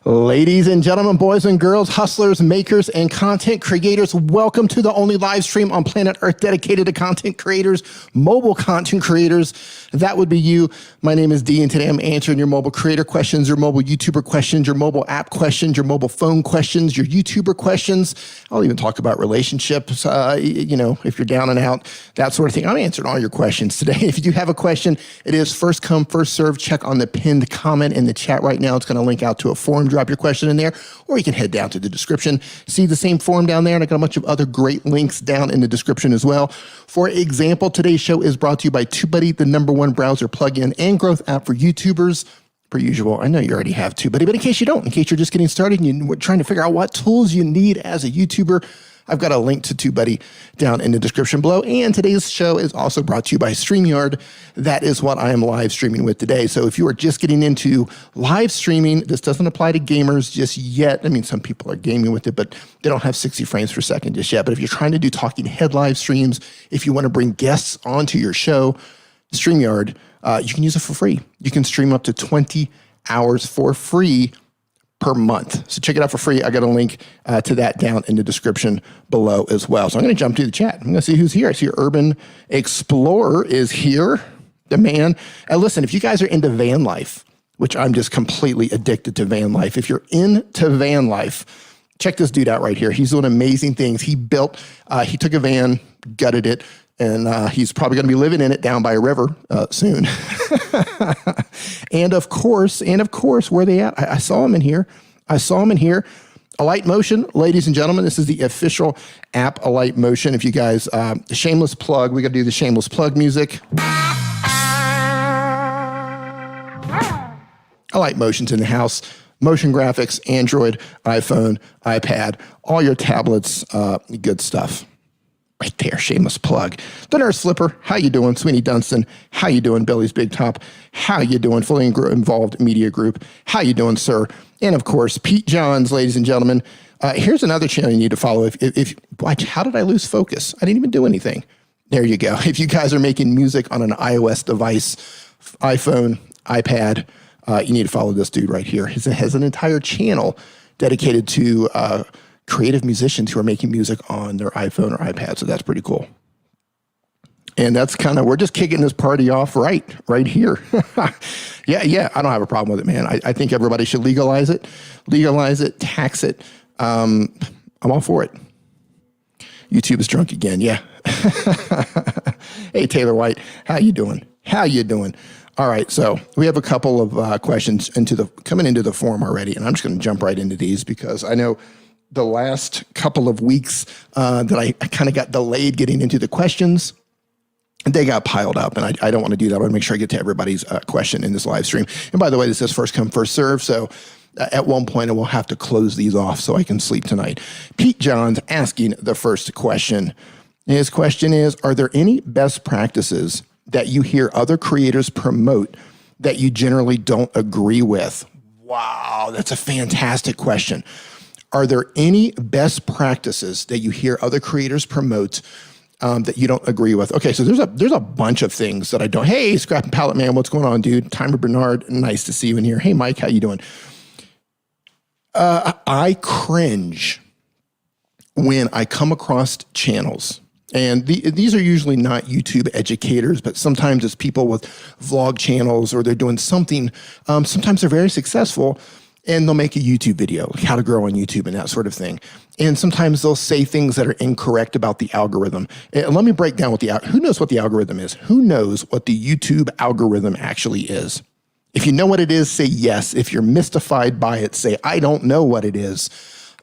Ladies and gentlemen, boys and girls, hustlers, makers, and content creators, welcome to the only live stream on planet Earth dedicated to content creators, mobile content creators. That would be you. My name is D, and today I'm answering your mobile creator questions, your mobile YouTuber questions, your mobile app questions, your mobile phone questions, your YouTuber questions. I'll even talk about relationships, if you're down and out, that sort of thing. I'm answering all your questions today. If you do have a question, it is first come, first serve. Check on the pinned comment in the chat right now. It's going to link out to a forum. Drop your question in there, or you can head down to the description. See the same forum down there, and I got a bunch of other great links down in the description as well. For example, today's show is brought to you by TubeBuddy, the #1 browser plugin and growth app for YouTubers. Per usual, I know you already have TubeBuddy, but in case you don't, in case you're just getting started and you're trying to figure out what tools you need as a YouTuber, I've got a link to TubeBuddy down in the description below. And today's show is also brought to you by STREAMYARD. That is what I am live streaming with today. So if you are just getting into live streaming, this doesn't apply to gamers just yet. I mean, some people are gaming with it, but they don't have 60 frames per second just yet. But if you're trying to do talking head live streams, if you want to bring guests onto your show, STREAMYARD, you can use it for free. You can stream up to 20 hours for free per month. So check it out for free. I got a link to that down in the description below as well. So I'm going to jump to the chat. I'm going to see who's here. I see Urban Explorer is here, the man. And listen, if you guys are into van life, which I'm just completely addicted to van life. If you're into van life, check this dude out right here. He's doing amazing things. He took a van, gutted it, and he's probably going to be living in it down by a river soon. and of course, where are they at? I saw him in here. Alight Motion, ladies and gentlemen, this is the official app, Alight Motion. If you guys, shameless plug, we got to do the shameless plug music. Alight Motion's in the house. Motion graphics, Android, iPhone, iPad, all your tablets, good stuff. Right there, shameless plug. The Nurse Flipper, how you doing? Sweeney Dunstan, how you doing? Billy's Big Top, how you doing? Fully Involved Media Group, how you doing, sir? And of course, Pete Johns, ladies and gentlemen. Here's another channel you need to follow. How did I lose focus? I didn't even do anything. There you go. If you guys are making music on an iOS device, iPhone, iPad, you need to follow this dude right here. He has an entire channel dedicated to creative musicians who are making music on their iPhone or iPad. So that's pretty cool. And that's we're just kicking this party off right here. Yeah, I don't have a problem with it, man. I think everybody should legalize it, tax it. I'm all for it. YouTube is drunk again. Yeah. Hey, Taylor White, how you doing? All right, so we have a couple of questions coming into the forum already, and I'm just going to jump right into these because I know the last couple of weeks that I kind of got delayed getting into the questions. They got piled up, and I don't want to do that. I want to make sure I get to everybody's question in this live stream. And by the way, this is first come, first serve. So at one point, I will have to close these off so I can sleep tonight. Pete Johns asking the first question. His question is, are there any best practices that you hear other creators promote that you generally don't agree with? Wow, that's a fantastic question. Are there any best practices that you hear other creators promote that you don't agree with? Okay, so there's a bunch of things that I don't. Hey, Scrap and Pallet Man, what's going on, dude? Timer Bernard, nice to see you in here. Hey, Mike, how you doing? I cringe when I come across channels, and these are usually not YouTube educators, but sometimes it's people with vlog channels or they're doing something. Sometimes they're very successful, and they'll make a YouTube video, like how to grow on YouTube and that sort of thing. And sometimes they'll say things that are incorrect about the algorithm. And let me break down who knows what the algorithm is? Who knows what the YouTube algorithm actually is? If you know what it is, say yes. If you're mystified by it, say, I don't know what it is.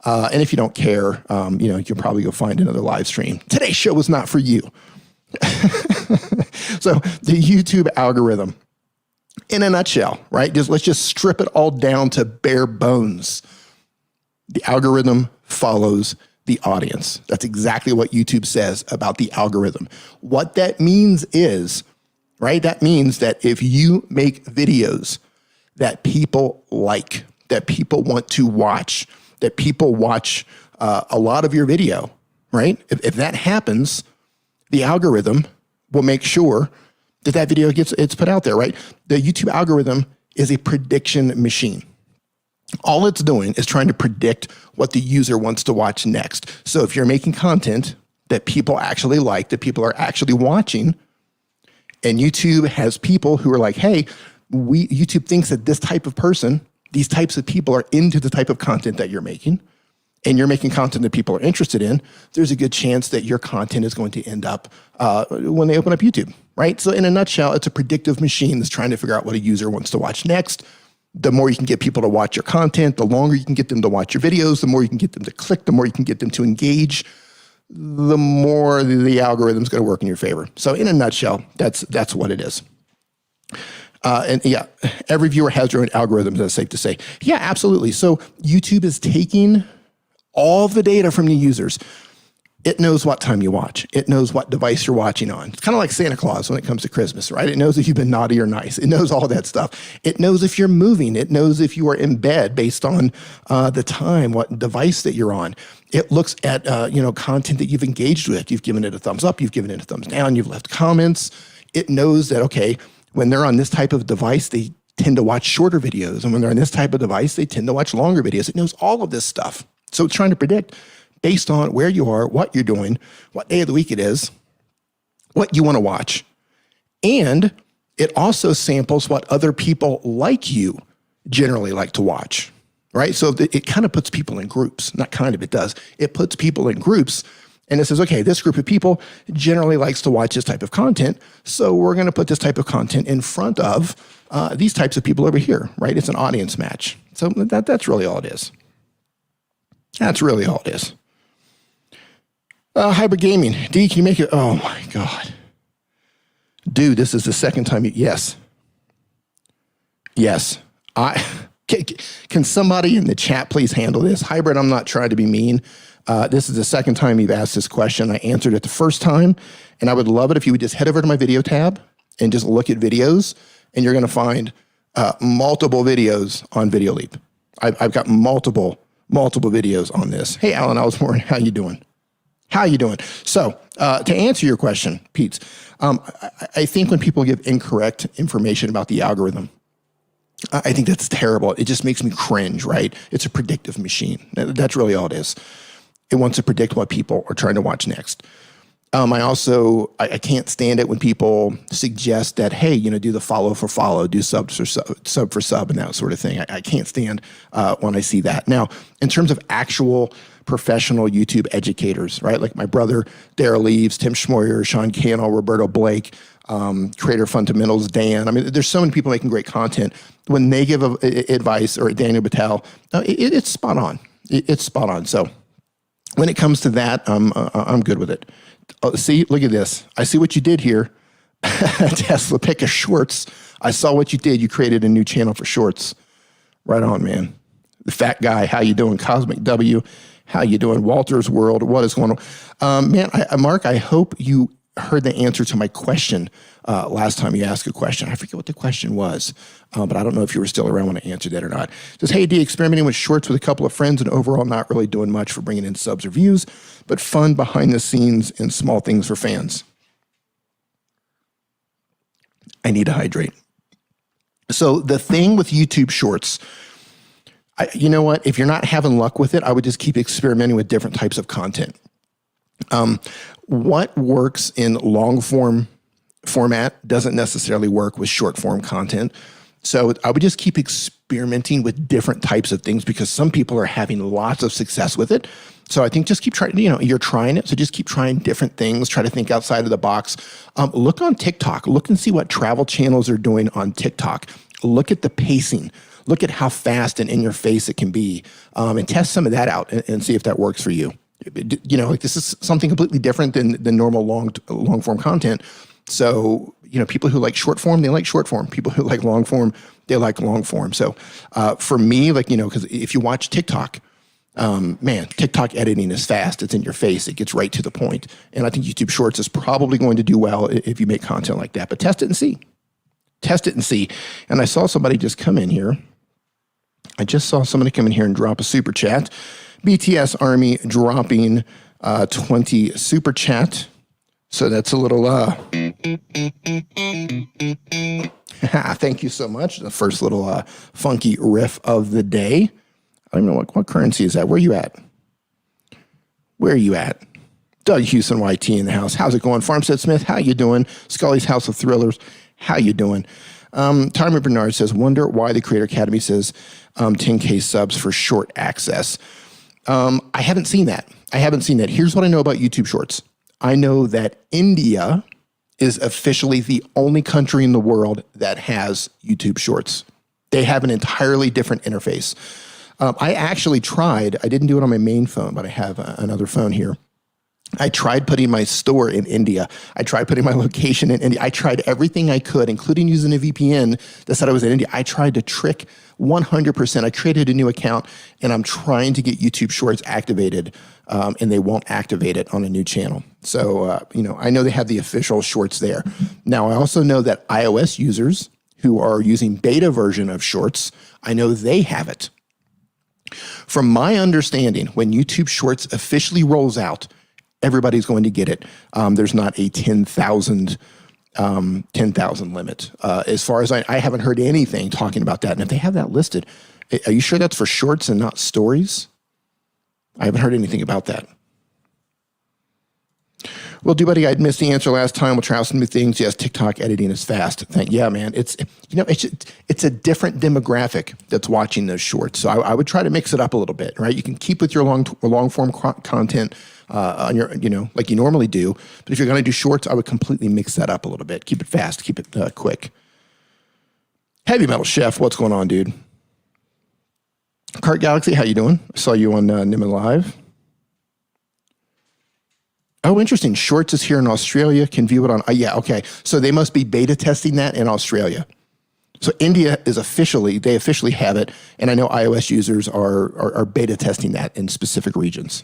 And if you don't care, you can probably go find another live stream. Today's show was not for you. So the YouTube algorithm, in a nutshell, right? Let's just strip it all down to bare bones. The algorithm follows the audience. That's exactly what YouTube says about the algorithm. What that means is, right? That means that if you make videos that people like, that people want to watch, that people watch a lot of your video, right? If that happens, the algorithm will make sure that video it's put out there, right? The YouTube algorithm is a prediction machine. All it's doing is trying to predict what the user wants to watch next. So if you're making content that people actually like, that people are actually watching, and YouTube has people who are like, hey, YouTube thinks that this type of person, these types of people are into the type of content that you're making, and you're making content that people are interested in, there's a good chance that your content is going to end up when they open up YouTube, right? So in a nutshell, it's a predictive machine that's trying to figure out what a user wants to watch next. The more you can get people to watch your content, the longer you can get them to watch your videos, the more you can get them to click, the more you can get them to engage, the more the algorithm's going to work in your favor. So in a nutshell, that's what it is. And yeah, every viewer has their own algorithms, that's safe to say. Yeah, absolutely. So YouTube is taking all the data from your users. It knows what time you watch. It knows what device you're watching on. It's kind of like Santa Claus when it comes to Christmas, right? It knows if you've been naughty or nice. It knows all that stuff. It knows if you're moving. It knows if you are in bed based on the time, what device that you're on. It looks at content that you've engaged with. You've given it a thumbs up. You've given it a thumbs down. You've left comments. It knows that, okay, when they're on this type of device, they tend to watch shorter videos. And when they're on this type of device, they tend to watch longer videos. It knows all of this stuff. So it's trying to predict based on where you are, what you're doing, what day of the week it is, what you want to watch. And it also samples what other people like you generally like to watch, right? So it kind of puts people in groups. Not kind of, it does. It puts people in groups and it says, okay, this group of people generally likes to watch this type of content. So we're going to put this type of content in front of these types of people over here, right? It's an audience match. So that's really all it is. That's really all it is. Hybrid gaming. D, can you make it? Oh my God. Dude, this is the second time yes. Yes. Can somebody in the chat please handle this? Hybrid, I'm not trying to be mean. This is the second time you've asked this question. I answered it the first time, and I would love it if you would just head over to my video tab and just look at videos, and you're going to find multiple videos on Videoleap. I've got multiple videos on this. Hey, Alan Osborne, how you doing? How you doing? So to answer your question, Pete, I think when people give incorrect information about the algorithm, I think that's terrible. It just makes me cringe, right? It's a predictive machine. That's really all it is. It wants to predict what people are trying to watch next. I can't stand it when people suggest that, hey, do the follow for follow, do sub for sub, and that sort of thing. I can't stand when I see that. Now, in terms of actual professional YouTube educators, right? Like my brother, Daryl Leaves, Tim Schmoyer, Sean Cannell, Roberto Blake, Creator Fundamentals, Dan. I mean, there's so many people making great content. When they give advice, or Daniel Battelle, it's spot on. It's spot on. So when it comes to that, I'm good with it. See, look at this. I see what you did here. Tesla pick a shorts. I saw what you did. You created a new channel for shorts. Right on, man. The fat guy, how you doing? Cosmic W, how you doing? Walter's World, what is going on? Mark, I hope you heard the answer to my question last time you asked a question. I forget what the question was, but I don't know if you were still around when I answered that or not. It says, hey, D, experimenting with shorts with a couple of friends and overall not really doing much for bringing in subs or views, but fun behind the scenes and small things for fans. I need to hydrate. So the thing with YouTube shorts, you know what? If you're not having luck with it, I would just keep experimenting with different types of content. What works in long form format doesn't necessarily work with short form content. So I would just keep experimenting with different types of things because some people are having lots of success with it. So I think just keep trying, you're trying it. So just keep trying different things. Try to think outside of the box. Look on TikTok. Look and see what travel channels are doing on TikTok. Look at the pacing. Look at how fast and in your face it can be, and test some of that out and see if that works for you. This is something completely different than normal long form content. So, people who like short form, they like short form. People who like long form, they like long form. So, for me, because if you watch TikTok, TikTok editing is fast. It's in your face. It gets right to the point. And I think YouTube Shorts is probably going to do well if you make content like that. But test it and see. Test it and see. And I saw somebody just come in here. I just saw somebody come in here and drop a super chat. BTS Army dropping 20 super chat. So that's a little, thank you so much. The first little funky riff of the day. I don't know what currency is that. Where are you at? Where are you at? Doug Houston YT in the house. How's it going? Farmstead Smith, how you doing? Scully's House of Thrillers, how you doing? Tyler Bernard says, wonder why the Creator Academy says 10K subs for short access. I haven't seen that. Here's what I know about YouTube Shorts. I know that India is officially the only country in the world that has YouTube Shorts. They have an entirely different interface. I actually tried, I didn't do it on my main phone, but I have another phone here. I tried putting my store in India. I tried putting my location in India. I tried everything I could, including using a VPN that said I was in India. I tried to trick 100%. I created a new account, and I'm trying to get YouTube Shorts activated, and they won't activate it on a new channel. So, I know they have the official Shorts there. Now, I also know that iOS users who are using beta version of Shorts, I know they have it. From my understanding, when YouTube Shorts officially rolls out, everybody's going to get it. There's not a 10,000 limit. As far as I haven't heard anything talking about that. And if they have that listed, are you sure that's for Shorts and not Stories? I haven't heard anything about that. Well, buddy, I missed the answer last time. We'll try out some new things. Yes, TikTok editing is fast. Yeah, man. It's a different demographic that's watching those shorts. So I would try to mix it up a little bit, right? You can keep with your long form content on your, like you normally do. But if you're going to do shorts, I would completely mix that up a little bit. Keep it fast. Keep it quick. Heavy Metal Chef, what's going on, dude? Cart Galaxy, how you doing? I saw you on Nimmin Live. Oh, interesting. Shorts is here in Australia. Can view it on, yeah, okay. So they must be beta testing that in Australia. So India is they officially have it. And I know iOS users are beta testing that in specific regions.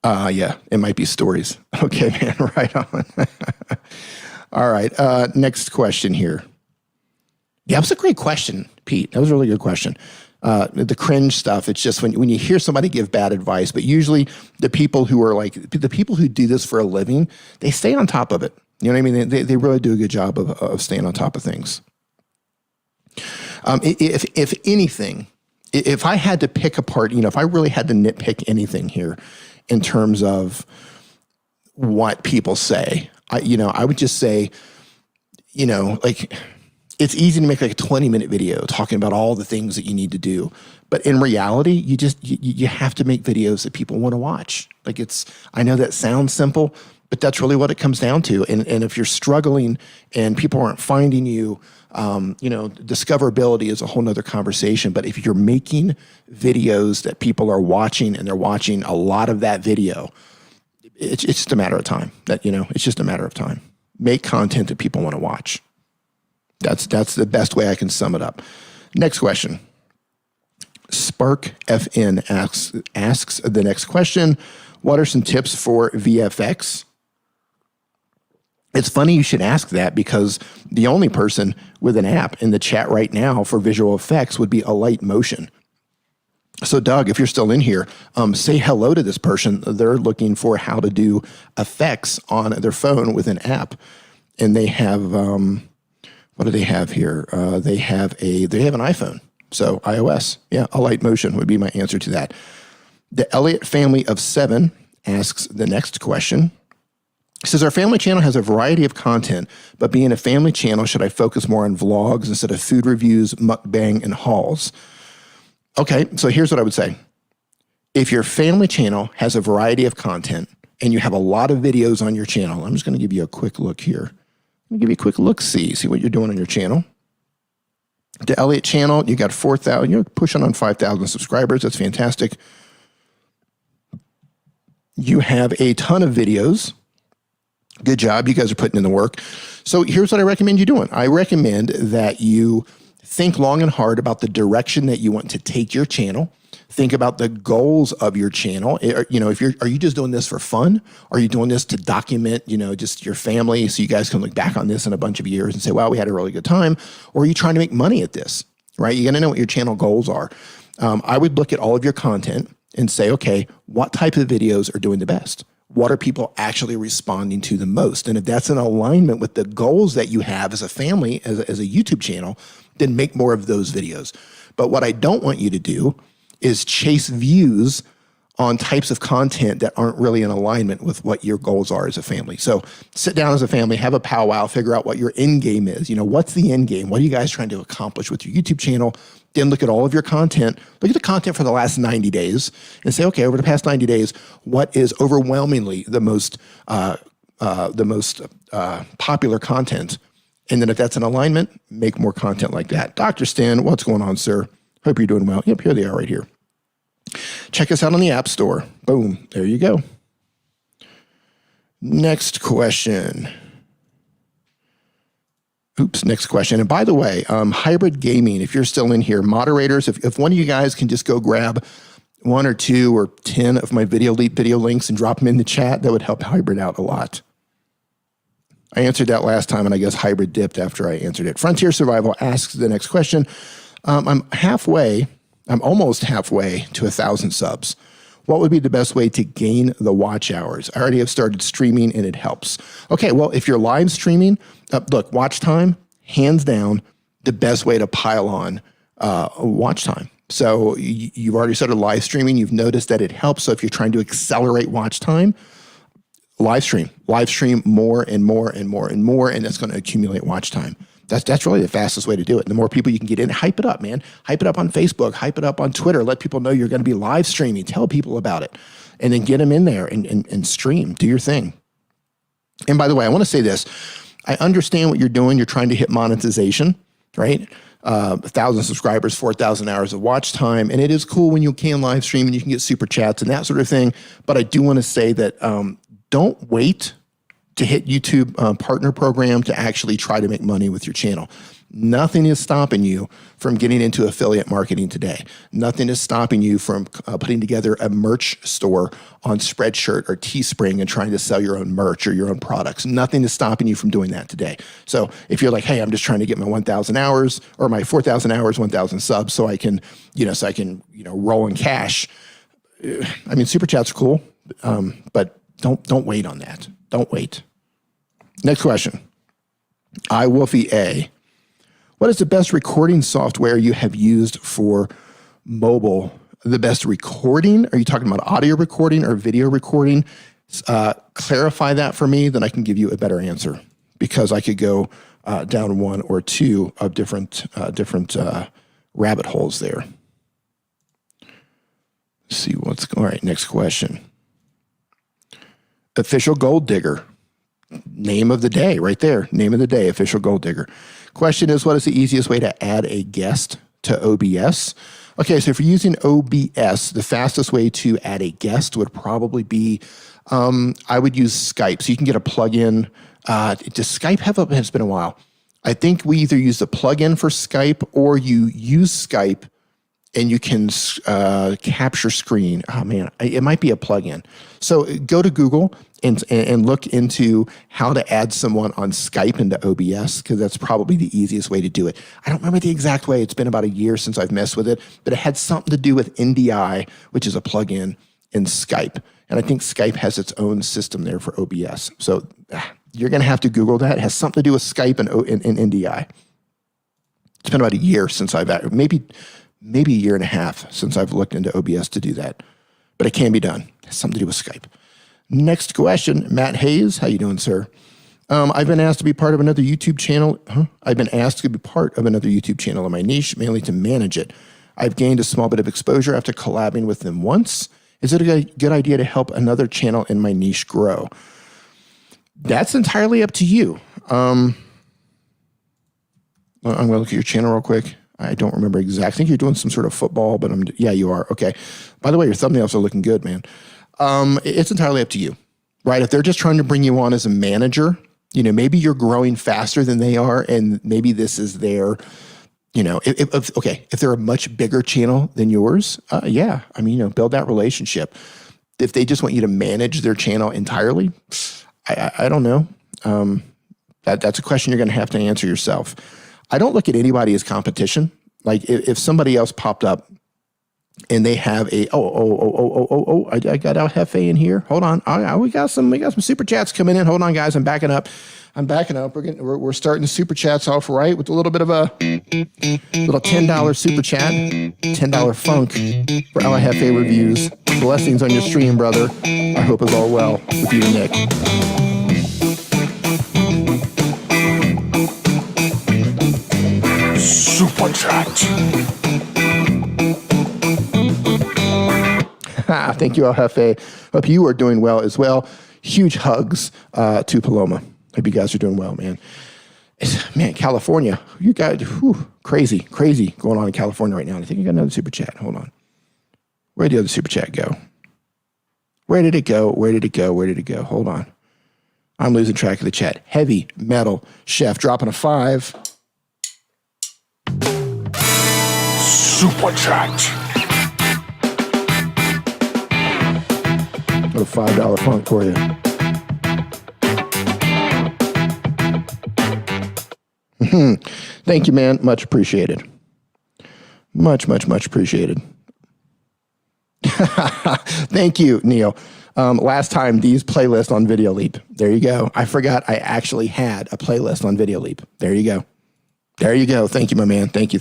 Yeah, it might be Stories. Okay, man, right on. All right, next question here. Yeah, that was a great question, Pete. That was a really good question. The cringe stuff, it's just when you hear somebody give bad advice, but usually the people who do this for a living, they stay on top of it. You know what I mean? They really do a good job of staying on top of things. If anything, if I had to pick apart, if I really had to nitpick anything here in terms of what people say, I would just say, like, it's easy to make like a 20-minute video talking about all the things that you need to do. But in reality, you have to make videos that people want to watch. Like I know that sounds simple, but that's really what it comes down to. And if you're struggling and people aren't finding you, discoverability is a whole nother conversation. But if you're making videos that people are watching and they're watching a lot of that video, it's just a matter of time. It's just a matter of time. Make content that people want to watch. That's the best way I can sum it up. Next question. Spark FN asks the next question. What are some tips for VFX? It's funny you should ask that because the only person with an app in the chat right now for visual effects would be Alight Motion. So Doug, if you're still in here, say hello to this person. They're looking for how to do effects on their phone with an app. And they have, what do they have here? They have an iPhone. So iOS, yeah, Alight Motion would be my answer to that. The Elliott family of 7 asks the next question. It says, our family channel has a variety of content, but being a family channel, should I focus more on vlogs instead of food reviews, mukbang, and hauls? Okay, so here's what I would say. If your family channel has a variety of content and you have a lot of videos on your channel, I'm just going to give you a quick look here. Let me give you a quick look, see what you're doing on your channel. The Elliott channel, you got 4,000, you're pushing on 5,000 subscribers. That's fantastic. You have a ton of videos. Good job. You guys are putting in the work. So here's what I recommend you doing. I recommend that you think long and hard about the direction that you want to take your channel. Think about the goals of your channel. Are you just doing this for fun? Are you doing this to document, just your family so you guys can look back on this in a bunch of years and say, wow, we had a really good time? Or are you trying to make money at this, right? You got to know what your channel goals are. I would look at all of your content and say, okay, what type of videos are doing the best? What are people actually responding to the most? And if that's in alignment with the goals that you have as a family, as a YouTube channel, then make more of those videos. But what I don't want you to do is chase views on types of content that aren't really in alignment with what your goals are as a family. So sit down as a family, have a powwow, figure out what your end game is. You know, what's the end game? What are you guys trying to accomplish with your YouTube channel? Then look at all of your content. Look at the content for the last 90 days and say, okay, over the past 90 days, what is overwhelmingly the most popular content? And then if that's in alignment, make more content like that. Dr. Stan, what's going on, sir? Hope you're doing well. Yep, here they are right here. Check us out on the App Store. Boom, there you go. Next question. Oops, next question. And by the way, hybrid gaming, if you're still in here, moderators, if one of you guys can just go grab 1 or 2 or 10 of my Videoleap video links and drop them in the chat, that would help hybrid out a lot. I answered that last time, and I guess hybrid dipped after I answered it. Frontier Survival asks the next question. I'm almost halfway to 1,000 subs. What would be the best way to gain the watch hours? I already have started streaming and it helps. Okay, well, if you're live streaming, look, watch time, hands down, the best way to pile on watch time. So you've already started live streaming. You've noticed that it helps. So if you're trying to accelerate watch time, live stream more and more and more and more, and that's going to accumulate watch time. That's really the fastest way to do it. And the more people you can get in, hype it up, man. Hype it up on Facebook, hype it up on Twitter. Let people know you're going to be live streaming. Tell people about it. And then get them in there and stream. Do your thing. And by the way, I want to say this. I understand what you're doing. You're trying to hit monetization, right? 1,000 subscribers, 4,000 hours of watch time. And it is cool when you can live stream and you can get super chats and that sort of thing. But I do want to say that don't wait to hit YouTube partner program to actually try to make money with your channel. Nothing is stopping you from getting into affiliate marketing today. Nothing is stopping you from putting together a merch store on Spreadshirt or Teespring and trying to sell your own merch or your own products. Nothing is stopping you from doing that today. So if you're like, hey, I'm just trying to get my 1,000 hours or my 4,000 hours, 1,000 subs so I can, roll in cash. I mean, super chats are cool, but don't wait on that. Don't wait. Next question. iWolfie A. What is the best recording software you have used for mobile? The best recording? Are you talking about audio recording or video recording? Clarify that for me, then I can give you a better answer because I could go down 1 or 2 of different rabbit holes there. Let's see what's going on. All right, next question. Official Gold Digger. Name of the day right there. Name of the day, Official Gold Digger. Question is, what is the easiest way to add a guest to OBS? Okay, so if you're using OBS, the fastest way to add a guest would probably be, I would use Skype. So you can get a plugin. Does Skype have a, it's been a while. I think we either use the plugin for Skype or you use Skype and you can capture screen. Oh man, it might be a plugin. So go to Google and look into how to add someone on Skype into OBS because that's probably the easiest way to do it. I don't remember the exact way. It's been about a year since I've messed with it, but it had something to do with NDI, which is a plugin in Skype. And I think Skype has its own system there for OBS. So you're going to have to Google that. It has something to do with Skype and NDI. It's been about a year since I've maybe a year and a half since I've looked into OBS to do that. But it can be done. It has something to do with Skype. Next question, Matt Hayes. How you doing, sir? I've been asked to be part of another YouTube channel. I've been asked to be part of another YouTube channel in my niche, mainly to manage it. I've gained a small bit of exposure after collabing with them once. Is it a good idea to help another channel in my niche grow? That's entirely up to you. I'm going to look at your channel real quick. I don't remember exactly. I think you're doing some sort of football, but yeah, you are. Okay. By the way, your thumbnails are looking good, man. It's entirely up to you, right? If they're just trying to bring you on as a manager, maybe you're growing faster than they are, and maybe this is their, if they're a much bigger channel than yours, yeah, I mean, build that relationship. If they just want you to manage their channel entirely, I don't know. That's a question you're going to have to answer yourself. I don't look at anybody as competition. Like if somebody else popped up And they have a I got El Jefe in here. Hold on, we got some super chats coming in. Hold on, guys, I'm backing up. We're starting the super chats off right with a little bit of a little $10 super chat, $10 funk for El Jefe reviews. Blessings on your stream, brother. I hope it's all well with you and Nick. Super chat. Thank you, El Jefe. Hope you are doing well as well. Huge hugs to Paloma. Hope you guys are doing well, man. Man, California, you guys, crazy going on in California right now. I think I got another super chat. Hold on. Where did the other super chat go? Where did it go? Hold on. I'm losing track of the chat. Heavy Metal Chef dropping a 5. Super chat. Got a $5 funk for you. Thank you, man. Much appreciated. Much appreciated. Thank you, Neil. Last time, these playlists on Videoleap. There you go. I forgot I actually had a playlist on Videoleap. There you go. Thank you, my man. Thank you.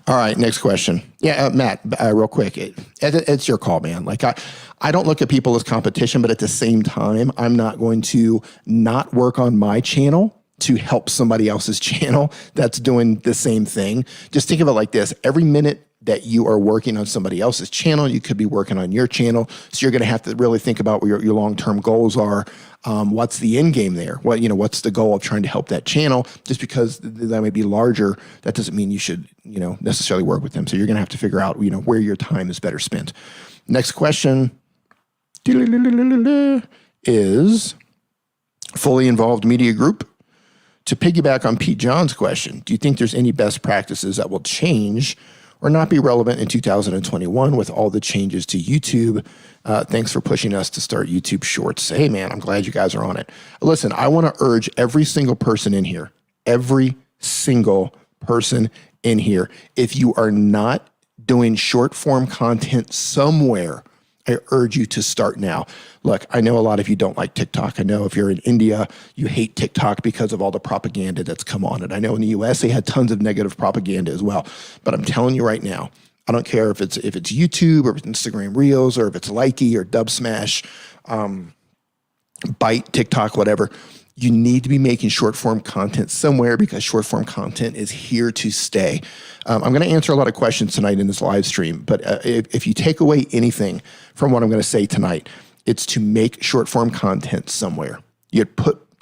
All right, next question. Yeah, Matt, real quick. It's your call, man. Like, I don't look at people as competition, but at the same time, I'm not going to not work on my channel to help somebody else's channel that's doing the same thing. Just think of it like this. Every minute that you are working on somebody else's channel, you could be working on your channel. So you're going to have to really think about what your long-term goals are. What's the end game there? What's the goal of trying to help that channel? Just because that may be larger, that doesn't mean you should, necessarily work with them. So you're going to have to figure out, where your time is better spent. Next question is fully involved media group. To piggyback on Pete John's question, do you think there's any best practices that will change or not be relevant in 2021 with all the changes to YouTube? Thanks for pushing us to start YouTube Shorts. Hey, man, I'm glad you guys are on it. Listen, I want to urge every single person in here, if you are not doing short form content somewhere, I urge you to start now. Look, I know a lot of you don't like TikTok. I know if you're in India, you hate TikTok because of all the propaganda that's come on it. I know in the US, they had tons of negative propaganda as well. But I'm telling you right now, I don't care if it's YouTube or if it's Instagram Reels or if it's Likey or Dub Smash, Byte, TikTok, whatever. You need to be making short form content somewhere because short form content is here to stay. I'm going to answer a lot of questions tonight in this live stream, but if you take away anything from what I'm going to say tonight, it's to make short form content somewhere.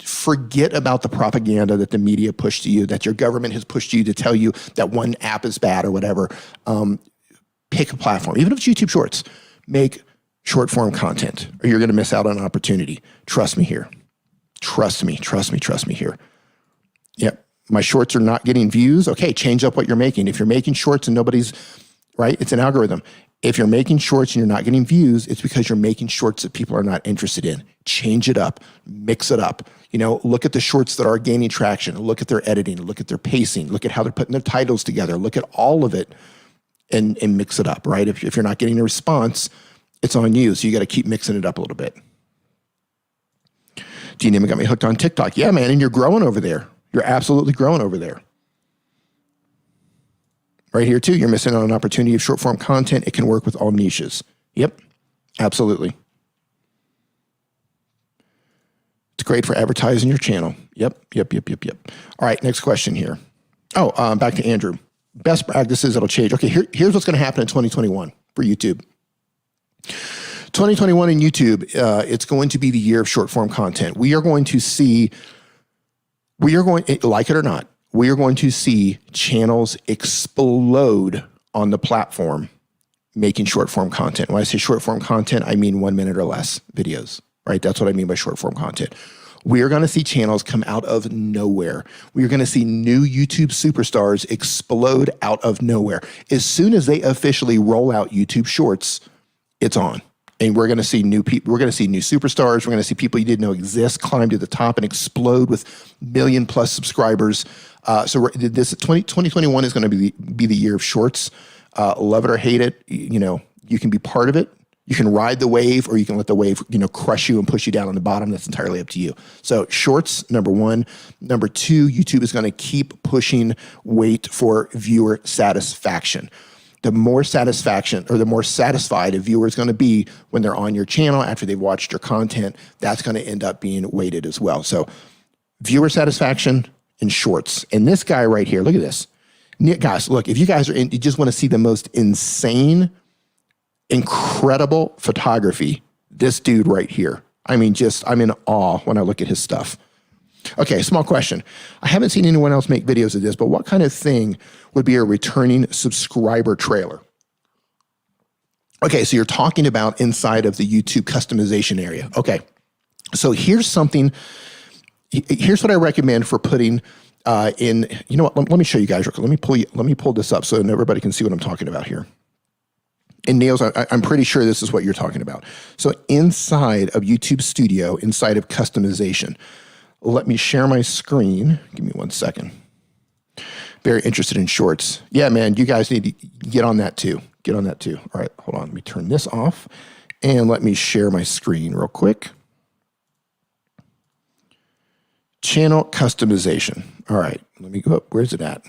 Forget about the propaganda that the media pushed to you, that your government has pushed you to tell you that one app is bad or whatever. Pick a platform, even if it's YouTube Shorts. Make short form content, or you're going to miss out on an opportunity. Trust me here. Trust me here. Yep. My shorts are not getting views. Okay, change up what you're making. If you're making shorts and nobody's, right, it's an algorithm. If you're making shorts and you're not getting views, it's because you're making shorts that people are not interested in. Change it up, mix it up. Look at the shorts that are gaining traction. Look at their editing, look at their pacing, look at how they're putting their titles together. Look at all of it and mix it up, right? If you're not getting a response, it's on you. So you got to keep mixing it up a little bit. D-Name got me hooked on TikTok. Yeah, man, and you're growing over there. You're absolutely growing over there. Right here, too, you're missing out on an opportunity of short-form content. It can work with all niches. Yep, absolutely. It's great for advertising your channel. Yep. All right, next question here. Back to Andrew. Best practices that'll change. Okay, here's what's going to happen in 2021 for YouTube. 2021 in YouTube, it's going to be the year of short form content. We are going, like it or not, we are going to see channels explode on the platform making short form content. When I say short form content, I mean 1 minute or less videos, right? That's what I mean by short form content. We are going to see channels come out of nowhere. We are going to see new YouTube superstars explode out of nowhere. As soon as they officially roll out YouTube Shorts, it's on. And we're going to see new people. We're going to see new superstars. We're going to see people you didn't know exist climb to the top and explode with 1 million plus subscribers. So this 2021 is going to be the year of shorts. Love it or hate it, you know, you can be part of it. You can ride the wave, or you can let the wave, you know, crush you and push you down on the bottom. That's entirely up to you. So shorts, number one. Number two, YouTube is going to keep pushing weight for viewer satisfaction. The more satisfaction, or the more satisfied a viewer is going to be when they're on your channel after they've watched your content, that's going to end up being weighted as well. So viewer satisfaction and shorts. And this guy right here, look at this. Guys, look, if you guys are you just want to see the most insane, incredible photography, this dude right here. I mean, I'm in awe when I look at his stuff. Okay, small question. I haven't seen anyone else make videos of this, but what kind of thing would be a returning subscriber trailer? Okay, so you're talking about inside of the YouTube customization area. Okay, so here's what I recommend for putting in, you know what, let me show you guys real quick. Let me pull this up so that everybody can see what I'm talking about here. And Nails, I'm pretty sure this is what you're talking about. So inside of YouTube Studio, inside of customization, let me share my screen. Give me 1 second. Very interested in shorts. Yeah, man, you guys need to get on that too. Get on that too. All right, hold on. Let me turn this off and let me share my screen real quick. Channel customization. All right, let me go up. Where's it at?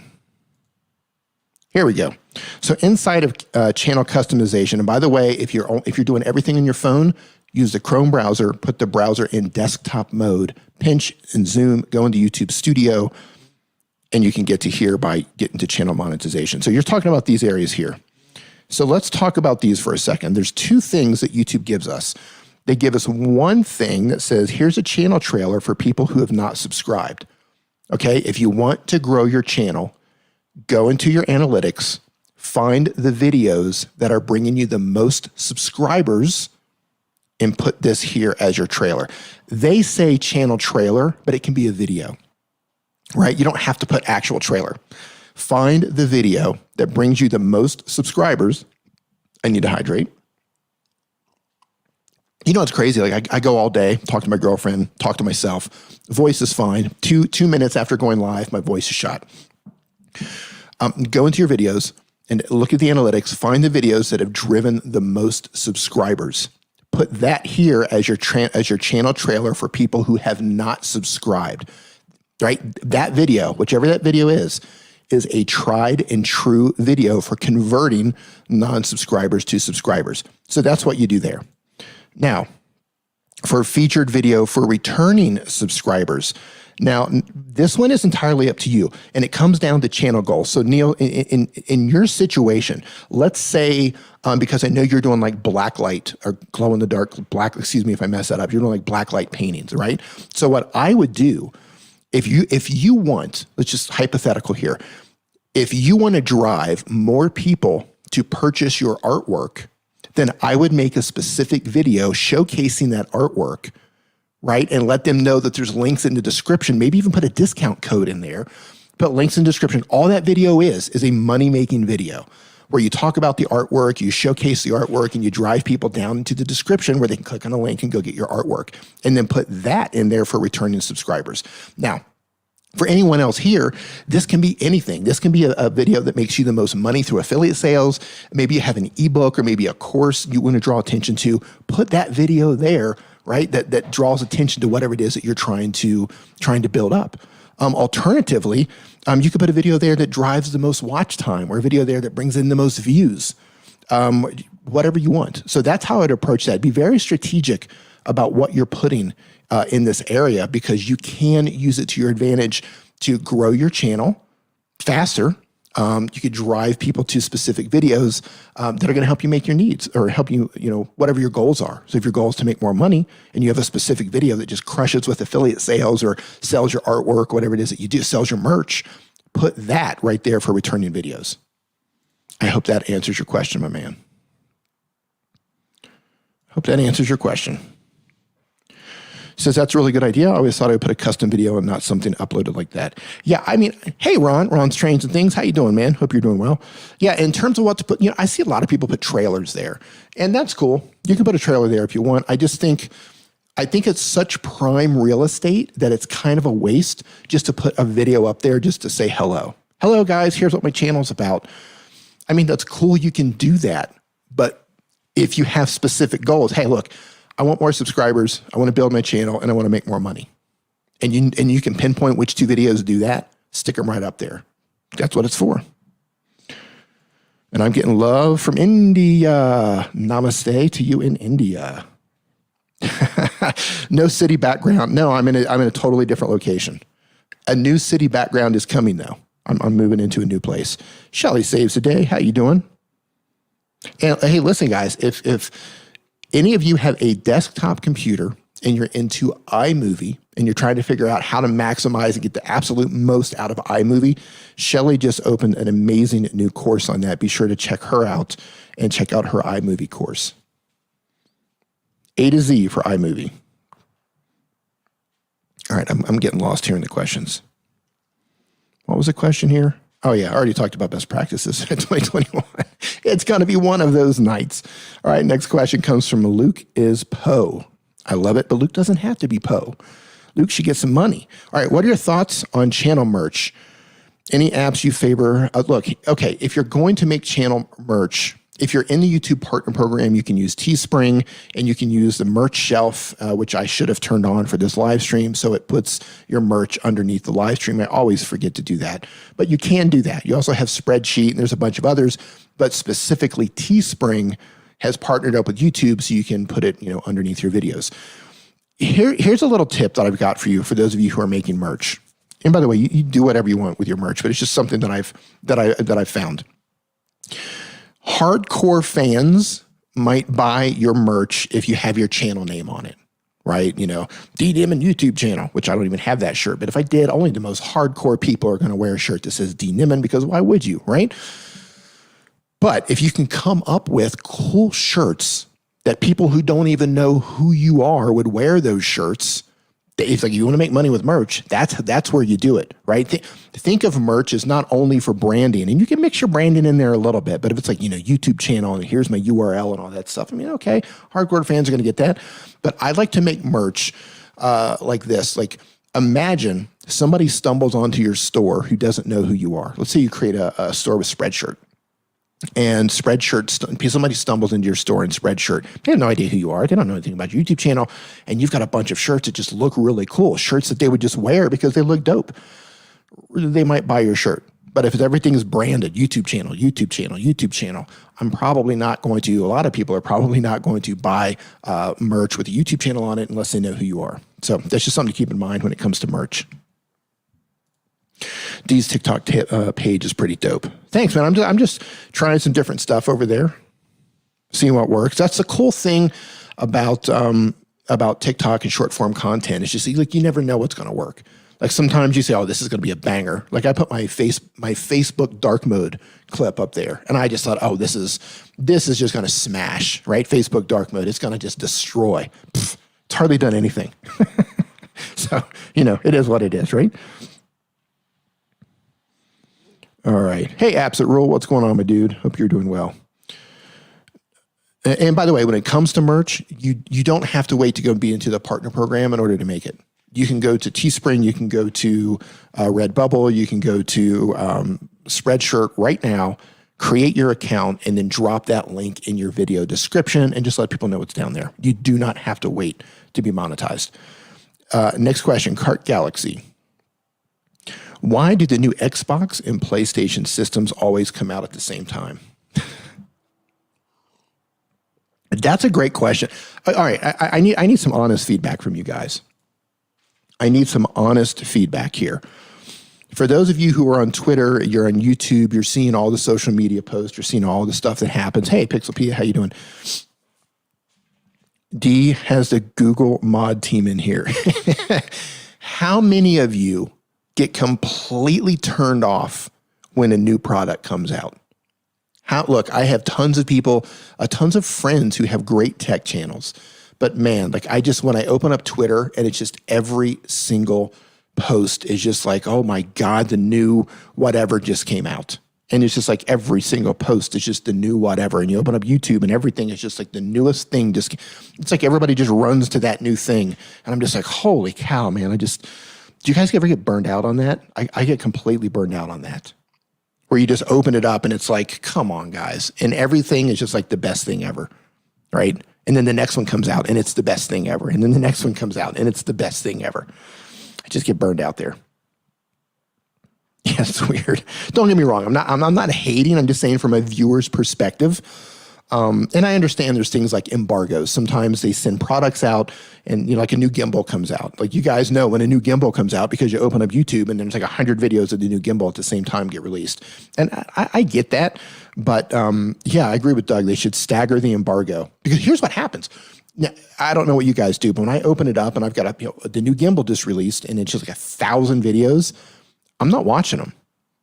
Here we go. So inside of channel customization, and by the way, if you're doing everything on your phone, use the Chrome browser, put the browser in desktop mode, pinch and zoom, go into YouTube Studio, and you can get to here by getting to channel monetization. So you're talking about these areas here. So let's talk about these for a second. There's two things that YouTube gives us. They give us one thing that says, here's a channel trailer for people who have not subscribed. Okay, if you want to grow your channel, go into your analytics, find the videos that are bringing you the most subscribers, and put this here as your trailer. They say channel trailer, but it can be a video, right? You don't have to put actual trailer. Find the video that brings you the most subscribers. I need to hydrate. You know, it's crazy. Like I go all day, talk to my girlfriend, talk to myself. Voice is fine. Two minutes after going live, my voice is shot. Go into your videos and look at the analytics, find the videos that have driven the most subscribers. Put that here as your channel trailer for people who have not subscribed, right? That video, whichever that video is a tried and true video for converting non-subscribers to subscribers. So that's what you do there. Now, for a featured video for returning subscribers, now, this one is entirely up to you, and it comes down to channel goals. So Neil, in your situation, let's say, because I know you're doing like blacklight or glow in the dark black, excuse me if I mess that up, you're doing like blacklight paintings, right? So what I would do, if you want, let's just hypothetical here, if you want to drive more people to purchase your artwork, then I would make a specific video showcasing that artwork, right? And let them know that there's links in the description, maybe even put a discount code in there, put links in the description. All that video is a money-making video where you talk about the artwork, you showcase the artwork, and you drive people down into the description where they can click on a link and go get your artwork, and then put that in there for returning subscribers. Now, for anyone else here, this can be anything. This can be a video that makes you the most money through affiliate sales. Maybe you have an ebook or maybe a course you want to draw attention to. Put that video there, right? That draws attention to whatever it is that you're trying to build up. Alternatively, you could put a video there that drives the most watch time, or a video there that brings in the most views, whatever you want. So that's how I'd approach that. Be very strategic about what you're putting in this area, because you can use it to your advantage to grow your channel faster. You could drive people to specific videos that are going to help you make your needs, or help you, whatever your goals are. So if your goal is to make more money and you have a specific video that just crushes with affiliate sales or sells your artwork, whatever it is that you do, sells your merch, put that right there for returning videos. I hope that answers your question, my man. Hope that answers your question. Says that's a really good idea. I always thought I would put a custom video and not something uploaded like that. Yeah, I mean, hey, Ron's Trains and Things. How you doing, man? Hope you're doing well. Yeah, in terms of what to put, I see a lot of people put trailers there, and that's cool. You can put a trailer there if you want. I think it's such prime real estate that it's kind of a waste just to put a video up there just to say hello. Hello, guys. Here's what my channel's about. I mean, that's cool. You can do that. But if you have specific goals, hey, look, I want more subscribers. I want to build my channel and I want to make more money. And you can pinpoint which 2 videos do that. Stick them right up there. That's what it's for. And I'm getting love from India. Namaste to you in India. No city background. No, I'm in a totally different location. A new city background is coming though. I'm moving into a new place. Shelly saves the day. How you doing? And hey, listen, guys, if any of you have a desktop computer and you're into iMovie and you're trying to figure out how to maximize and get the absolute most out of iMovie, Shelly just opened an amazing new course on that. Be sure to check her out and check out her iMovie course. A to Z for iMovie. All right, I'm getting lost here in the questions. What was the question here? Oh yeah, I already talked about best practices in 2021. It's going to be one of those nights. All right, next question comes from Luke is Poe. I love it, but Luke doesn't have to be Poe. Luke should get some money. All right, what are your thoughts on channel merch? Any apps you favor? Look, okay, if you're going to make channel merch, if you're in the YouTube partner program, you can use Teespring and you can use the merch shelf, which I should have turned on for this live stream. So it puts your merch underneath the live stream. I always forget to do that, but you can do that. You also have Spreadsheet and there's a bunch of others, but specifically Teespring has partnered up with YouTube so you can put it, underneath your videos. Here's a little tip that I've got for you, for those of you who are making merch. And by the way, you do whatever you want with your merch, but it's just something that I've found. Hardcore fans might buy your merch if you have your channel name on it, right? D-Nimmin YouTube channel, which I don't even have that shirt. But if I did, only the most hardcore people are going to wear a shirt that says D-Nimmin, because why would you, right? But if you can come up with cool shirts that people who don't even know who you are would wear those shirts, it's like, you want to make money with merch, that's where you do it, right? Think of merch as not only for branding, and you can mix your branding in there a little bit, but if it's like, YouTube channel and here's my URL and all that stuff, I mean, okay, hardcore fans are going to get that. But I like to make merch like this. Like, imagine somebody stumbles onto your store who doesn't know who you are. Let's say you create a store with Spreadshirt. And Spreadshirt, somebody stumbles into your store in Spreadshirt. They have no idea who you are. They don't know anything about your YouTube channel. And you've got a bunch of shirts that just look really cool. Shirts that they would just wear because they look dope. They might buy your shirt. But if everything is branded, YouTube channel, YouTube channel, YouTube channel, a lot of people are probably not going to buy merch with a YouTube channel on it unless they know who you are. So that's just something to keep in mind when it comes to merch. Dee's TikTok page is pretty dope. Thanks, man. I'm just trying some different stuff over there, seeing what works. That's the cool thing about TikTok and short form content. It's just like, you never know what's going to work. Like, sometimes you say, oh, this is going to be a banger. Like, I put my Facebook dark mode clip up there, and I just thought, oh, this is just going to smash, right? Facebook dark mode. It's going to just destroy. Pfft, it's hardly done anything. So, it is what it is, right? All right. Hey, Apps at Rule, what's going on, my dude? Hope you're doing well. And by the way, when it comes to merch, you don't have to wait to go be into the partner program in order to make it. You can go to Teespring, you can go to Redbubble, you can go to Spreadshirt right now, create your account, and then drop that link in your video description and just let people know what's down there. You do not have to wait to be monetized. Next question, Cart Galaxy. Why do the new Xbox and PlayStation systems always come out at the same time? That's a great question. All right, I need some honest feedback from you guys. I need some honest feedback here. For those of you who are on Twitter, you're on YouTube, you're seeing all the social media posts, you're seeing all the stuff that happens. Hey, Pixelpia, how you doing? D has the Google mod team in here. How many of you get completely turned off when a new product comes out? Look, I have tons of people, tons of friends who have great tech channels, but man, like, when I open up Twitter and it's just every single post is just like, oh my God, the new whatever just came out. And it's just like every single post is just the new whatever. And you open up YouTube and everything is just like the newest thing. It's like everybody just runs to that new thing. And I'm just like, holy cow, man. Do you guys ever get burned out on that? I get completely burned out on that. where you just open it up and it's like, come on, guys. And everything is just like the best thing ever, right? And then the next one comes out and it's the best thing ever. And then the next one comes out and it's the best thing ever. I just get burned out there. Yeah, it's weird. Don't get me wrong. I'm not hating. I'm just saying from a viewer's perspective. And I understand there's things like embargoes. Sometimes they send products out and, like a new gimbal comes out. Like you guys know when a new gimbal comes out because you open up YouTube and there's like 100 videos of the new gimbal at the same time get released. And I get that. But yeah, I agree with Doug. They should stagger the embargo because here's what happens. Now, I don't know what you guys do, but when I open it up and I've got the new gimbal just released and it's just like 1,000 videos, I'm not watching them.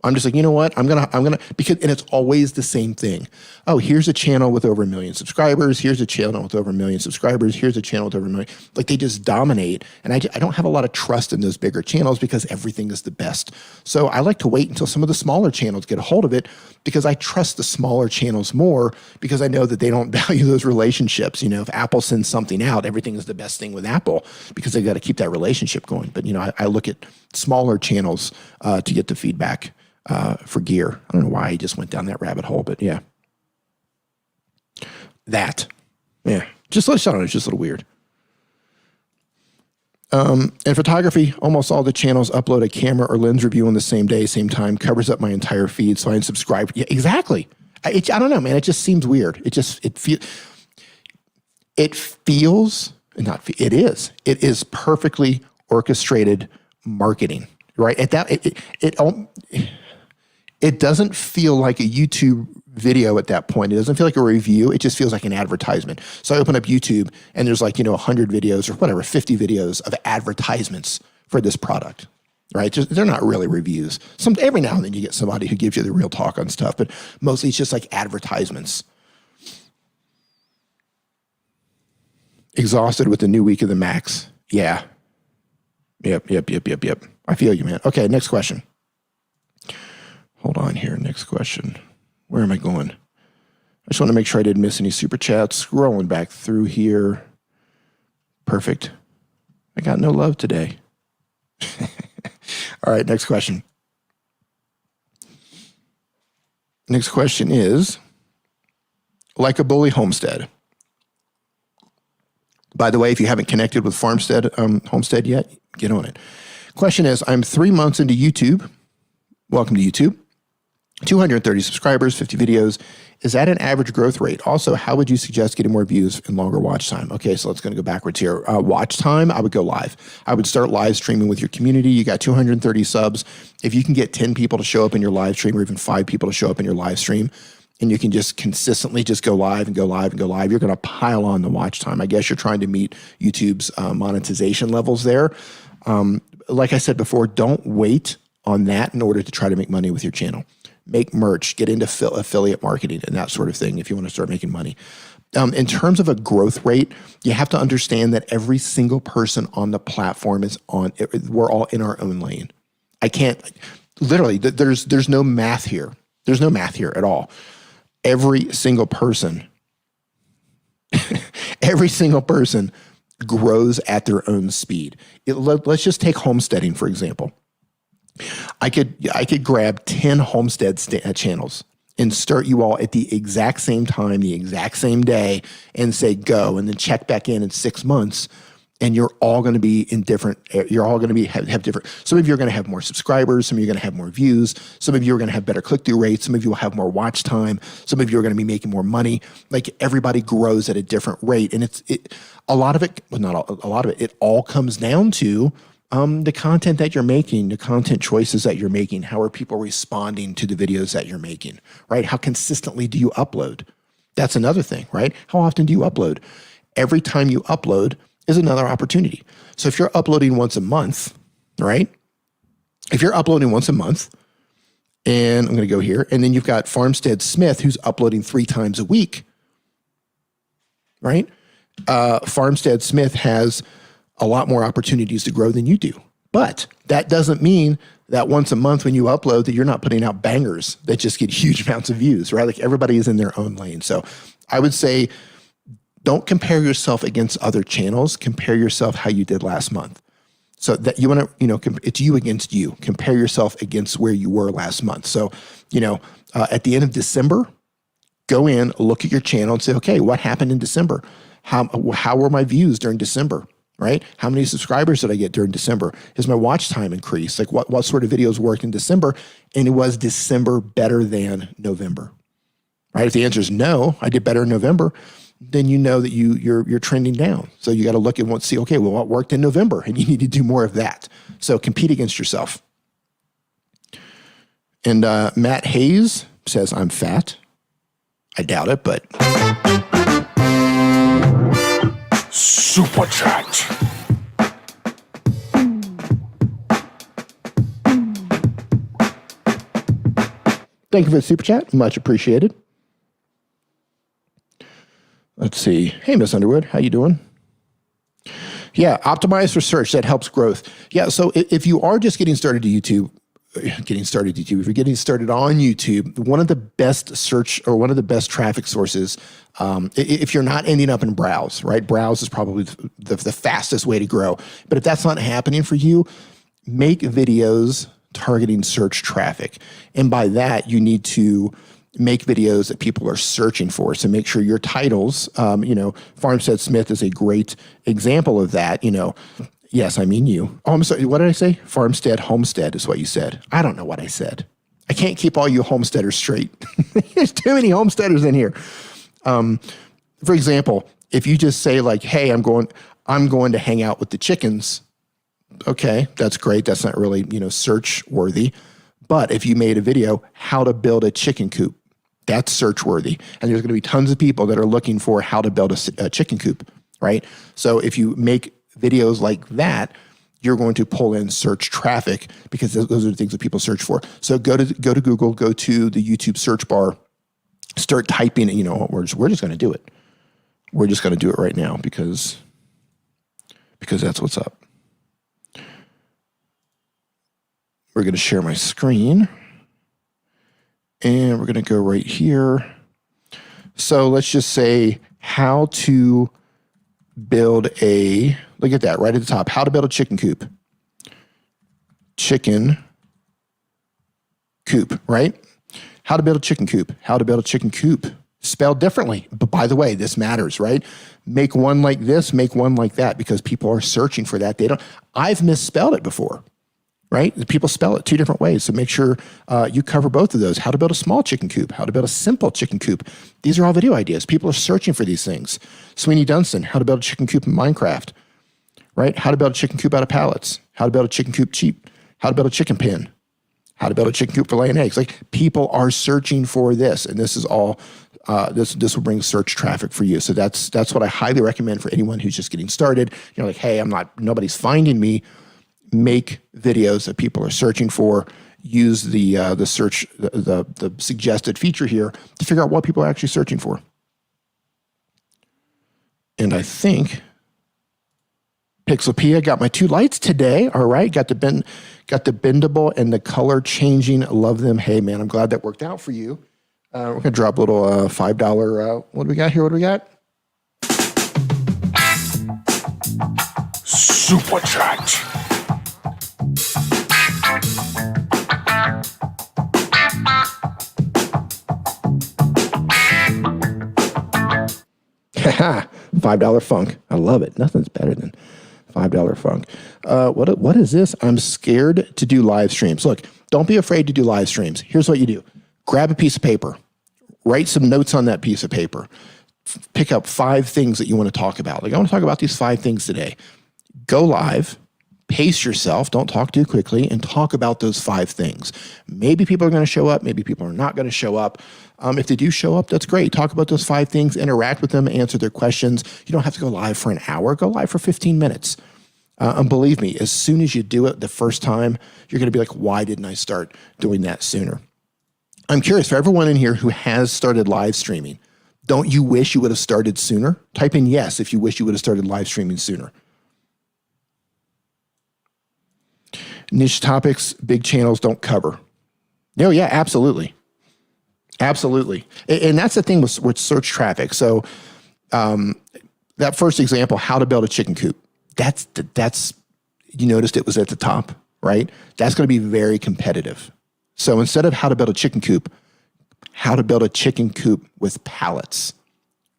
I'm just like, you know what? I'm gonna because and it's always the same thing. Oh, here's a channel with over 1 million subscribers. Here's a channel with over 1 million subscribers. Here's a channel with over 1 million. Like they just dominate. And I don't have a lot of trust in those bigger channels because everything is the best. So I like to wait until some of the smaller channels get a hold of it because I trust the smaller channels more because I know that they don't value those relationships. If Apple sends something out, everything is the best thing with Apple because they got to keep that relationship going. But I look at smaller channels to get the feedback. For gear. I don't know why he just went down that rabbit hole, but yeah. Just let us know. It's just a little weird. In photography, almost all the channels upload a camera or lens review on the same day, same time, covers up my entire feed, so I unsubscribe. Yeah, exactly. I don't know, man. It just seems weird. It is perfectly orchestrated marketing, right? At that, it doesn't feel like a YouTube video at that point. It doesn't feel like a review. It just feels like an advertisement. So I open up YouTube and there's like, 100 videos or whatever, 50 videos of advertisements for this product, right? They're not really reviews. Every now and then you get somebody who gives you the real talk on stuff, but mostly it's just like advertisements. Exhausted with the new week of the Max. Yeah. Yep. I feel you, man. Okay, next question. Hold on here. Next question. Where am I going? I just want to make sure I didn't miss any super chats. Scrolling back through here. Perfect. I got no love today. All right, next question. Next question is, like a bully homestead. By the way, if you haven't connected with Farmstead Homestead yet, get on it. Question is, I'm 3 months into YouTube. Welcome to YouTube. 230 subscribers, 50 videos. Is that an average growth rate? Also, how would you suggest getting more views and longer watch time? Okay, so let's go backwards here. Watch time, I would go live. I would start live streaming with your community. You got 230 subs. If you can get 10 people to show up in your live stream or even 5 people to show up in your live stream, and you can just consistently just go live and go live and go live, you're going to pile on the watch time. I guess you're trying to meet YouTube's monetization levels there. Like I said before, don't wait on that in order to try to make money with your channel. Make merch, get into affiliate marketing and that sort of thing if you want to start making money. In terms of a growth rate, you have to understand that every single person on the platform we're all in our own lane. I can't, literally, there's no math here. There's no math here at all. Every single person grows at their own speed. Let's just take homesteading, for example. I could grab 10 homestead channels and start you all at the exact same time, the exact same day, and say go, and then check back in 6 months, and you're all going to be in different. You're all going to have different. Some of you are going to have more subscribers. Some of you are going to have more views. Some of you are going to have better click-through rates. Some of you will have more watch time. Some of you are going to be making more money. Like everybody grows at a different rate, and a lot of it, well, not a lot of it. It all comes down to the content that you're making, the content choices that you're making. How are people responding to the videos that you're making, right? How consistently do you upload? That's another thing, right? How often do you upload? Every time you upload is another opportunity. So if you're uploading once a month, right? If you're uploading once a month, and I'm going to go here, and then you've got Farmstead Smith who's uploading 3 times a week, right? Farmstead Smith has a lot more opportunities to grow than you do. But that doesn't mean that once a month when you upload that you're not putting out bangers that just get huge amounts of views, right? Like everybody is in their own lane. So I would say don't compare yourself against other channels. Compare yourself how you did last month. So that you want to, it's you against you. Compare yourself against where you were last month. So, at the end of December, go in, look at your channel and say, okay, what happened in December? How were my views during December, right? How many subscribers did I get during December? Is my watch time increased? Like what sort of videos worked in December? And it was December better than November, right? If the answer is no, I did better in November, then you know that you're trending down. So you got to look and see, okay, well, what worked in November? And you need to do more of that. So compete against yourself. And Matt Hayes says, I'm fat. I doubt it, but. Super Chat. Thank you for the super chat. Much appreciated. Let's see. Hey, Miss Underwood, how you doing? Yeah, optimize for search. That helps growth. Yeah, so if you are just getting started to YouTube, if you're getting started on YouTube, one of the best search or one of the best traffic sources, if you're not ending up in browse, right? Browse is probably the fastest way to grow. But if that's not happening for you, make videos targeting search traffic. And by that, you need to make videos that people are searching for. So make sure your titles, Farmstead Smith is a great example of that, Yes, I mean you. Oh, I'm sorry. What did I say? Farmstead Homestead is what you said. I don't know what I said. I can't keep all you homesteaders straight. There's too many homesteaders in here. For example, if you just say like, hey, I'm going to hang out with the chickens. Okay, that's great. That's not really, search worthy. But if you made a video, how to build a chicken coop, that's search worthy. And there's going to be tons of people that are looking for how to build a chicken coop, right? So if you make videos like that, you're going to pull in search traffic because those are the things that people search for. So go to Google, go to the YouTube search bar, start typing, we're just going to do it. We're just going to do it right now because that's what's up. We're going to share my screen and we're going to go right here. So let's just say how to build look at that right at the top, how to build a chicken coop. Chicken coop, right? How to build a chicken coop, how to build a chicken coop. Spelled differently, but by the way, this matters, right? Make one like this, make one like that, because people are searching for that. I've misspelled it before, right? People spell it two different ways. So make sure you cover both of those. How to build a small chicken coop, how to build a simple chicken coop. These are all video ideas. People are searching for these things. Sweeney Dunstan, how to build a chicken coop in Minecraft, right? How to build a chicken coop out of pallets, how to build a chicken coop cheap, how to build a chicken pen, how to build a chicken coop for laying eggs. Like people are searching for this, and this is all, this will bring search traffic for you. So that's what I highly recommend for anyone who's just getting started. Like, hey, nobody's finding me. Make videos that people are searching for. Use the search, the suggested feature here to figure out what people are actually searching for. And I think Pixelpia got my 2 lights today. All right, got the bendable and the color changing. Love them. Hey man, I'm glad that worked out for you. We're gonna drop a little $5. What do we got here? What do we got? Super Chat. $5 funk. I love it. Nothing's better than $5 funk. What is this? I'm scared to do live streams. Look, don't be afraid to do live streams. Here's what you do. Grab a piece of paper. Write some notes on that piece of paper. Pick up 5 things that you want to talk about. Like, I want to talk about these 5 things today. Go live. Pace yourself. Don't talk too quickly and talk about those 5 things. Maybe people are going to show up. Maybe people are not going to show up. If they do show up, that's great. Talk about those 5 things, interact with them, answer their questions. You don't have to go live for an hour. Go live for 15 minutes. And believe me, as soon as you do it the first time, you're going to be like, why didn't I start doing that sooner? I'm curious, for everyone in here who has started live streaming, don't you wish you would have started sooner? Type in yes if you wish you would have started live streaming sooner. Niche topics, big channels don't cover. No, yeah, absolutely. Absolutely. And that's the thing with search traffic. So that first example, how to build a chicken coop, that's You noticed it was at the top, right? That's going to be very competitive. So instead of how to build a chicken coop, how to build a chicken coop with pallets,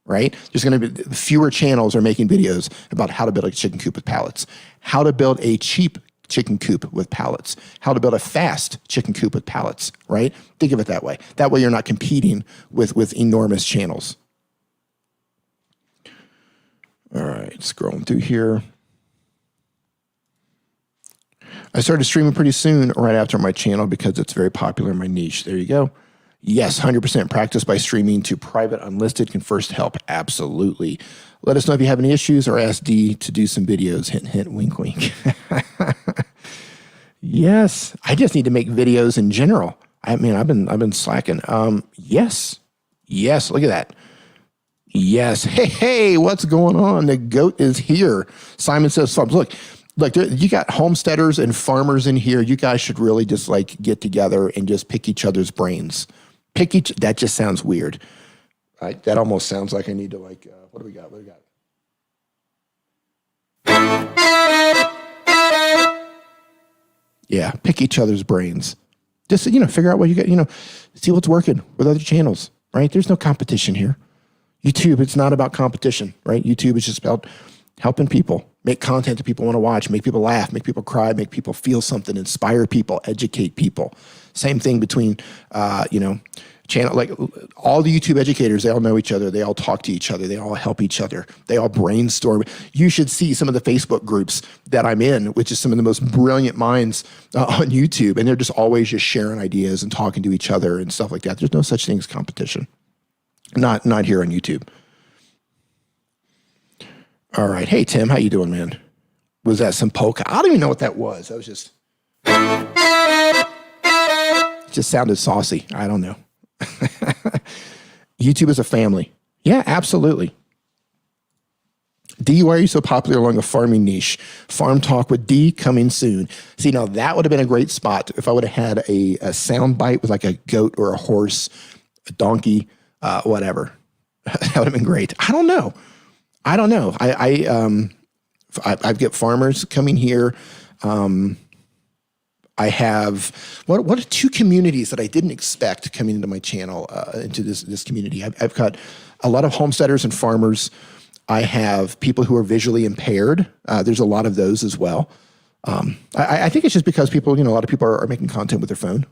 right? There's going to be fewer channels are making videos about how to build a chicken coop with pallets, how to build a cheap chicken coop with pallets, how to build a fast chicken coop with pallets, right? Think of it that way. That way you're not competing with enormous channels. All right, scrolling through here. I started streaming pretty soon, right after my channel, because it's very popular in my niche. There you go. Yes, 100% practice by streaming to private unlisted can first help. Absolutely. Let us know if you have any issues or ask D to do some videos. Hint, hint, wink, wink. Yes, I just need to make videos in general. I mean, I've been slacking. Yes, look at that. Yes, hey, what's going on? The goat is here. Simon Says Farms. Look, you got homesteaders and farmers in here. You guys should really just like get together and just pick each other's brains. That just sounds weird. Right? That almost sounds like I need to like, what do we got? Yeah, pick each other's brains. Just, figure out what you got, see what's working with other channels, right? There's no competition here. YouTube, it's not about competition, right? YouTube is just about helping people make content that people want to watch, make people laugh, make people cry, make people feel something, inspire people, educate people. Same thing between, channel, like all the YouTube educators, they all know each other. They all talk to each other. They all help each other. They all brainstorm. You should see some of the Facebook groups that I'm in, which is some of the most brilliant minds on YouTube. And they're just always just sharing ideas and talking to each other and stuff like that. There's no such thing as competition. Not here on YouTube. All right. Hey, Tim, how you doing, man? Was that some polka? I don't even know what that was. That was just sounded saucy. I don't know. YouTube is a family. Yeah, absolutely. D, why are you so popular along a farming niche? Farm Talk with D coming soon. See, now that would have been a great spot if I would have had a sound bite with like a goat or a horse, a donkey, whatever. That would have been great. I don't know. I've got farmers coming here. I have what are two communities that I didn't expect coming into my channel, into this community. I've got a lot of homesteaders and farmers. I have people who are visually impaired. There's a lot of those as well. I think it's just because people, a lot of people are making content with their phone.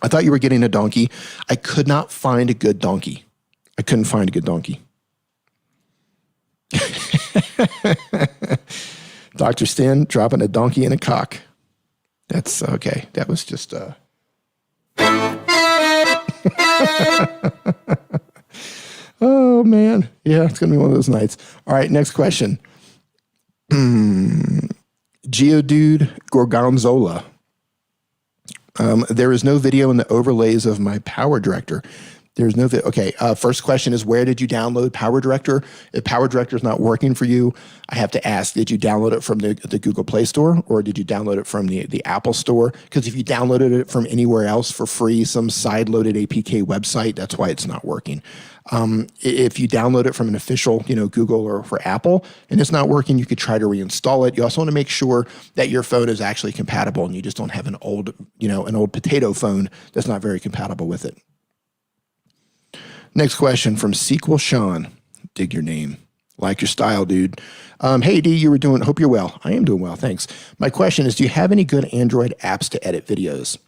I thought you were getting a donkey. I could not find a good donkey. I couldn't find a good donkey. Dr. Stin dropping a donkey and a cock. That's okay. That was just oh man. Yeah, it's gonna be one of those nights. All right, next question. Geodude Gorgonzola. There is no video in the overlays of my Power Director. There's no video. Okay, first question is, where did you download Power Director? If Power Director is not working for you, I have to ask, did you download it from the Google Play Store, or did you download it from the Apple Store? Because if you downloaded it from anywhere else for free, some side-loaded APK website, that's why it's not working. If you download it from an official, Google or for Apple, and it's not working, you could try to reinstall it. You also want to make sure that your phone is actually compatible, and you just don't have an old potato phone that's not very compatible with it. Next question from Sequel Sean. Dig your name. Like your style, dude. Hey, D, hope you're well. I am doing well, thanks. My question is, do you have any good Android apps to edit videos?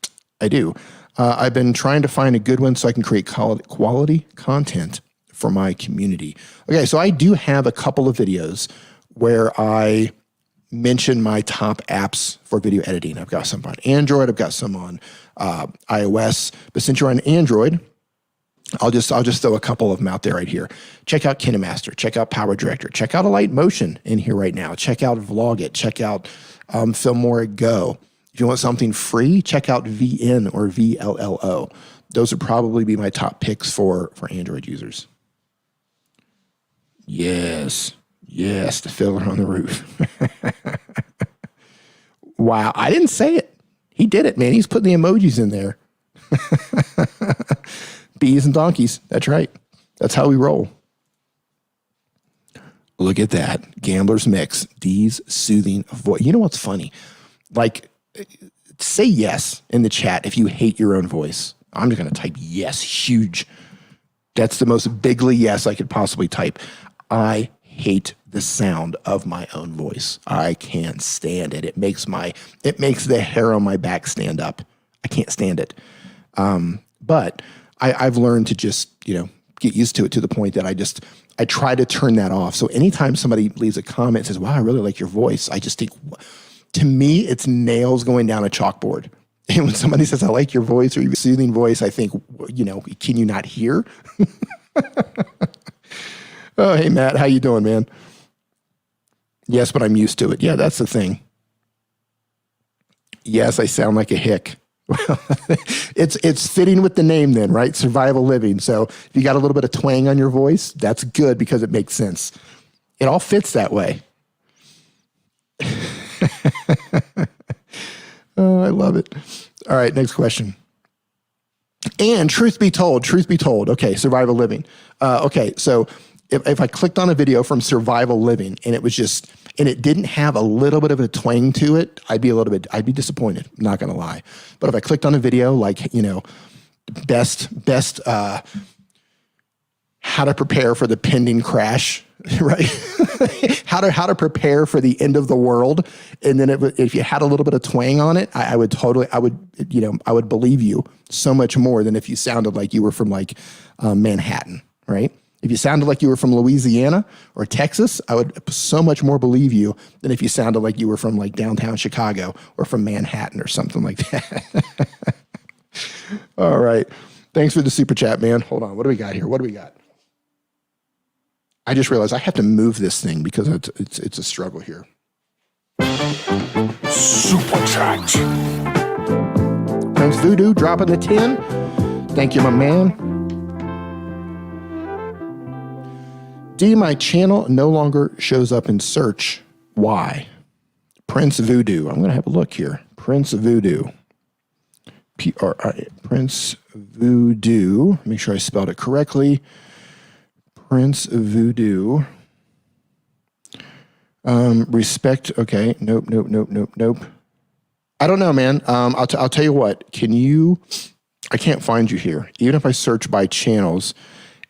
I do. I've been trying to find a good one so I can create quality content for my community. Okay, so I do have a couple of videos where I mention my top apps for video editing. I've got some on Android. I've got some on iOS. But since you're on Android, I'll just throw a couple of them out there right here. Check out KineMaster. Check out Power Director. Check out Alight Motion in here right now. Check out Vlogit. Check out Filmora Go. If you want something free, check out VN or VLLO. Those would probably be my top picks for Android users. Yes, the filler on the roof. Wow, I didn't say it. He did it, man. He's putting the emojis in there. Bees and donkeys. That's right. That's how we roll. Look at that. Gambler's Mix. D's soothing voice. You know what's funny? Like, say yes in the chat if you hate your own voice. I'm just going to type yes, huge. That's the most bigly yes I could possibly type. I hate the sound of my own voice. I can't stand it. It makes the hair on my back stand up. I can't stand it. But I've learned to just, get used to it to the point that I try to turn that off. So anytime somebody leaves a comment and says, wow, I really like your voice, I just think, to me, it's nails going down a chalkboard. And when somebody says, I like your voice or your soothing voice, I think, can you not hear? Oh, hey, Matt, how you doing, man? Yes, but I'm used to it. Yeah, that's the thing. Yes, I sound like a hick. Well, it's fitting with the name then, right? Survival living. So if you got a little bit of twang on your voice, that's good because it makes sense. It all fits that way. Oh, I love it. All right, next question. And truth be told, okay, survival living. Okay, so if I clicked on a video from survival living and it didn't have a little bit of a twang to it, I'd be disappointed, not gonna lie. But if I clicked on a video like, best how to prepare for the pending crash, right? how to prepare for the end of the world. And then if you had a little bit of twang on it, I would believe you so much more than if you sounded like you were from Manhattan, right? If you sounded like you were from Louisiana or Texas, I would so much more believe you than if you sounded like you were from downtown Chicago or from Manhattan or something like that. All right. Thanks for the super chat, man. Hold on. What do we got here? What do we got? I just realized I have to move this thing because it's a struggle here. Super chat. Thanks, Voodoo, dropping the 10. Thank you, my man. D, my channel no longer shows up in search. Why? Prince Voodoo. I'm going to have a look here. Prince Voodoo. Prince Voodoo. Make sure I spelled it correctly. Prince Voodoo. Respect. Okay. Nope. I don't know, man. I'll tell you what. I can't find you here. Even if I search by channels.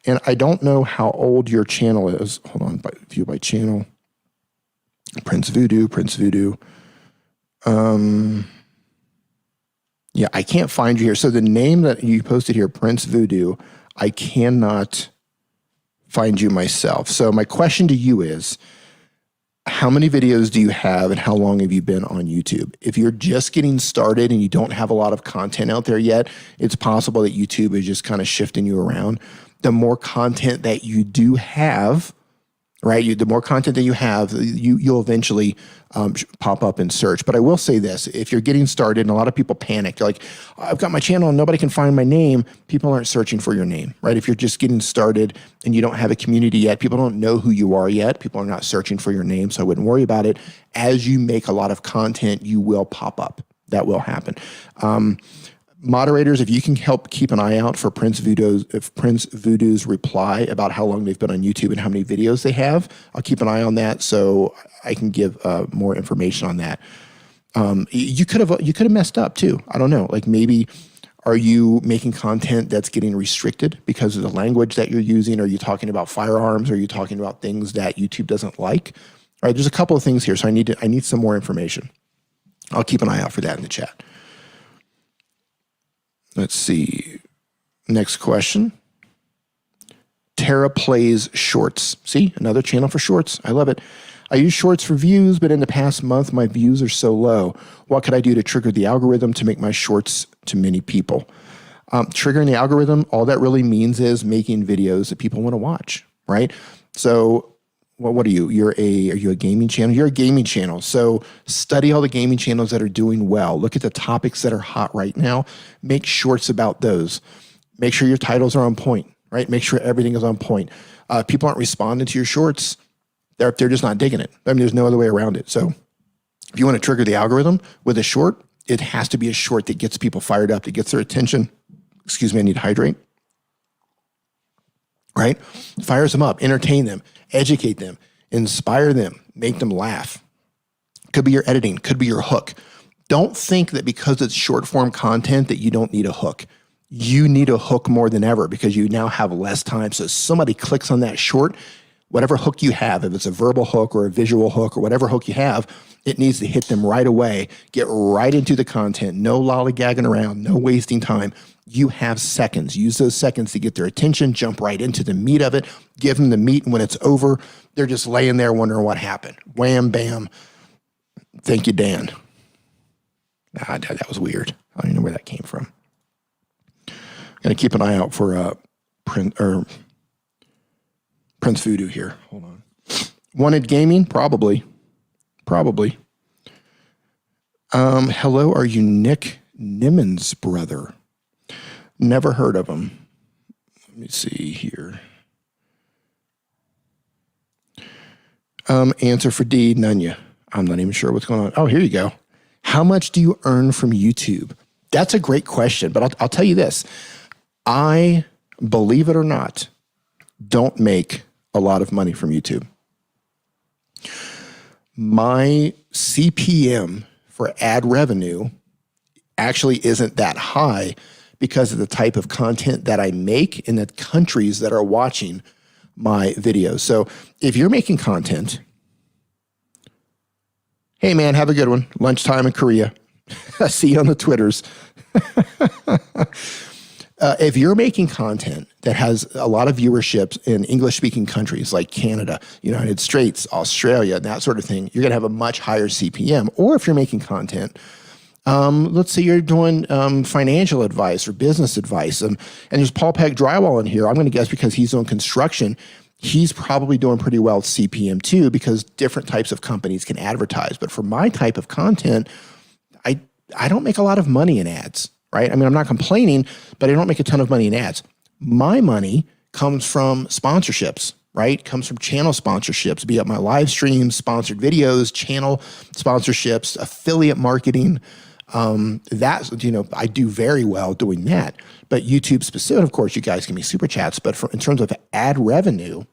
And I don't know how old your channel is. Hold on, view by channel. Prince Voodoo. Yeah, I can't find you here. So the name that you posted here, Prince Voodoo, I cannot find you myself. So my question to you is, how many videos do you have and how long have you been on YouTube? If you're just getting started and you don't have a lot of content out there yet, it's possible that YouTube is just kind of shifting you around. The more content that you do have, right? The more content that you have, you'll eventually pop up in search. But I will say this, if you're getting started, and a lot of people panic, they're like, I've got my channel and nobody can find my name, people aren't searching for your name, right? If you're just getting started and you don't have a community yet, people don't know who you are yet, people are not searching for your name, so I wouldn't worry about it. As you make a lot of content, you will pop up. That will happen. Moderators, if you can help keep an eye out for Prince Voodoo's reply about how long they've been on YouTube and how many videos they have, I'll keep an eye on that so I can give more information on that. You could have messed up too. I don't know. Like maybe are you making content that's getting restricted because of the language that you're using? Are you talking about firearms? Are you talking about things that YouTube doesn't like? All right, there's a couple of things here, so I need some more information. I'll keep an eye out for that in the chat. Let's see. Next question. Tara Plays Shorts. See, another channel for shorts. I love it. I use shorts for views, but in the past month, my views are so low. What could I do to trigger the algorithm to make my shorts to many people? Triggering the algorithm, all that really means is making videos that people want to watch, right? So what are you? Are you a gaming channel? You're a gaming channel. So study all the gaming channels that are doing well. Look at the topics that are hot right now. Make shorts about those. Make sure your titles are on point, right? Make sure everything is on point. People aren't responding to your shorts. They're just not digging it. I mean, there's no other way around it. So if you want to trigger the algorithm with a short, it has to be a short that gets people fired up, that gets their attention. Excuse me, I need to hydrate. Right? Fires them up, entertain them, educate them, inspire them, make them laugh. Could be your editing, could be your hook. Don't think that because it's short form content that you don't need a hook. You need a hook more than ever because you now have less time. So somebody clicks on that short, whatever hook you have, if it's a verbal hook or a visual hook or whatever hook you have, it needs to hit them right away, get right into the content, no lollygagging around, no wasting time. You have seconds. Use those seconds to get their attention, jump right into the meat of it, give them the meat, and when it's over, they're just laying there wondering what happened. Wham, bam. Thank you, Dan. That was weird. I don't even know where that came from. Got to keep an eye out for Prince Voodoo here. Hold on. Wanted Gaming? Probably. Hello, are you Nick Nimmons' brother? Never heard of him. Let me see here. Answer for D, none ya. I'm not even sure what's going on. Oh, here you go. How much do you earn from YouTube? That's a great question, but I'll tell you this. I, believe it or not, don't make a lot of money from YouTube. My CPM for ad revenue actually isn't that high because of the type of content that I make and the countries that are watching my videos. So if you're making content, hey man, have a good one. Lunchtime in Korea. I see you on the Twitters. If you're making content that has a lot of viewership in English-speaking countries like Canada, United States, Australia, and that sort of thing, you're going to have a much higher CPM. Or if you're making content, let's say you're doing financial advice or business advice, and there's Paul Peck Drywall in here. I'm going to guess because he's doing construction, he's probably doing pretty well with CPM too because different types of companies can advertise. But for my type of content, I don't make a lot of money in ads. Right? I mean, I'm not complaining, but I don't make a ton of money in ads. My money comes from sponsorships, right? Comes from channel sponsorships, be it my live streams, sponsored videos, channel sponsorships, affiliate marketing. That's, I do very well doing that. But YouTube specific, of course, you guys give me super chats, but in terms of ad revenue,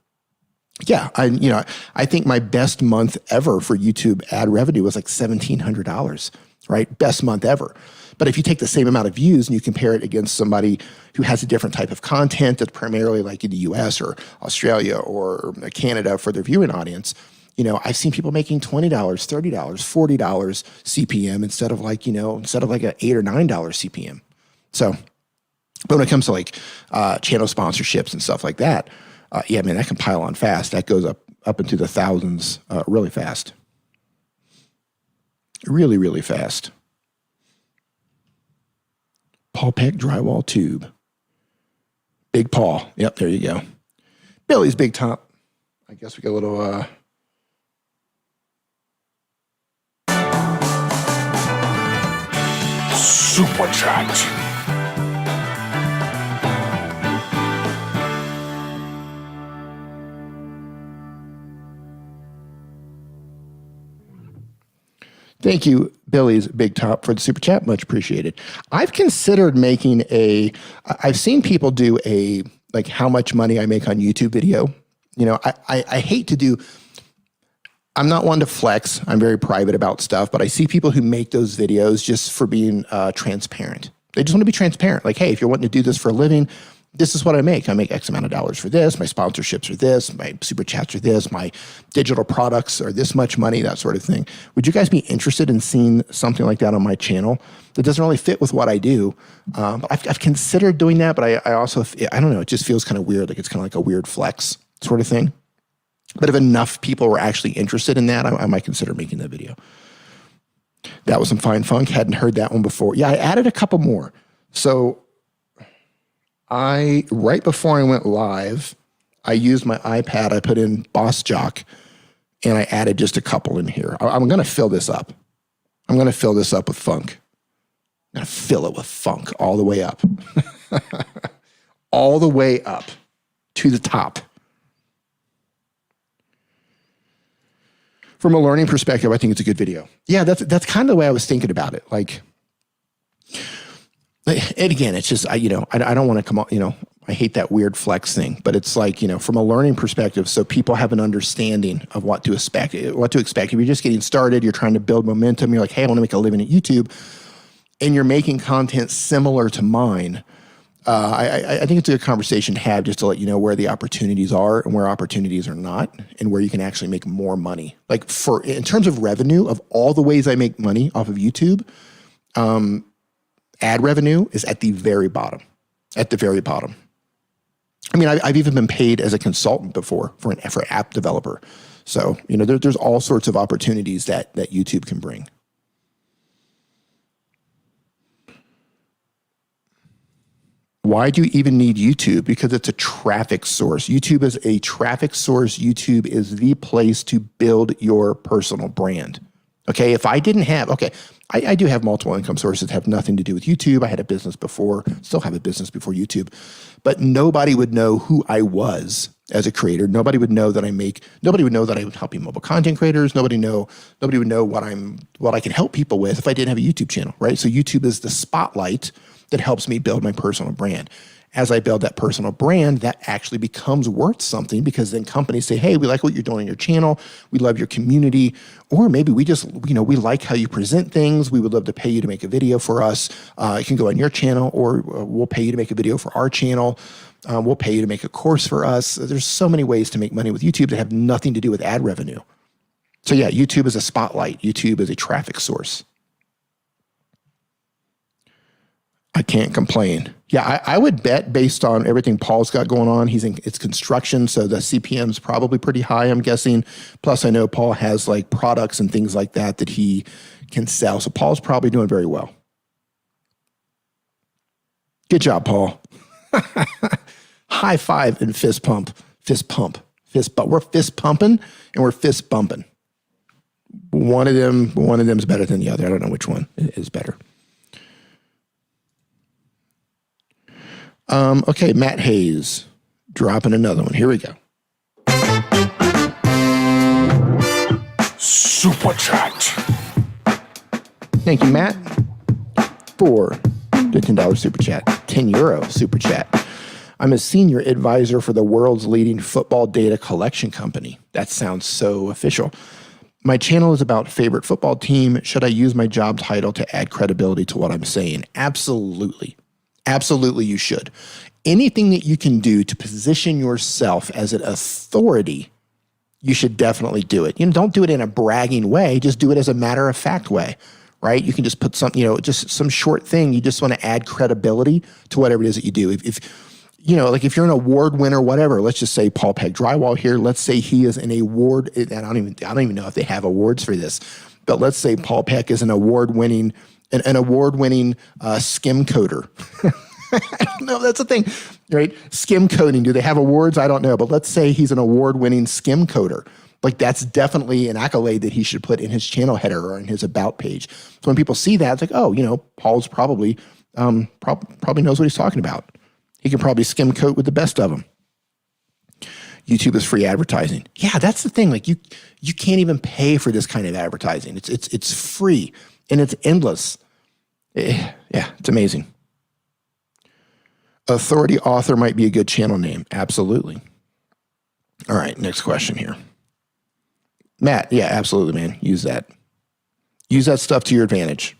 yeah, I think my best month ever for YouTube ad revenue was like $1,700, right? Best month ever. But if you take the same amount of views and you compare it against somebody who has a different type of content that's primarily like in the US or Australia or Canada for their viewing audience, I've seen people making $20, $30, $40 CPM instead of like an $8 or $9 CPM. So, but when it comes to like channel sponsorships and stuff like that, yeah, man, that can pile on fast. That goes up into the thousands really fast. Really, really fast. Paul Peck Drywall Tube. Big Paul. Yep, there you go. Billy's Big Top. I guess we got a little... Super chat. Thank you, Billy's Big Top, for the super chat. Much appreciated. I've considered making I've seen people do like how much money I make on YouTube video. I hate to do, I'm not one to flex. I'm very private about stuff, but I see people who make those videos just for being transparent. They just want to be transparent. Like, hey, if you're wanting to do this for a living, this is what I make. I make X amount of dollars for this. My sponsorships are this. My super chats are this. My digital products are this much money, that sort of thing. Would you guys be interested in seeing something like that on my channel? That doesn't really fit with what I do. I've considered doing that, but I also, I don't know, it just feels kind of weird. Like it's kind of like a weird flex sort of thing. But if enough people were actually interested in that, I might consider making that video. That was some fine funk. Hadn't heard that one before. Yeah, I added a couple more. So right before I went live, I used my iPad. I put in Boss Jock, and I added just a couple in here. I'm going to fill this up. I'm going to fill this up with funk. I'm going to fill it with funk all the way up. All the way up to the top. From a learning perspective, I think it's a good video. Yeah, that's kind of the way I was thinking about it. Like, and again, it's just, I don't want to come on, I hate that weird flex thing, but it's like, from a learning perspective, so people have an understanding of what to expect. If you're just getting started, you're trying to build momentum, you're like, hey, I want to make a living at YouTube, and you're making content similar to mine, I think it's a good conversation to have, just to let you know where the opportunities are and where opportunities are not, and where you can actually make more money. Like in terms of revenue, of all the ways I make money off of YouTube, ad revenue is at the very bottom. At the very bottom. I mean, I've even been paid as a consultant before for an app developer. So, there's all sorts of opportunities that YouTube can bring. Why do you even need YouTube? Because it's a traffic source. YouTube is a traffic source. YouTube is the place to build your personal brand. Okay, if I didn't have, I do have multiple income sources that have nothing to do with YouTube. I had a business before, still have a business before YouTube, but nobody would know who I was as a creator. Nobody would know that nobody would know that I was helping mobile content creators. Nobody would know what I can help people with if I didn't have a YouTube channel, right? So YouTube is the spotlight that helps me build my personal brand. As I build that personal brand, that actually becomes worth something, because then companies say, hey, we like what you're doing on your channel. We love your community. Or maybe we just, we like how you present things. We would love to pay you to make a video for us. It can go on your channel, or we'll pay you to make a video for our channel. We'll pay you to make a course for us. There's so many ways to make money with YouTube that have nothing to do with ad revenue. So yeah, YouTube is a spotlight. YouTube is a traffic source. I can't complain. Yeah, I would bet, based on everything Paul's got going on, it's construction, so the CPM is probably pretty high, I'm guessing. Plus, I know Paul has like products and things like that he can sell. So Paul's probably doing very well. Good job, Paul. High five and fist pump. Fist pump. Fist bump. We're fist pumping and we're fist bumping. One of them is better than the other. I don't know which one is better. Okay, Matt Hayes, dropping another one. Here we go. Super chat. Thank you, Matt, for the $10 super chat, €10 super chat. I'm a senior advisor for the world's leading football data collection company. That sounds so official. My channel is about favorite football team. Should I use my job title to add credibility to what I'm saying? Absolutely. Absolutely, you should. Anything that you can do to position yourself as an authority, you should definitely do it. Don't do it in a bragging way. Just do it as a matter-of-fact way, right? You can just put some, just some short thing. You just want to add credibility to whatever it is that you do. If if you're an award winner, whatever, let's just say Paul Pegg Drywall here. Let's say he is an award, and I don't even know if they have awards for this, but let's say Paul Pegg is an award-winning skim coder. I don't know. That's the thing, right? Skim coding. Do they have awards? I don't know. But let's say he's an award-winning skim coder. Like, that's definitely an accolade that he should put in his channel header or in his about page. So when people see that, it's like, oh, Paul's probably knows what he's talking about. He can probably skim code with the best of them. YouTube is free advertising. Yeah, that's the thing. Like, you can't even pay for this kind of advertising. It's free and it's endless. Yeah, it's amazing. Authority author might be a good channel name. Absolutely. All right, next question here. Matt, yeah, absolutely, man. Use that. Use that stuff to your advantage.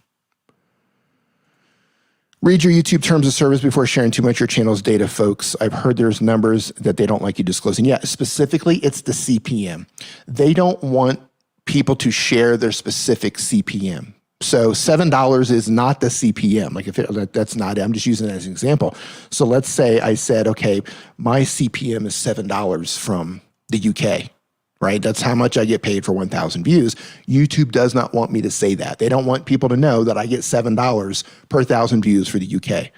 Read your YouTube terms of service before sharing too much of your channel's data, folks. I've heard there's numbers that they don't like you disclosing. Yeah, specifically, it's the CPM. They don't want people to share their specific CPM. So $7 is not the CPM. Like, that's not it. I'm just using it as an example. So let's say I said, okay, my CPM is $7 from the UK, right? That's how much I get paid for 1,000 views. YouTube does not want me to say that. They don't want people to know that I get $7 per 1,000 views for the UK.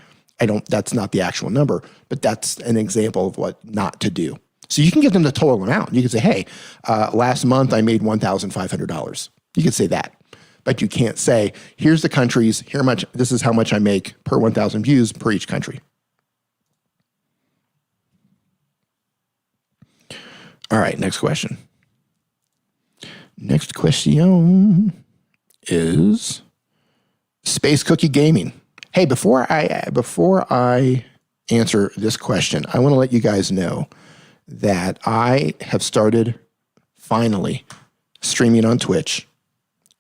That's not the actual number, but that's an example of what not to do. So you can give them the total amount. You can say, hey, last month I made $1,500. You can say that. But you can't say, here's the countries, this is how much I make per 1,000 views per each country. All right, next question. Next question is Space Cookie Gaming. Hey, before I answer this question, I want to let you guys know that I have started finally streaming on Twitch.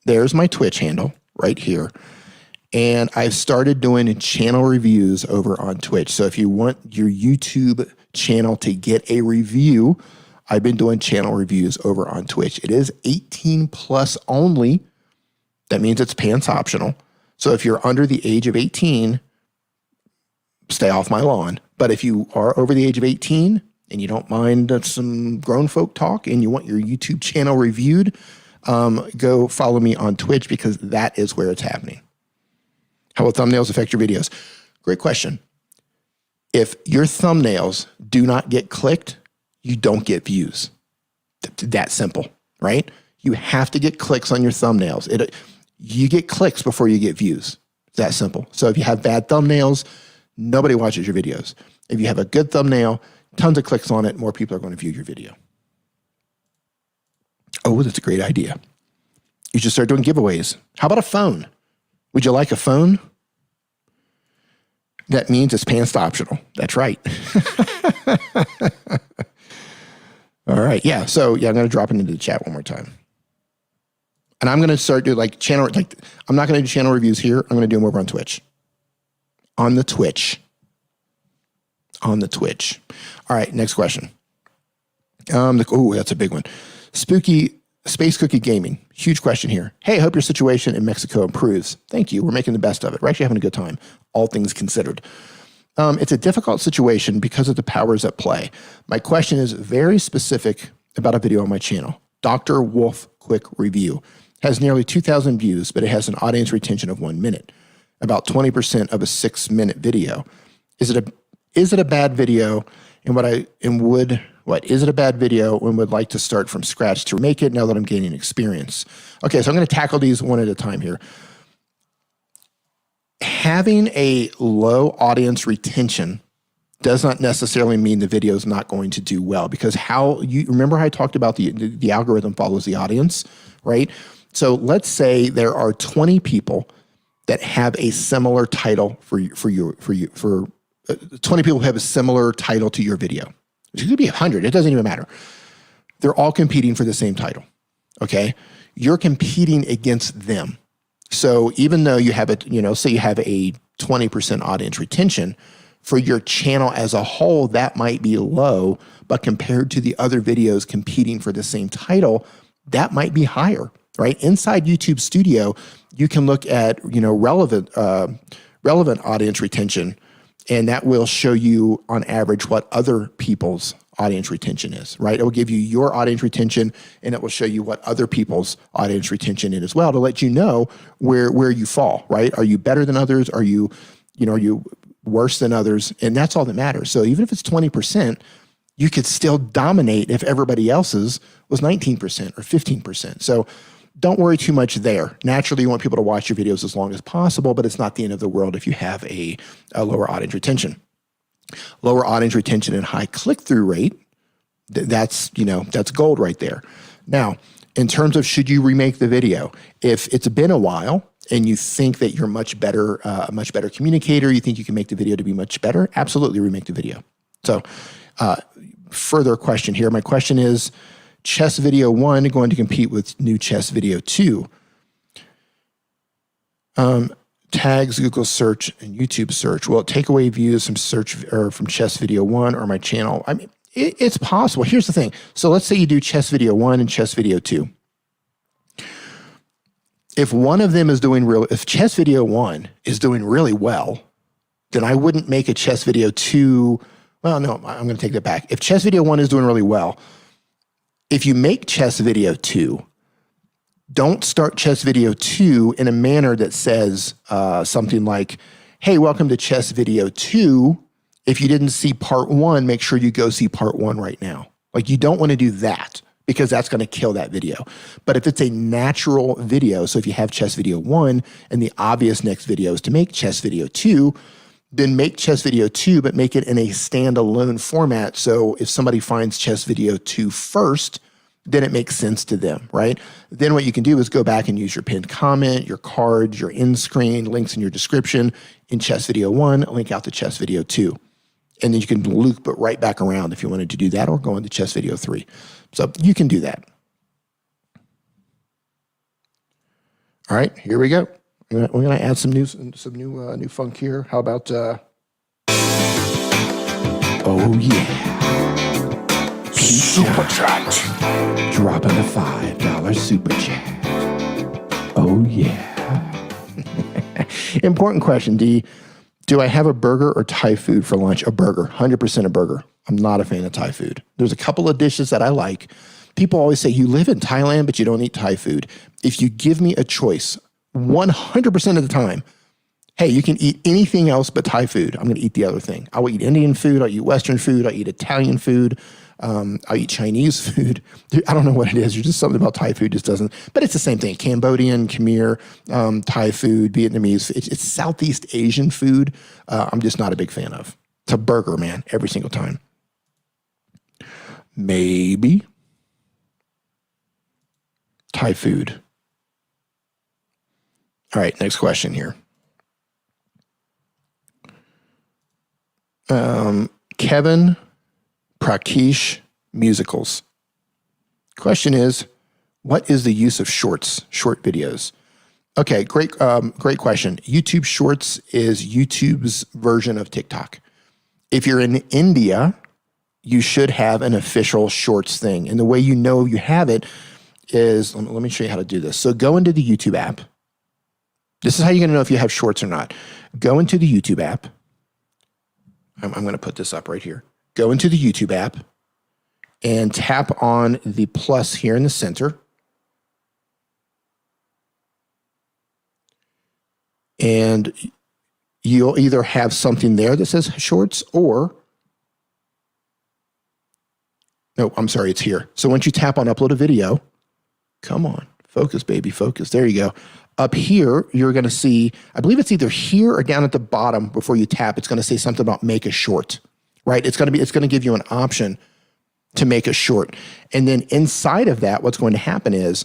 There's my Twitch handle right here. And I've started doing channel reviews over on Twitch. So if you want your YouTube channel to get a review, I've been doing channel reviews over on Twitch. It is 18 plus only. That means it's pants optional. So if you're under the age of 18, stay off my lawn. But if you are over the age of 18 and you don't mind some grown folk talk and you want your YouTube channel reviewed, go follow me on Twitch because that is where it's happening. How will thumbnails affect your videos? Great question. If your thumbnails do not get clicked, you don't get views. That simple, right? You have to get clicks on your thumbnails. You get clicks before you get views. It's that simple. So if you have bad thumbnails, nobody watches your videos. If you have a good thumbnail, tons of clicks on it, more people are going to view your video. Oh, that's a great idea. You should start doing giveaways. How about a phone? Would you like a phone? That means it's pants optional. That's right. All right. Yeah. So yeah, I'm going to drop it into the chat one more time. And I'm going to start doing I'm not going to do channel reviews here. I'm going to do them over on Twitch. On the Twitch. All right. Next question. That's a big one. Spooky Space Cookie Gaming. Huge question here. Hey, I hope your situation in Mexico improves. Thank you. We're making the best of it. We're actually having a good time, all things considered. It's a difficult situation because of the powers at play. My question is very specific about a video on my channel. Dr. Wolf Quick Review has nearly 2,000 views, but it has an audience retention of 1 minute, about 20% of a 6-minute video. Is it a bad video? Is it a bad video and would like to start from scratch to make it now that I'm gaining experience? Okay, so I'm going to tackle these one at a time here. Having a low audience retention does not necessarily mean the video is not going to do well, because remember how I talked about the algorithm follows the audience, right? So let's say there are 20 people that have a similar title for 20 people who have a similar title to your video. It could be 100. It doesn't even matter. They're all competing for the same title. Okay. You're competing against them. So even though you have say you have a 20% audience retention for your channel as a whole, that might be low, but compared to the other videos competing for the same title, that might be higher, right? Inside YouTube Studio, you can look at, relevant audience retention, and that will show you on average what other people's audience retention is, right? It will give you your audience retention, and it will show you what other people's audience retention is as well, to let you know where you fall, right? Are you better than others? Are you worse than others? And that's all that matters. So even if it's 20%, you could still dominate if everybody else's was 19% or 15%. So don't worry too much there. Naturally, you want people to watch your videos as long as possible, but it's not the end of the world if you have a lower audience retention. Lower audience retention and high click-through rate, that's gold right there. Now, in terms of should you remake the video, if it's been a while and you think that you're a much better communicator, you think you can make the video to be much better, absolutely remake the video. So further question here. My question is, Chess Video 1 going to compete with new Chess Video 2? Tags, Google search, and YouTube search. Will it take away views from search or from Chess Video 1 or my channel? I mean, it's possible. Here's the thing. So let's say you do Chess Video 1 and Chess Video 2. If one of them is if Chess Video 1 is doing really well, then I wouldn't make a Chess Video 2. Well, no, I'm going to take that back. If Chess Video 1 is doing really well, if you make Chess Video 2, don't start Chess Video 2 in a manner that says something like, hey, welcome to Chess Video 2. If you didn't see part 1, make sure you go see part 1 right now. Like, you don't want to do that because that's going to kill that video. But if it's a natural video, so if you have Chess Video 1 and the obvious next video is to make Chess Video 2, then make Chess Video 2, but make it in a standalone format. So if somebody finds Chess Video 2 first, then it makes sense to them, right? Then what you can do is go back and use your pinned comment, your cards, your end screen, links in your description in Chess Video 1, link out to Chess Video 2. And then you can loop it right back around if you wanted to do that, or go into Chess Video 3. So you can do that. All right, here we go. We're going to add some new funk here. How about, oh yeah. Super chat. Dropping a $5 super chat. Oh yeah. Important question, D. Do I have a burger or Thai food for lunch? A burger, 100% a burger. I'm not a fan of Thai food. There's a couple of dishes that I like. People always say, you live in Thailand, but you don't eat Thai food. If you give me a choice, 100% of the time, hey, you can eat anything else but Thai food. I'm going to eat the other thing. I will eat Indian food. I'll eat Western food. I'll eat Italian food. I'll eat Chinese food. I don't know what it is. There's just something about Thai food just doesn't. But it's the same thing. Cambodian, Khmer, Thai food, Vietnamese. It's Southeast Asian food. I'm just not a big fan of. It's a burger, man, every single time. Maybe Thai food. All right, next question here. Kevin Prakesh Musicals. Question is, what is the use of shorts, short videos? Okay, great question. YouTube Shorts is YouTube's version of TikTok. If you're in India, you should have an official Shorts thing. And the way you know you have it is, let me show you how to do this. So go into the YouTube app. This is how you're going to know if you have Shorts or not. Go into the YouTube app. I'm going to put this up right here. Go into the YouTube app and tap on the plus here in the center. And you'll either have something there that says Shorts, or, no, I'm sorry, it's here. So once you tap on upload a video, come on, focus, baby, focus. There you go. Up here, you're going to see, I believe it's either here or down at the bottom before you tap, it's going to say something about make a short, right? It's going to give you an option to make a short. And then inside of that, what's going to happen is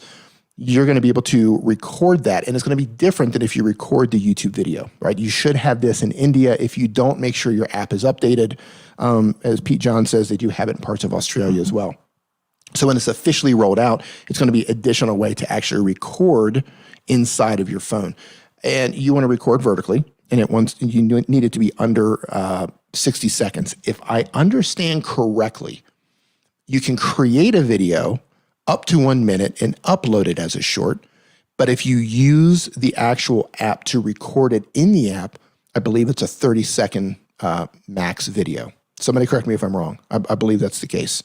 you're going to be able to record that. And it's going to be different than if you record the YouTube video, right? You should have this in India. If you don't, make sure your app is updated. As Pete John says, they do have it in parts of Australia as well. So when it's officially rolled out, it's going to be additional way to actually record inside of your phone. And you want to record vertically, and you need it to be under 60 seconds. If I understand correctly, you can create a video up to 1 minute and upload it as a short. But if you use the actual app to record it in the app, I believe it's a 30-second max video. Somebody correct me if I'm wrong. I believe that's the case.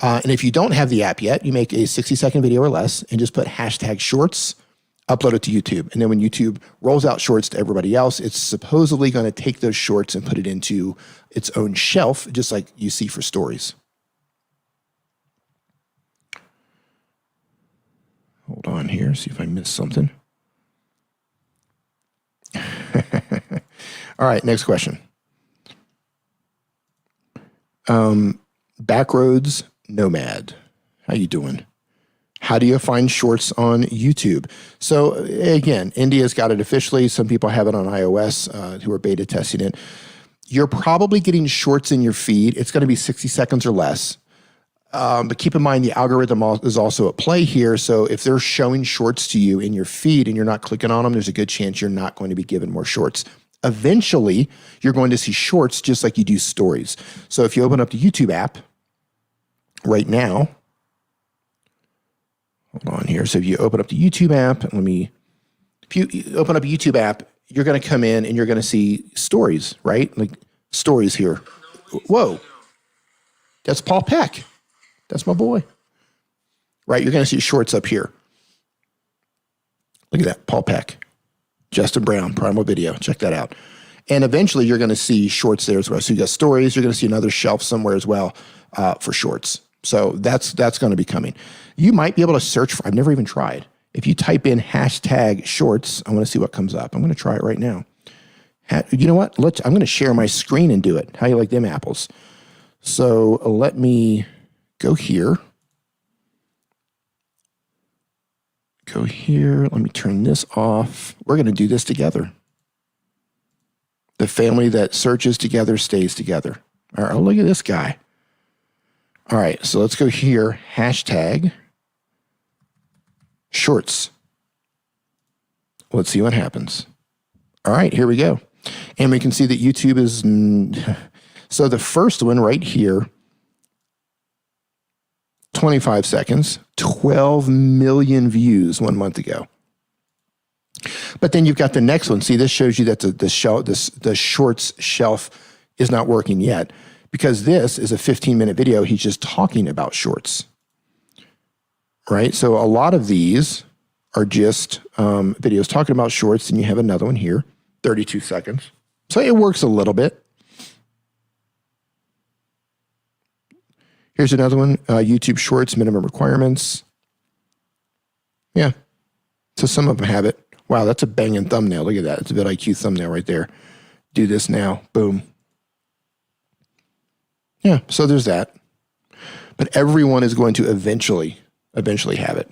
And if you don't have the app yet, you make a 60-second video or less and just put hashtag shorts, upload it to YouTube. And then when YouTube rolls out shorts to everybody else, it's supposedly going to take those shorts and put it into its own shelf, just like you see for stories. Hold on here, see if I missed something. All right, next question. Backroads Nomad, how you doing? How do you find shorts on YouTube? So again, India's got it officially. Some people have it on iOS who are beta testing it. You're probably getting shorts in your feed. It's going to be 60 seconds or less. But keep in mind, the algorithm is also at play here. So if they're showing shorts to you in your feed and you're not clicking on them, there's a good chance you're not going to be given more shorts. Eventually, you're going to see shorts just like you do stories. So if you open up the YouTube app right now, hold on here. So if you open up the YouTube app, if you open up a YouTube app, you're going to come in and you're going to see stories, right? Like stories here. Whoa, that's Paul Peck. That's my boy, right? You're going to see shorts up here. Look at that, Paul Peck, Justin Brown, Primal Video. Check that out. And eventually you're going to see shorts there as well. So you got stories, you're going to see another shelf somewhere as well for shorts. So that's going to be coming. You might be able to search for, I've never even tried. If you type in hashtag shorts, I want to see what comes up. I'm going to try it right now. You know what? I'm going to share my screen and do it. How you like them apples? So let me go here. Go here. Let me turn this off. We're going to do this together. The family that searches together stays together. All right, oh, look at this guy. All right, so let's go here, hashtag shorts. Let's see what happens. All right, here we go. And we can see that YouTube is, so the first one right here, 25 seconds, 12 million views 1 month ago. But then you've got the next one. See, this shows you that the shorts shelf is not working yet because this is a 15-minute video. He's just talking about shorts, right? So a lot of these are just videos talking about shorts. And you have another one here, 32 seconds. So it works a little bit. Here's another one, YouTube Shorts, minimum requirements. Yeah, so some of them have it. Wow, that's a banging thumbnail. Look at that. It's a vidIQ thumbnail right there. Do this now. Boom. Yeah, so there's that. But everyone is going to eventually have it.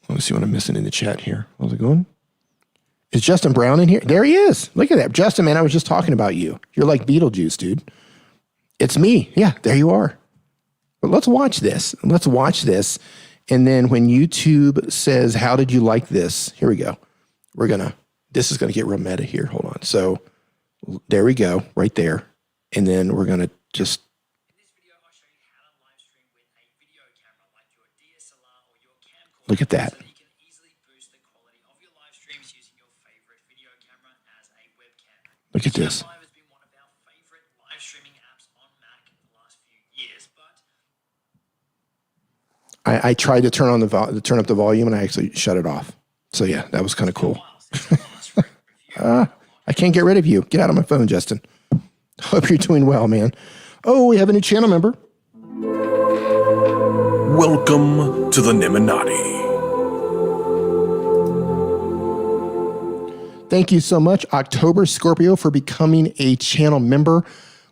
Let's see what I'm missing in the chat here. How's it going? Is Justin Brown in here? There he is. Look at that. Justin, man, I was just talking about you. You're like Beetlejuice, dude. It's me. Yeah, there you are. But let's watch this. Let's watch this. And then when YouTube says, how did you like this? Here we go. This is going to get real meta here. Hold on. So there we go, right there. And then we're going to just. In this video, I'll show you how to live stream with a video camera like your DSLR or your camcorder. Look at that. So that you can easily boost the quality of your live streams using your favorite video camera as a webcam. Look at this. Live has been one of our favorite live streaming apps on Mac in the last few years, but I tried to turn up the volume and I actually shut it off. So yeah, that was kind of cool. I can't get rid of you. Get out of my phone, Justin. Hope you're doing well, man. Oh, we have a new channel member. Welcome to the Niminati. Thank you so much, October Scorpio, for becoming a channel member.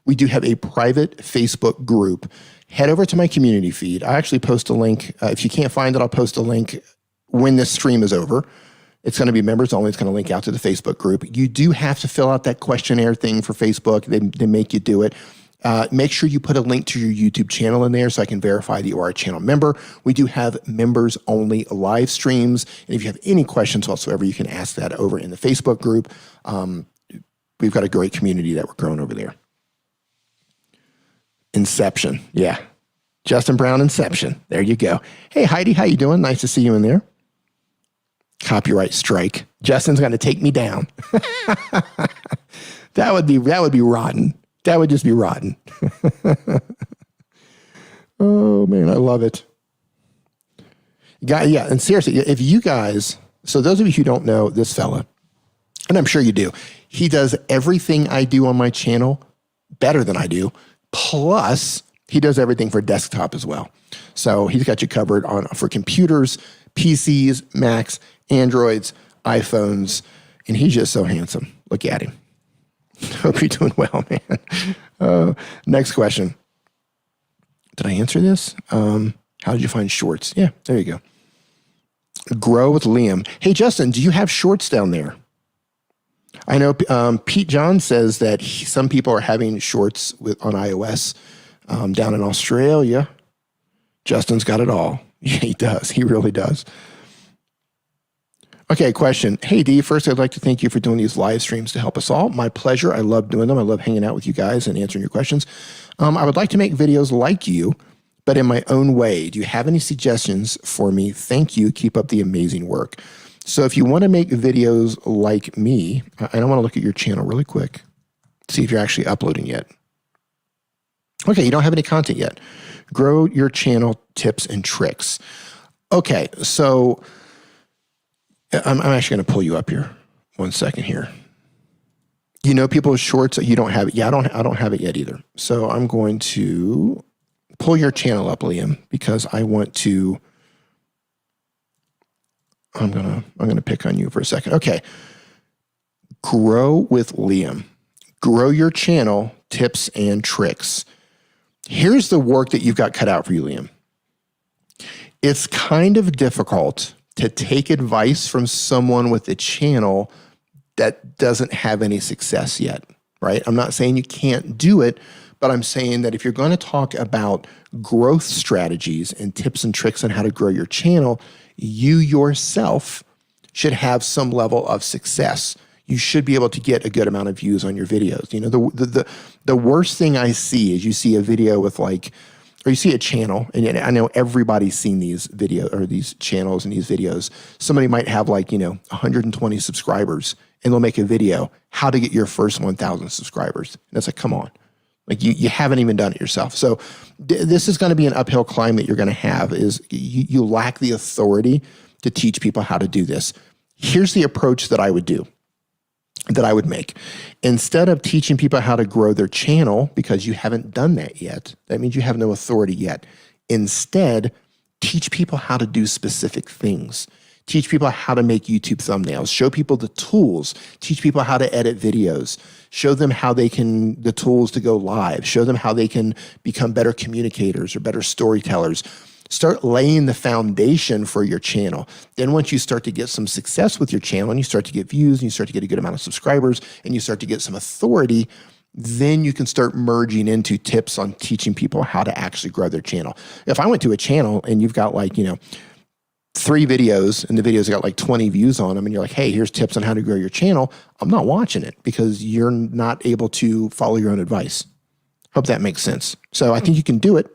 We do have a private Facebook group. Head over to my community feed. I actually post a link. If you can't find it, I'll post a link when this stream is over. It's going to be members only. It's going to link out to the Facebook group. You do have to fill out that questionnaire thing for Facebook. They make you do it. Make sure you put a link to your YouTube channel in there so I can verify that you are a channel member. We do have members only live streams. And if you have any questions whatsoever, you can ask that over in the Facebook group. We've got a great community that we're growing over there. Inception. Yeah. Justin Brown, Inception. There you go. Hey, Heidi, how you doing? Nice to see you in there. Copyright strike. Justin's going to take me down. That would be rotten. That would just be rotten. Oh, man, I love it. Yeah, and seriously, if you guys, so those of you who don't know this fella, and I'm sure you do, he does everything I do on my channel better than I do. Plus, he does everything for desktop as well. So he's got you covered for computers, PCs, Macs, Androids, iPhones, and he's just so handsome. Look at him. Hope you're doing well, man. Next question. Did I answer this? How did you find shorts? Yeah, there you go. Grow with Liam. Hey, Justin, do you have shorts down there? I know Pete John says that some people are having shorts on iOS down in Australia. Justin's got it all. Yeah, he does. He really does. Okay, question. Hey, D, first I'd like to thank you for doing these live streams to help us all. My pleasure. I love doing them. I love hanging out with you guys and answering your questions. I would like to make videos like you, but in my own way. Do you have any suggestions for me? Thank you. Keep up the amazing work. So if you want to make videos like me, I want to look at your channel really quick, see if you're actually uploading yet. Okay, you don't have any content yet. Grow your channel tips and tricks. Okay, so I'm actually going to pull you up here. 1 second here. You know people's shorts, you don't have it. Yeah, I don't have it yet either. So I'm going to pull your channel up, Liam, because I want to. I'm gonna pick on you for a second. Okay. Grow with Liam. Grow your channel tips and tricks. Here's the work that you've got cut out for you, Liam. It's kind of difficult to take advice from someone with a channel that doesn't have any success yet, right? I'm not saying you can't do it, but I'm saying that if you're going to talk about growth strategies and tips and tricks on how to grow your channel, you yourself should have some level of success. You should be able to get a good amount of views on your videos. You know, the worst thing I see is you see a video with like, or you see a channel, and I know everybody's seen these video or these channels and these videos. Somebody might have like, 120 subscribers, and they'll make a video, how to get your first 1,000 subscribers. And it's like, come on. Like you haven't even done it yourself. So this is going to be an uphill climb that you're going to have is you lack the authority to teach people how to do this. Here's the approach that I would do, that I would make. Instead of teaching people how to grow their channel because you haven't done that yet, that means you have no authority yet. Instead, teach people how to do specific things. Teach people how to make YouTube thumbnails, show people the tools, teach people how to edit videos, show them how they can, the tools to go live, show them how they can become better communicators or better storytellers. Start laying the foundation for your channel. Then once you start to get some success with your channel and you start to get views and you start to get a good amount of subscribers and you start to get some authority, then you can start merging into tips on teaching people how to actually grow their channel. If I went to a channel and you've got like, 3 videos and the videos got like 20 views on them and you're like, hey, here's tips on how to grow your channel, I'm not watching it because you're not able to follow your own advice. Hope that makes sense. So I think you can do it.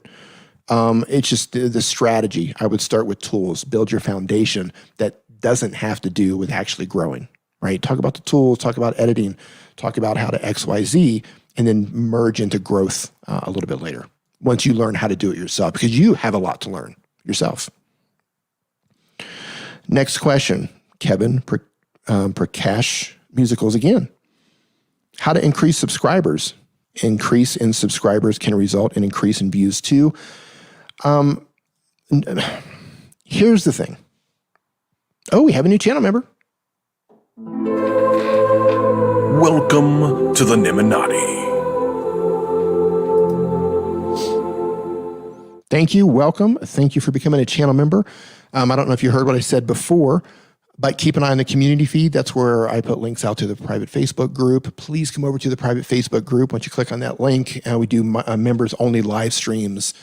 It's just the strategy. I would start with tools, build your foundation that doesn't have to do with actually growing, right? Talk about the tools, talk about editing, talk about how to X, Y, Z, and then merge into growth a little bit later once you learn how to do it yourself because you have a lot to learn yourself. Next question, Kevin Prakash Musicals again. How to increase subscribers. Increase in subscribers can result in increase in views too. Here's the thing. Oh, we have a new channel member. Welcome to the Niminati. Thank you. Welcome. Thank you for becoming a channel member. I don't know if you heard what I said before, but keep an eye on the community feed. That's where I put links out to the private Facebook group. Please come over to the private Facebook group. Once you click on that link, we do members only live streams.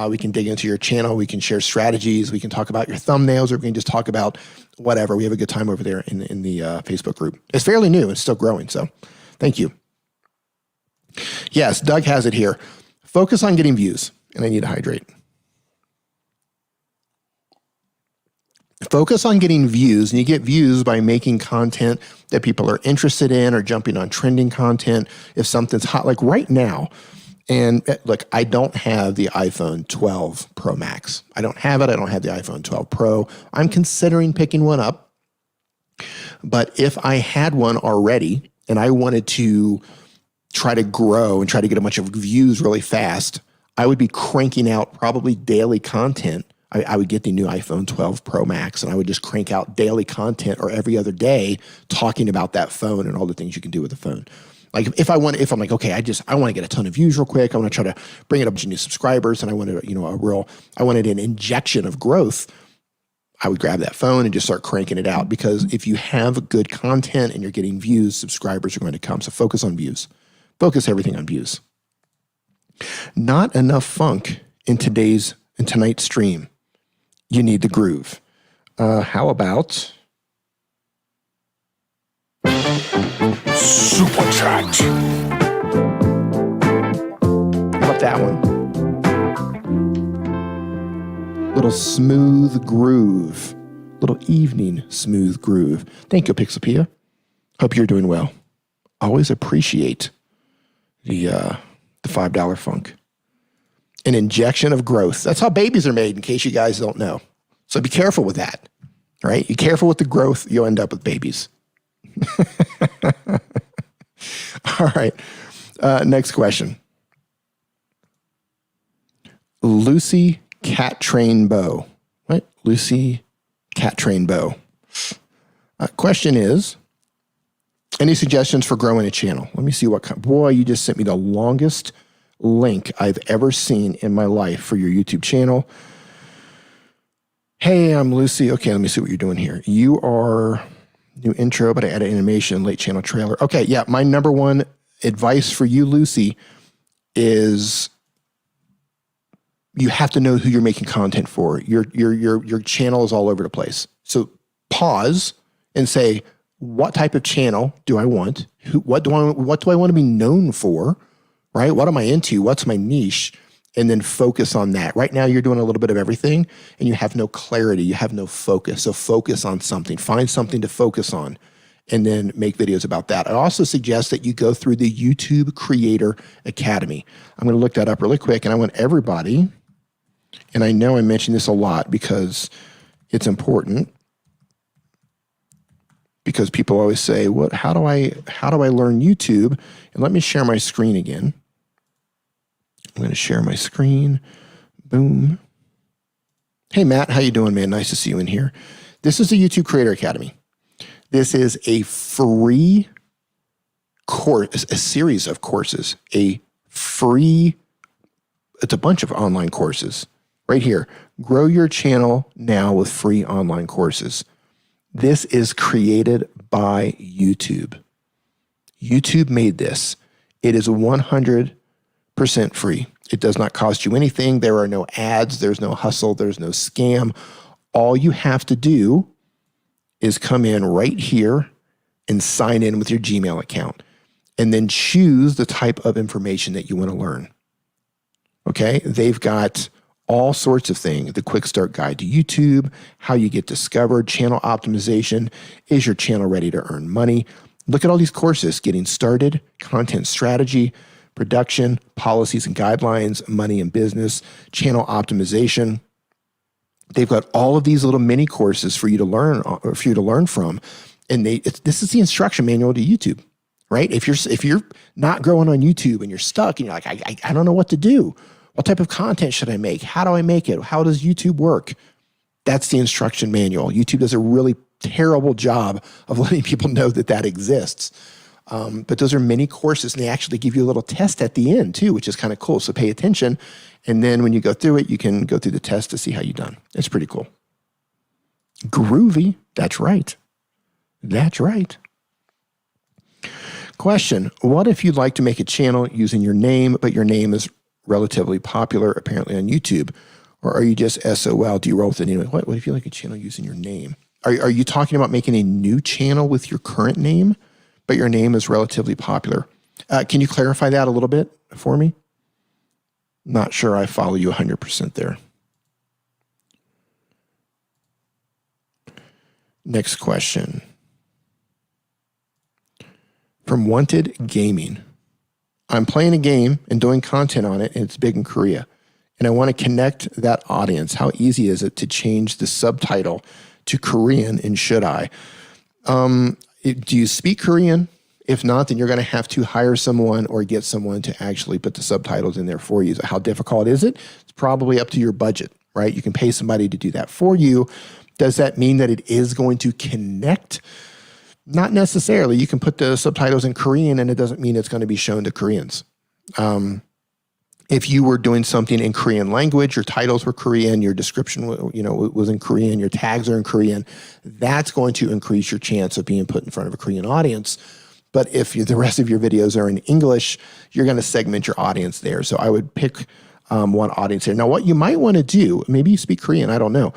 We can dig into your channel. We can share strategies. We can talk about your thumbnails, or we can just talk about whatever. We have a good time over there in the Facebook group. It's fairly new. It's still growing. So thank you. Yes, Doug has it here. Focus on getting views. And I need to hydrate. Focus on getting views, and you get views by making content that people are interested in or jumping on trending content. If something's hot, like right now, and look, I don't have the iPhone 12 Pro Max. I don't have it. I don't have the iPhone 12 Pro. I'm considering picking one up. But if I had one already and I wanted to try to grow and try to get a bunch of views really fast, I would be cranking out probably daily content. I would get the new iPhone 12 Pro Max and I would just crank out daily content or every other day talking about that phone and all the things you can do with the phone. Like if I'm like, okay, I want to get a ton of views real quick. I want to try to bring it up to new subscribers and I wanted, I wanted an injection of growth. I would grab that phone and just start cranking it out, because if you have good content and you're getting views, subscribers are going to come. So focus on views. Focus everything on views. Not enough funk in tonight's stream. You need the groove. How about Super Chat? How about that one? Little smooth groove. Little evening smooth groove. Thank you, Pixelpia. Hope you're doing well. Always appreciate the $5 funk. An injection of growth. That's how babies are made, in case you guys don't know. So be careful with that, right? Be careful with the growth. You'll end up with babies. All right. Next question. Lucy Cat Train Bow. What? Lucy Cat Train Bow. Question is, any suggestions for growing a channel? Let me see what kind. Boy, you just sent me the longest link I've ever seen in my life for your YouTube channel. Hey, I'm Lucy. Okay, let me see what you're doing here. You are new intro, but I added animation, late channel trailer. Okay, yeah, my number one advice for you, Lucy, is you have to know who you're making content for. Your channel is all over the place. So pause and say, what type of channel do I want? What do I want to be known for? Right? What am I into? What's my niche? And then focus on that. Right now, you're doing a little bit of everything and you have no clarity. You have no focus. So focus on something. Find something to focus on and then make videos about that. I also suggest that you go through the YouTube Creator Academy. I'm going to look that up really quick, and I want everybody, and I know I mention this a lot because it's important, because people always say, "What? How do I learn YouTube?" And let me share my screen again. I'm going to share my screen. Boom. Hey, Matt, how you doing, man? Nice to see you in here. This is the YouTube Creator Academy. This is a free course, a series of courses, it's a bunch of online courses right here. Grow your channel now with free online courses. This is created by YouTube. YouTube made this. It is 100% free. It does not cost you anything. There are no ads. There's no hustle. There's no scam. All you have to do is come in right here and sign in with your Gmail account and then choose the type of information that you want to learn. Okay? They've got all sorts of things. The quick start guide to YouTube, how you get discovered, channel optimization, is your channel ready to earn money? Look at all these courses: getting started, content strategy, production, policies and guidelines, money and business, channel optimization. They've got all of these little mini courses for you to learn from, and this is the instruction manual to YouTube, right? If you're not growing on YouTube and you're stuck and you're like, I don't know what to do. What type of content should I make? How do I make it? How does YouTube work? That's the instruction manual. YouTube does a really terrible job of letting people know that exists. But those are mini courses, and they actually give you a little test at the end too, which is kind of cool. So pay attention. And then when you go through it, you can go through the test to see how you've done. It's pretty cool. Groovy. That's right. That's right. Question: what if you'd like to make a channel using your name, but your name is relatively popular apparently on YouTube? Or are you just SOL? Do you roll with it anyway? What if you like a channel using your name? Are you talking about making a new channel with your current name, but your name is relatively popular? Can you clarify that a little bit for me? Not sure I follow you 100% there. Next question. From Wanted Gaming. I'm playing a game and doing content on it, and it's big in Korea. And I want to connect that audience. How easy is it to change the subtitle to Korean, and should I? Do you speak Korean? If not, then you're going to have to hire someone or get someone to actually put the subtitles in there for you. So how difficult is it? It's probably up to your budget, right? You can pay somebody to do that for you. Does that mean that it is going to connect? Not necessarily. You can put the subtitles in Korean and it doesn't mean it's going to be shown to Koreans. If you were doing something in Korean language, your titles were Korean, your description was in Korean, your tags are in Korean, that's going to increase your chance of being put in front of a Korean audience. But if the rest of your videos are in English, you're going to segment your audience there. So I would pick one audience there. Now, what you might want to do, maybe you speak Korean, I don't know.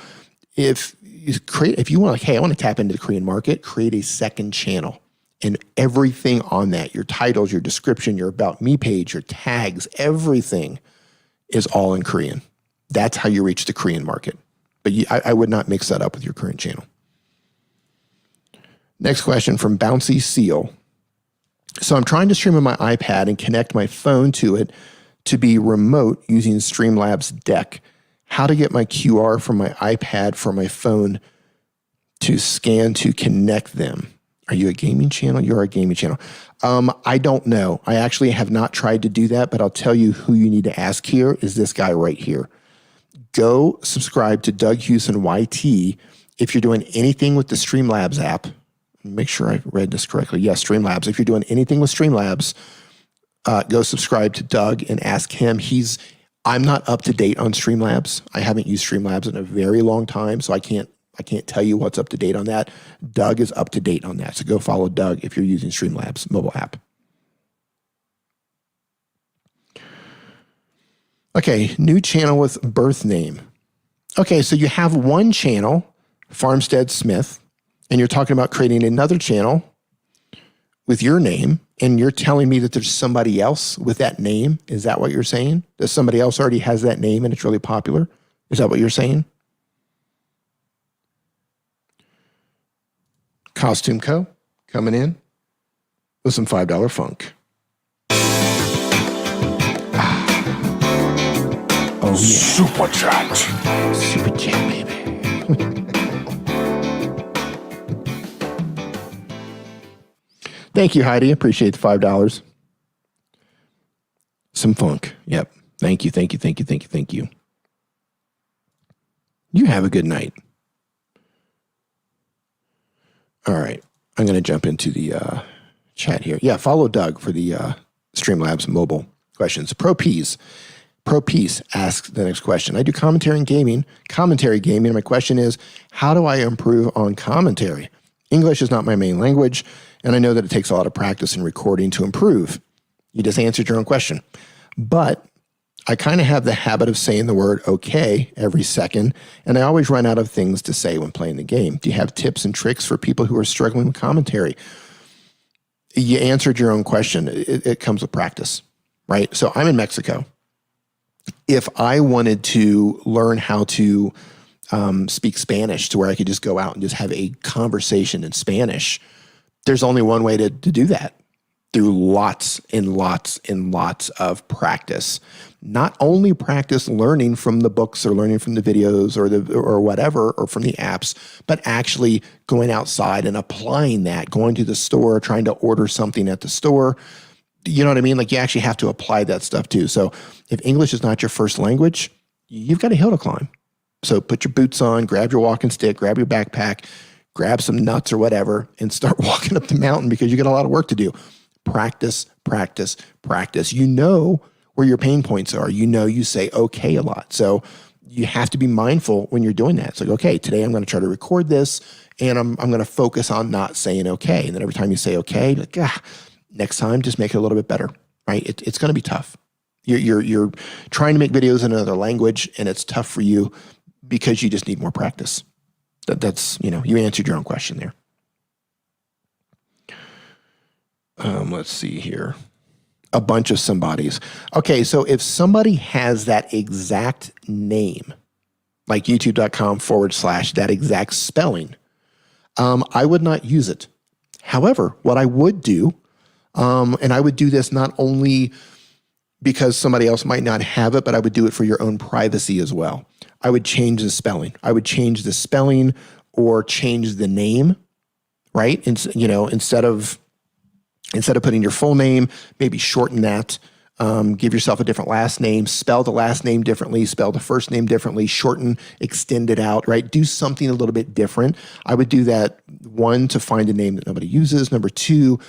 If you want, hey, I want to tap into the Korean market, create a second channel. And everything on that, your titles, your description, your About Me page, your tags, everything is all in Korean. That's how you reach the Korean market. But I would not mix that up with your current channel. Next question from Bouncy Seal. So I'm trying to stream on my iPad and connect my phone to it to be remote using Streamlabs Deck. How to get my QR from my iPad for my phone to scan to connect them. Are you a gaming channel? You're a gaming channel. I don't know. I actually have not tried to do that, but I'll tell you who you need to ask here is this guy right here. Go subscribe to Doug Houston YT if you're doing anything with the Streamlabs app. Make sure I read this correctly. Yes, Streamlabs. If you're doing anything with Streamlabs, go subscribe to Doug and ask him. He's I'm not up to date on Streamlabs. I haven't used Streamlabs in a very long time, so I can't tell you what's up to date on that. Doug is up to date on that, so go follow Doug if you're using Streamlabs mobile app. Okay, new channel with birth name. Okay, so you have one channel, Farmstead Smith, and you're talking about creating another channel with your name, and you're telling me that there's somebody else with that name. Is that what you're saying? That somebody else already has that name and it's really popular? Is that what you're saying? Costume Co. coming in with some $5 funk. Oh, yeah. Super chat. Super chat, baby. Thank you, Heidi. Appreciate the $5. Some funk. Yep. Thank you, thank you, thank you, thank you, thank you. You have a good night. All right. I'm going to jump into the chat here. Yeah, follow Doug for the Streamlabs mobile questions. Pro Peace asks the next question. I do commentary gaming. And my question is, how do I improve on commentary? English is not my main language, and I know that it takes a lot of practice and recording to improve. You just answered your own question. But I kind of have the habit of saying the word okay every second, and I always run out of things to say when playing the game. Do you have tips and tricks for people who are struggling with commentary? You answered your own question. It comes with practice, right? So I'm in Mexico. If I wanted to learn how to speak Spanish to where I could just go out and just have a conversation in Spanish, there's only one way to do that, through lots and lots and lots of practice. Not only practice learning from the books or learning from the videos or whatever, or from the apps, but actually going outside and applying that, going to the store, trying to order something at the store. You know what I mean? Like, you actually have to apply that stuff too. So if English is not your first language, you've got a hill to climb. So put your boots on, grab your walking stick, grab your backpack, grab some nuts or whatever, and start walking up the mountain, because you got a lot of work to do. Practice, practice, practice. You know where your pain points are. You know you say okay a lot. So you have to be mindful when you're doing that. It's like, okay, today I'm going to try to record this, and I'm going to focus on not saying okay. And then every time you say okay, like, next time, just make it a little bit better, right? It's going to be tough. You're trying to make videos in another language, and it's tough for you because you just need more practice. That's, you answered your own question there. Let's see here. A bunch of somebodies. Okay, so if somebody has that exact name, like youtube.com / that exact spelling, I would not use it. However, what I would do, and I would do this not only because somebody else might not have it, but I would do it for your own privacy as well. I would change the spelling. I would change the spelling or change the name, right? And, instead of putting your full name, maybe shorten that, give yourself a different last name, spell the last name differently, spell the first name differently, shorten, extend it out, right? Do something a little bit different. I would do that, one, to find a name that nobody uses. Number two,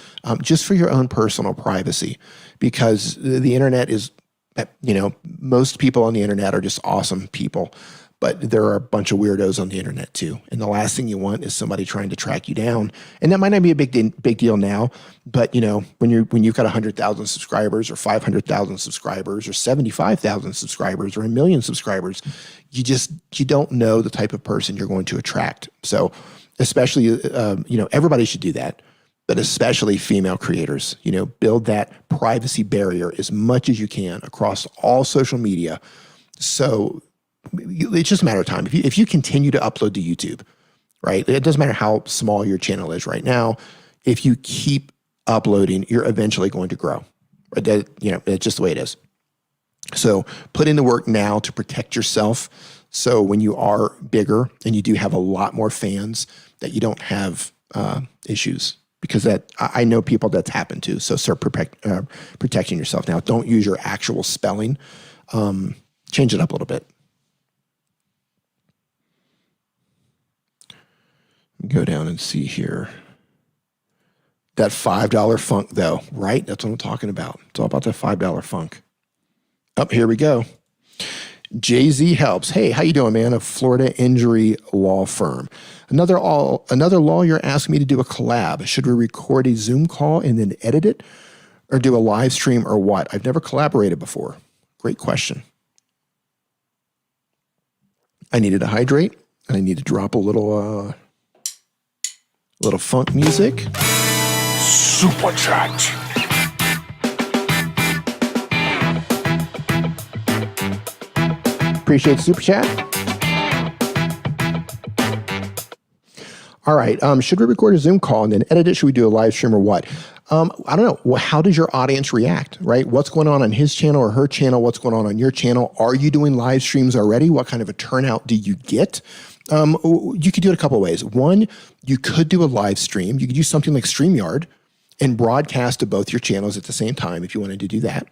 just for your own personal privacy, because the internet is, most people on the internet are just awesome people, but there are a bunch of weirdos on the internet too. And the last thing you want is somebody trying to track you down. And that might not be a big deal now, but when you've got 100,000 subscribers or 500,000 subscribers or 75,000 subscribers or 1 million subscribers, you don't know the type of person you're going to attract. So especially, everybody should do that, but especially female creators, build that privacy barrier as much as you can across all social media. So it's just a matter of time. If you continue to upload to YouTube, right? It doesn't matter how small your channel is right now. If you keep uploading, you're eventually going to grow. It's just the way it is. So put in the work now to protect yourself. So when you are bigger and you do have a lot more fans, that you don't have issues, because I know people that's happened to. So start protecting yourself now. Don't use your actual spelling. Change it up a little bit. Go down and see here. That $5 funk, though, right? That's what I'm talking about. It's all about that $5 funk. Here we go. Jay-Z Helps. Hey, how you doing, man? A Florida injury law firm. Another lawyer asked me to do a collab. Should we record a Zoom call and then edit it, or do a live stream, or what? I've never collaborated before. Great question. I needed to hydrate. I need to drop a little funk music. Super chat. Appreciate the super chat. All right. Should we record a Zoom call and then edit it? Should we do a live stream or what? I don't know. Well, how does your audience react, right? What's going on his channel or her channel? What's going on your channel? Are you doing live streams already? What kind of a turnout do you get? You could do it a couple of ways. One, you could do a live stream. You could use something like StreamYard and broadcast to both your channels at the same time if you wanted to do that.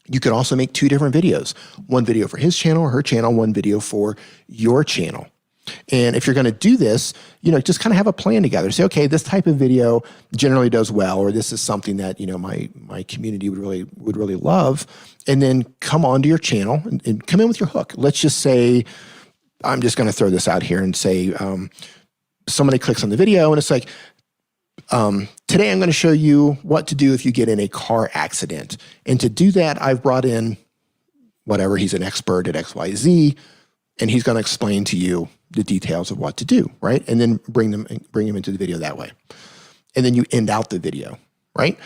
You could also make 2 different videos, one video for his channel or her channel, one video for your channel. And if you're going to do this, just kind of have a plan together. Say, okay, this type of video generally does well, or this is something that, my community would really love. And then come onto your channel and come in with your hook. Let's just say, I'm just going to throw this out here and say, somebody clicks on the video and it's like, today I'm going to show you what to do if you get in a car accident. And to do that, I've brought in whatever, he's an expert at XYZ, and he's going to explain to you the details of what to do, right? And then bring him into the video that way. And then you end out the video, right?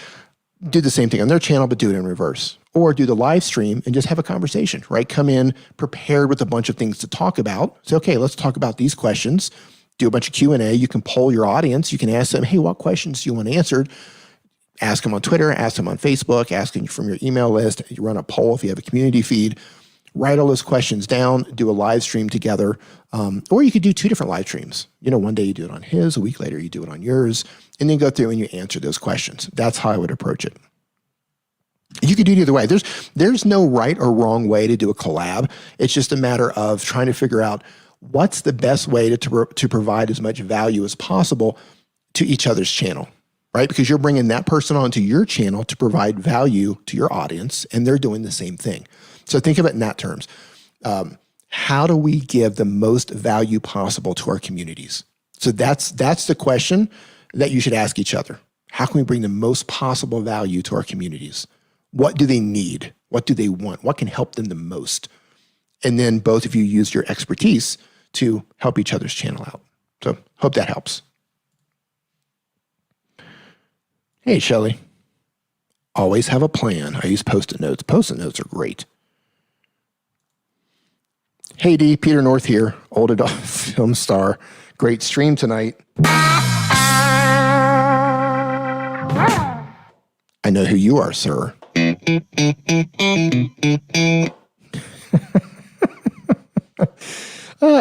Do the same thing on their channel, but do it in reverse. Or do the live stream and just have a conversation, right? Come in prepared with a bunch of things to talk about. Say, okay, let's talk about these questions. Do a bunch of Q&A. You can poll your audience. You can ask them, hey, what questions do you want answered? Ask them on Twitter, ask them on Facebook, ask them from your email list. You run a poll if you have a community feed. Write all those questions down, do a live stream together. Or you could do 2 different live streams. One day you do it on his, a week later you do it on yours, and then go through and you answer those questions. That's how I would approach it. You could do it either way. There's no right or wrong way to do a collab. It's just a matter of trying to figure out what's the best way to provide as much value as possible to each other's channel, right? Because you're bringing that person onto your channel to provide value to your audience, and they're doing the same thing. So think of it in that terms. How do we give the most value possible to our communities? So that's the question that you should ask each other. How can we bring the most possible value to our communities? What do they need? What do they want? What can help them the most? And then both of you use your expertise to help each other's channel out. So hope that helps. Hey, Shelly. Always have a plan. I use Post-it notes. Post-it notes are great. Hey D, Peter North here, old adult film star. Great stream tonight. I know who you are, sir.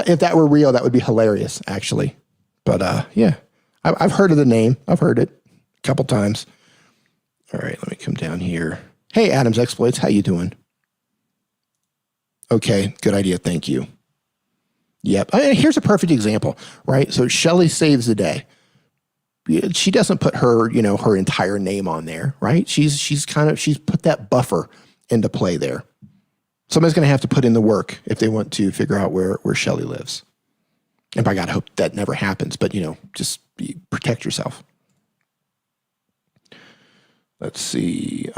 If that were real, that would be hilarious, actually. But yeah, I've heard of the name. I've heard it a couple times. All right, let me come down here. Hey, Adam's Exploits, how you doing? Okay, good idea. Thank you. Yep. Here's a perfect example, right? So Shelly saves the day. She doesn't put her, her entire name on there, right? She's put that buffer into play there. Somebody's going to have to put in the work if they want to figure out where Shelly lives. And by God, I hope that never happens, but just protect yourself. Let's see.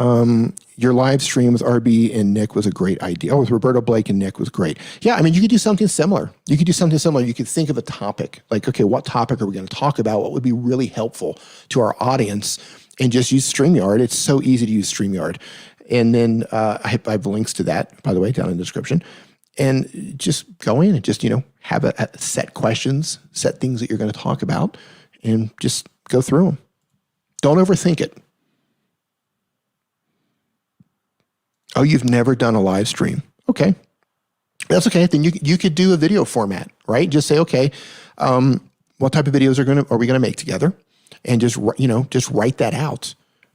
Your live stream with RB and Nick was a great idea. Oh, with Roberto Blake and Nick was great. Yeah, I mean, you could do something similar. You could think of a topic. Like, okay, what topic are we going to talk about? What would be really helpful to our audience? And just use StreamYard. It's so easy to use StreamYard. And then I have links to that, by the way, down in the description. And just go in and just, have a set questions, set things that you're going to talk about, and just go through them. Don't overthink it. Oh, you've never done a live stream. Okay. That's okay. Then you could do a video format, right? Just say, okay, what type of videos are we going to make together? And just write that out.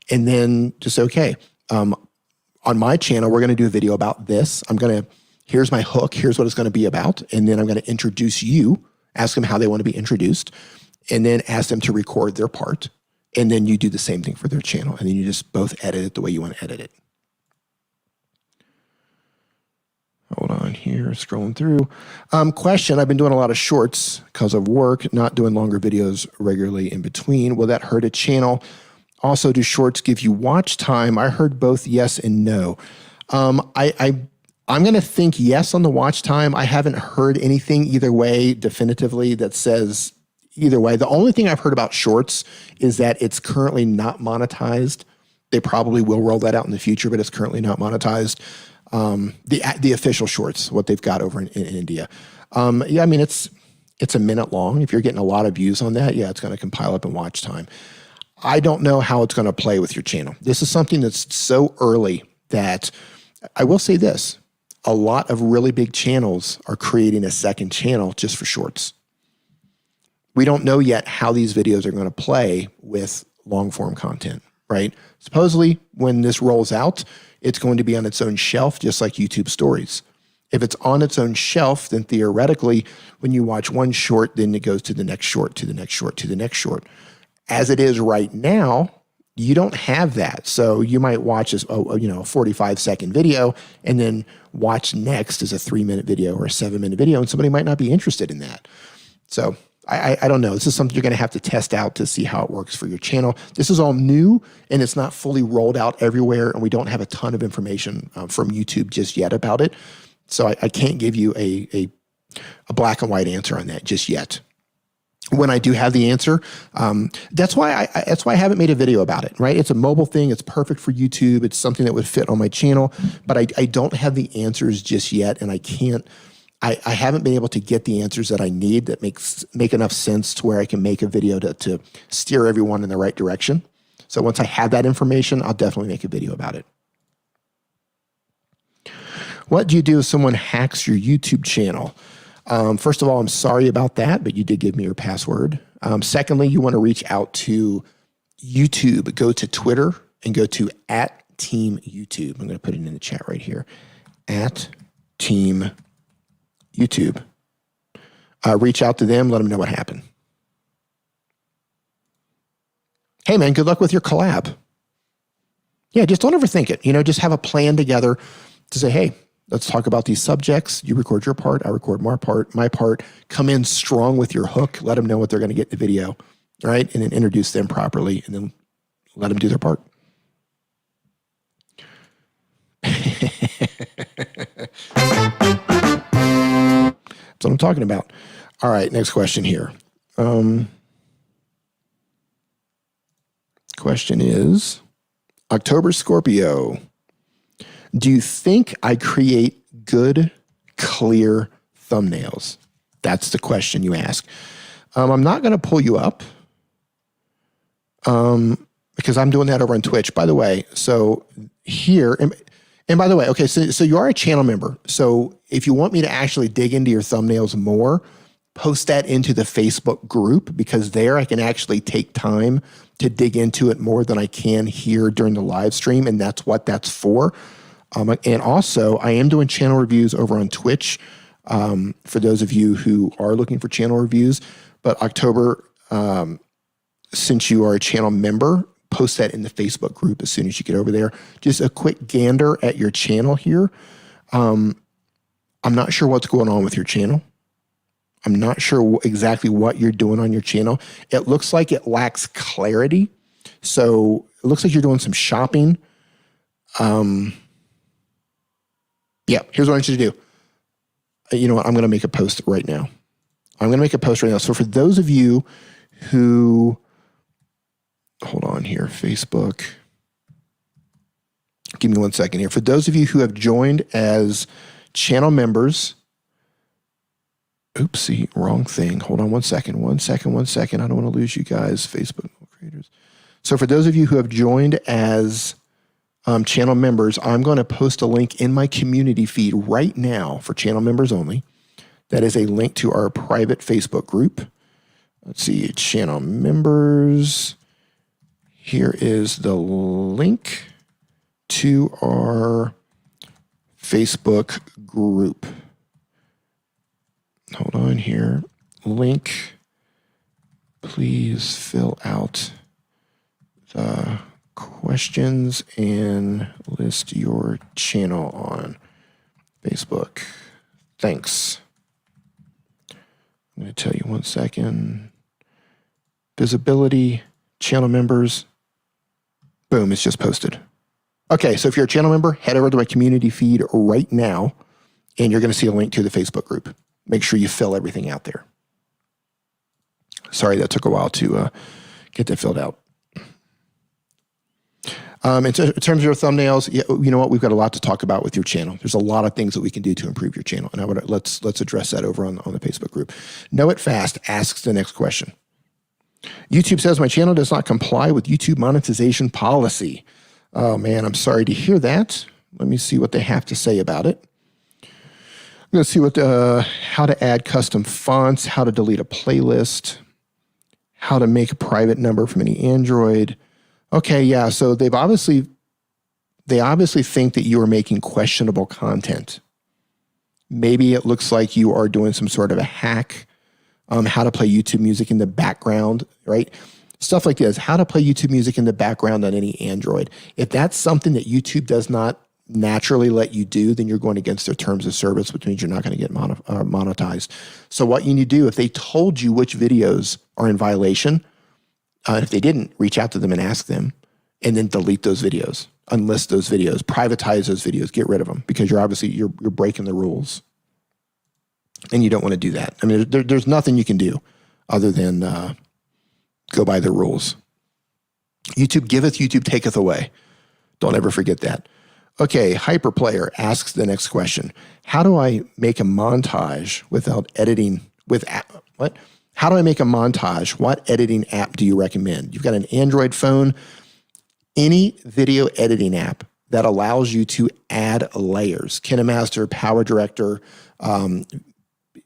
And then just say, okay, on my channel, we're going to do a video about this. Here's my hook. Here's what it's going to be about. And then I'm going to introduce you, ask them how they want to be introduced, and then ask them to record their part. And then you do the same thing for their channel. And then you just both edit it the way you want to edit it. Hold on here, scrolling through. Question, I've been doing a lot of shorts because of work, not doing longer videos regularly in between. Will that hurt a channel? Also, do shorts give you watch time? I heard both yes and no. I'm going to think yes on the watch time. I haven't heard anything either way definitively that says either way. The only thing I've heard about shorts is that it's currently not monetized. They probably will roll that out in the future, but it's currently not monetized. The official shorts, what they've got over in India. Yeah, I mean, it's a minute long. If you're getting a lot of views on that, yeah, it's going to compile up in watch time. I don't know how it's going to play with your channel. This is something that's so early that I will say this. A lot of really big channels are creating a second channel just for shorts. We don't know yet how these videos are going to play with long form content, right? Supposedly when this rolls out, it's going to be on its own shelf, just like YouTube stories. If it's on its own shelf, then theoretically, when you watch one short, then it goes to the next short, to the next short, to the next short. As it is right now, you don't have that. So you might watch a 45-second video and then watch next as a 3-minute video or a 7-minute video, and somebody might not be interested in that. So I don't know. This is something you're going to have to test out to see how it works for your channel. This is all new and it's not fully rolled out everywhere, and we don't have a ton of information from YouTube just yet about it. So I can't give you a black and white answer on that just yet. When I do have the answer, that's why I haven't made a video about it, right? It's a mobile thing. It's perfect for YouTube. It's something that would fit on my channel, but I don't have the answers just yet, and I haven't been able to get the answers that I need that make enough sense to where I can make a video to steer everyone in the right direction. So once I have that information, I'll definitely make a video about it. What do you do if someone hacks your YouTube channel? First of all, I'm sorry about that, but you did give me your password. Secondly, you want to reach out to YouTube. Go to Twitter and go to @TeamYouTube. I'm going to put it in the chat right here. @TeamYouTube. Reach out to them. Let them know what happened. Hey, man, good luck with your collab. Yeah, just don't overthink it. Just have a plan together to say, hey, let's talk about these subjects. You record your part. I record my part. Come in strong with your hook. Let them know what they're going to get in the video, right? And then introduce them properly, and then let them do their part. That's what I'm talking about. All right, next question here. Question is, October Scorpio. Do you think I create good, clear thumbnails? That's the question you ask. I'm not going to pull you up because I'm doing that over on Twitch, by the way. So here, and by the way, okay, so you are a channel member. So if you want me to actually dig into your thumbnails more, post that into the Facebook group, because there I can actually take time to dig into it more than I can here during the live stream, and that's what that's for. And also, I am doing channel reviews over on Twitch for those of you who are looking for channel reviews. But October, since you are a channel member, post that in the Facebook group as soon as you get over there. Just a quick gander at your channel here. I'm not sure what's going on with your channel. I'm not sure exactly what you're doing on your channel. It looks like it lacks clarity. So it looks like you're doing some shopping. Yeah, here's what I want you to do. You know what? I'm going to make a post right now. So for those of you who, hold on here, Facebook. Give me 1 second here. For those of you who have joined as channel members, oopsie, wrong thing. Hold on 1 second. I don't want to lose you guys, Facebook creators. So for those of you who have joined as channel members, I'm going to post a link in my community feed right now for channel members only. That is a link to our private Facebook group. Let's see, channel members. Here is the link to our Facebook group. Hold on here. Link. Please fill out the questions and list your channel on Facebook. Thanks. I'm going to tell you 1 second. Visibility, channel members. Boom, it's just posted. Okay, so if you're a channel member, head over to my community feed right now, and you're going to see a link to the Facebook group. Make sure you fill everything out there. Sorry, that took a while to get that filled out. In terms of your thumbnails, you know what? We've got a lot to talk about with your channel. There's a lot of things that we can do to improve your channel, and let's address that over on the Facebook group. Know It Fast asks the next question. YouTube says my channel does not comply with YouTube monetization policy. Oh man, I'm sorry to hear that. Let me see what they have to say about it. I'm going to see what how to add custom fonts, how to delete a playlist, how to make a private number from any Android. Okay, yeah, so they obviously think that you are making questionable content. Maybe it looks like you are doing some sort of a hack, how to play YouTube music in the background, right? Stuff like this, how to play YouTube music in the background on any Android. If that's something that YouTube does not naturally let you do, then you're going against their terms of service, which means you're not going to get monetized. So what you need to do, if they told you which videos are in violation, if they didn't, reach out to them and ask them, and then delete those videos, unlist those videos, privatize those videos, get rid of them, because you're breaking the rules, and you don't want to do that. I mean, there's nothing you can do other than go by the rules. YouTube giveth, YouTube taketh away. Don't ever forget that. Okay, Hyperplayer asks the next question. How do I make a montage without editing with what? How do I make a montage? What editing app do you recommend? You've got an Android phone, any video editing app that allows you to add layers. KineMaster, PowerDirector,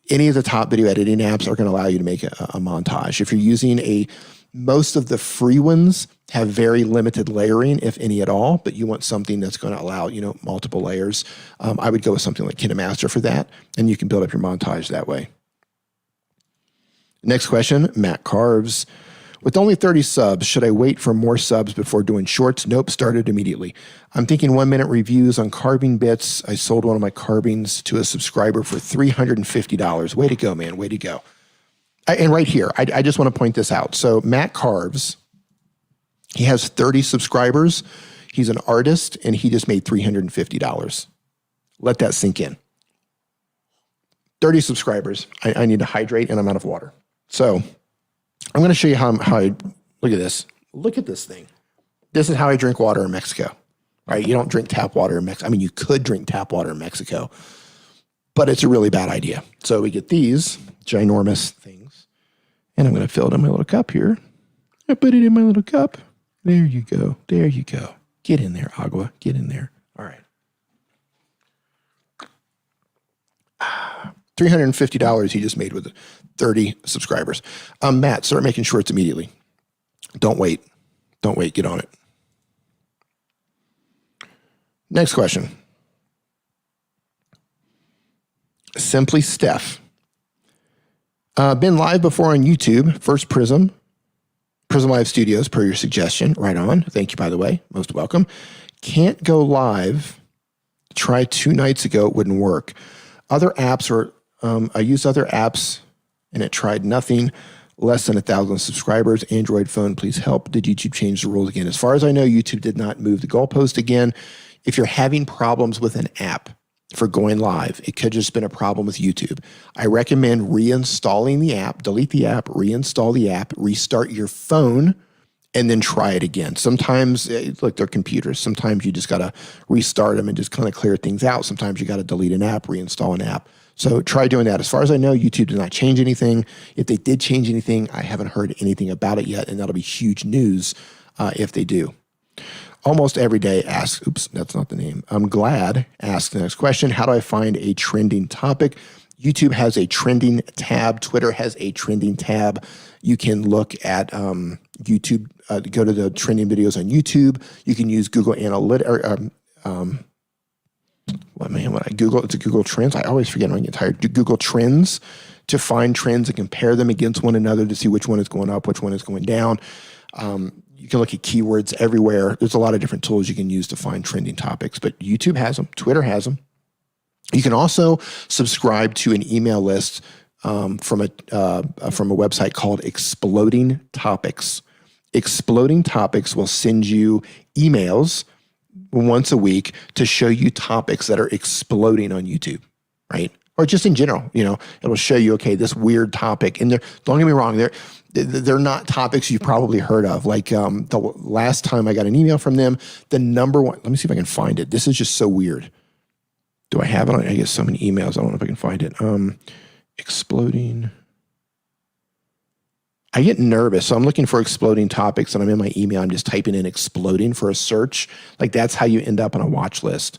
any of the top video editing apps are going to allow you to make a montage. If you're using most of the free ones have very limited layering, if any at all, but you want something that's going to allow, multiple layers. I would go with something like KineMaster for that, and you can build up your montage that way. Next question, Matt Carves. With only 30 subs, should I wait for more subs before doing shorts? Nope, started immediately. I'm thinking 1-minute reviews on carving bits. I sold one of my carvings to a subscriber for $350. Way to go, man, way to go. And right here, I just want to point this out. So Matt Carves, he has 30 subscribers. He's an artist, and he just made $350. Let that sink in. 30 subscribers. I need to hydrate, and I'm out of water. So I'm going to show you how I, look at this. Look at this thing. This is how I drink water in Mexico, right? You don't drink tap water in Mexico. I mean, you could drink tap water in Mexico, but it's a really bad idea. So we get these ginormous things, and I'm going to fill it in my little cup here. I put it in my little cup. There you go. There you go. Get in there, Agua. Get in there. All right. $350 he just made with 30 subscribers. Matt, start making shorts immediately. Don't wait. Don't wait. Get on it. Next question. Simply Steph. Been live before on YouTube. First Prism Live Studios, per your suggestion. Right on. Thank you, by the way. Most welcome. Can't go live. Tried 2 nights ago. It wouldn't work. Other apps are, I used other apps and it tried nothing. Less than 1,000 subscribers. Android phone, please help. Did YouTube change the rules again? As far as I know, YouTube did not move the goalpost again. If you're having problems with an app for going live, it could just been a problem with YouTube. I recommend reinstalling the app, delete the app, reinstall the app, restart your phone, and then try it again. Sometimes, look, they're computers. Sometimes you just got to restart them and just kind of clear things out. Sometimes you got to delete an app, reinstall an app. So try doing that. As far as I know, YouTube did not change anything. If they did change anything, I haven't heard anything about it yet, and that'll be huge news if they do. Almost every day asks, oops, that's not the name. I'm glad asks the next question. How do I find a trending topic? YouTube has a trending tab. Twitter has a trending tab. You can look at YouTube, go to the trending videos on YouTube. You can use Google Analytics, it's a Google Trends. I always forget when I get tired. Do Google Trends to find trends and compare them against one another to see which one is going up, which one is going down. You can look at keywords everywhere. There's a lot of different tools you can use to find trending topics, but YouTube has them. Twitter has them. You can also subscribe to an email list from a website called Exploding Topics. Exploding Topics will send you emails once a week to show you topics that are exploding on YouTube, right? Or just in general, it'll show you, okay, this weird topic. And don't get me wrong, they're not topics you've probably heard of. Like the last time I got an email from them, the number one, let me see if I can find it. This is just so weird. Do I have it? I get so many emails. I don't know if I can find it. Exploding. I get nervous. So I'm looking for exploding topics and I'm in my email. I'm just typing in exploding for a search. Like that's how you end up on a watch list.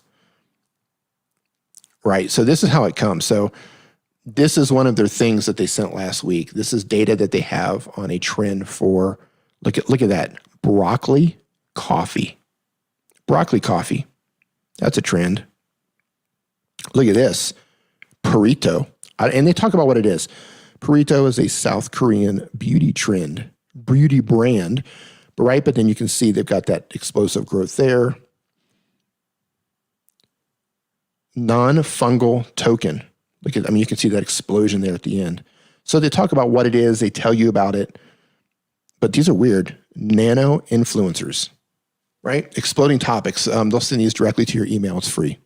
Right. So this is how it comes. So this is one of their things that they sent last week. This is data that they have on a trend for, look at that, broccoli coffee. Broccoli coffee. That's a trend. Look at this, Burrito. And they talk about what it is. Burrito is a South Korean beauty trend, beauty brand, right? But then you can see they've got that explosive growth there. Non-fungal token. You can see that explosion there at the end. So they talk about what it is. They tell you about it. But these are weird. Nano influencers, right? Exploding topics. They'll send these directly to your email. It's free.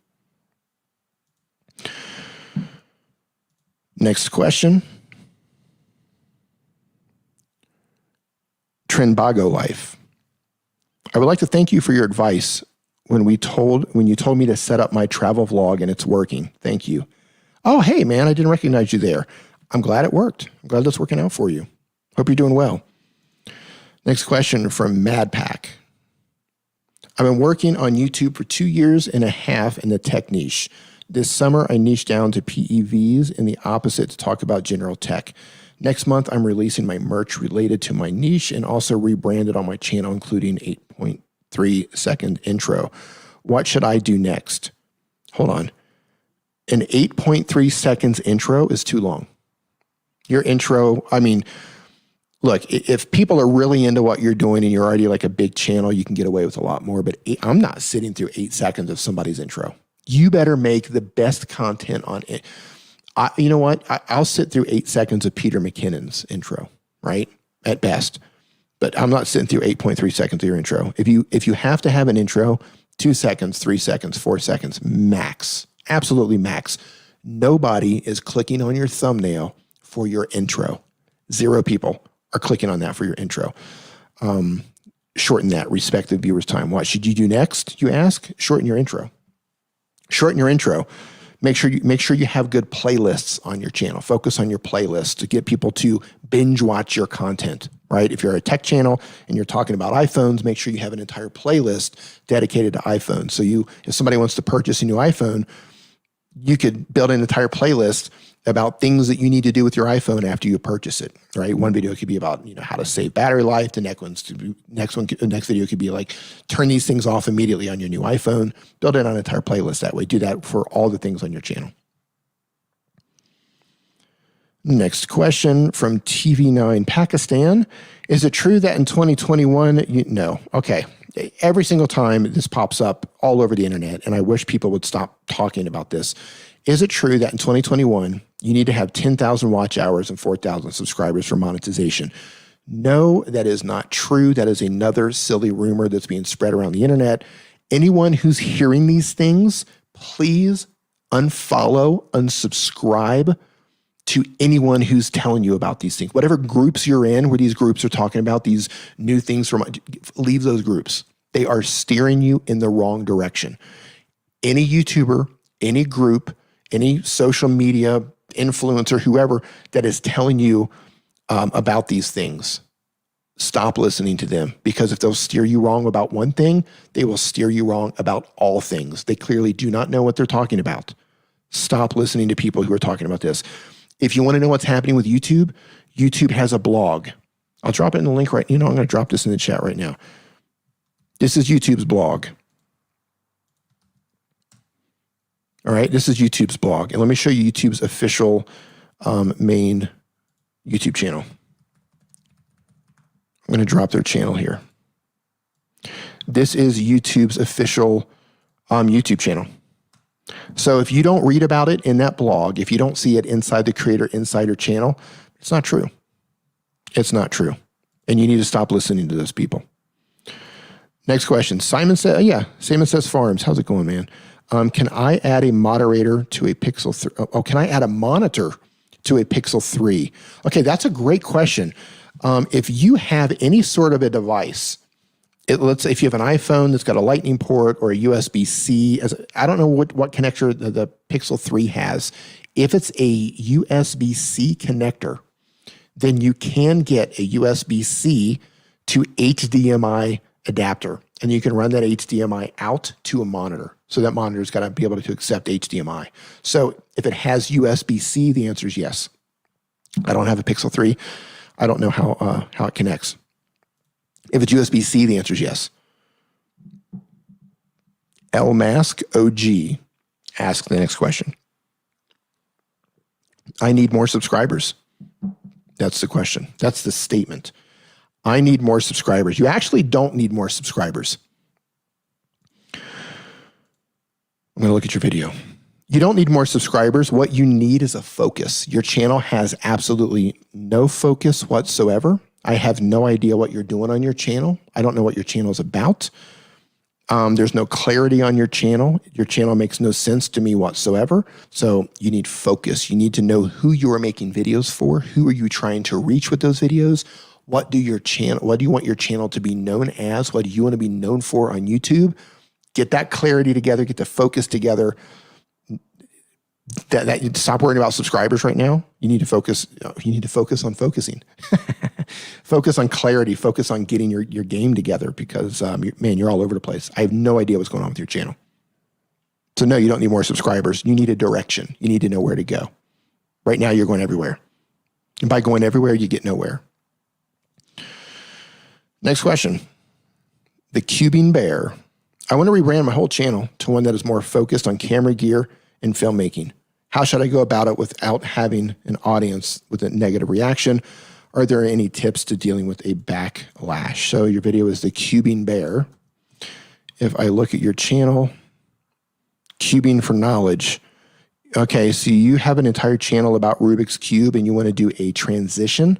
Next question. Trendbago Life. I would like to thank you for your advice when you told me to set up my travel vlog and it's working. Thank you. Oh, hey, man, I didn't recognize you there. I'm glad it worked. I'm glad that's working out for you. Hope you're doing well. Next question from MadPack. I've been working on YouTube for 2.5 years in the tech niche. This summer, I niched down to PEVs and the opposite to talk about general tech. Next month, I'm releasing my merch related to my niche and also rebranded on my channel, including 8.3 second intro. What should I do next? Hold on. An 8.3 seconds intro is too long. Your intro, look, if people are really into what you're doing and you're already like a big channel, you can get away with a lot more, but I'm not sitting through 8 seconds of somebody's intro. You better make the best content on it. You know what? I'll sit through 8 seconds of Peter McKinnon's intro, right? At best. But I'm not sitting through 8.3 seconds of your intro. If you have to have an intro, 2 seconds, 3 seconds, 4 seconds, max. Absolutely max. Nobody is clicking on your thumbnail for your intro. 0 people are clicking on that for your intro. Shorten that. Respect the viewer's time. What should you do next, you ask? Shorten your intro. Shorten your intro. Make sure you have good playlists on your channel. Focus on your playlists to get people to binge watch your content, right? If you're a tech channel and you're talking about iPhones, make sure you have an entire playlist dedicated to iPhones. So if somebody wants to purchase a new iPhone, you could build an entire playlist about things that you need to do with your iPhone after you purchase it, right? One video could be about how to save battery life. The next video could be like turn these things off immediately on your new iPhone. Build it on an entire playlist that way. Do that for all the things on your channel. Next question from TV9 Pakistan. Is it true that in 2021, no. Okay. Every single time this pops up all over the internet, and I wish people would stop talking about this. Is it true that in 2021, you need to have 10,000 watch hours and 4,000 subscribers for monetization? No, that is not true. That is another silly rumor that's being spread around the internet. Anyone who's hearing these things, please unfollow, unsubscribe to anyone who's telling you about these things. Whatever groups you're in where these groups are talking about these new things, leave those groups. They are steering you in the wrong direction. Any YouTuber, any group, any social media influencer, whoever that is telling you about these things, stop listening to them, because if they'll steer you wrong about one thing, they will steer you wrong about all things. They clearly do not know what they're talking about. Stop listening to people who are talking about this. If you want to know what's happening with YouTube, YouTube has a blog. I'll drop it in the link right. I'm going to drop this in the chat right now. This is YouTube's blog. All right, this is YouTube's blog. And let me show you YouTube's official main YouTube channel. I'm going to drop their channel here. This is YouTube's official YouTube channel. So if you don't read about it in that blog, if you don't see it inside the Creator Insider channel, it's not true. It's not true. And you need to stop listening to those people. Next question. Simon said, Simon says Farms. How's it going, man? Can I add a moderator to a Pixel 3? Oh, can I add a monitor to a Pixel 3? Okay, that's a great question. If you have any sort of a device, let's say if you have an iPhone that's got a Lightning port or a USB-C, I don't know what connector the Pixel 3 has. If it's a USB-C connector, then you can get a USB-C to HDMI adapter, and you can run that HDMI out to a monitor. So that monitor's got to be able to accept HDMI. So if it has USB-C, the answer is yes. I don't have a Pixel 3. I don't know how it connects. If it's USB-C, the answer is yes. LMask OG asks the next question. I need more subscribers. That's the question. That's the statement. I need more subscribers. You actually don't need more subscribers. I'm going to look at your video. You don't need more subscribers. What you need is a focus. Your channel has absolutely no focus whatsoever. I have no idea what you're doing on your channel. I don't know what your channel is about. There's no clarity on your channel. Your channel makes no sense to me whatsoever. So you need focus. You need to know who you are making videos for. Who are you trying to reach with those videos? What do you want your channel to be known as? What do you want to be known for on YouTube? Get that clarity together, get the focus together. Stop worrying about subscribers right now. You need to focus. You need to focus on focusing. Focus on clarity. Focus on getting your game together because, man, you're all over the place. I have no idea what's going on with your channel. So no, you don't need more subscribers. You need a direction. You need to know where to go. Right now, you're going everywhere. And by going everywhere, you get nowhere. Next question. The Cubing Bear. I want to rebrand my whole channel to one that is more focused on camera gear and filmmaking. How should I go about it without having an audience with a negative reaction? Are there any tips to dealing with a backlash? So your video is the Cubing Bear. If I look at your channel, Cubing for Knowledge. Okay, so you have an entire channel about Rubik's Cube and you want to do a transition.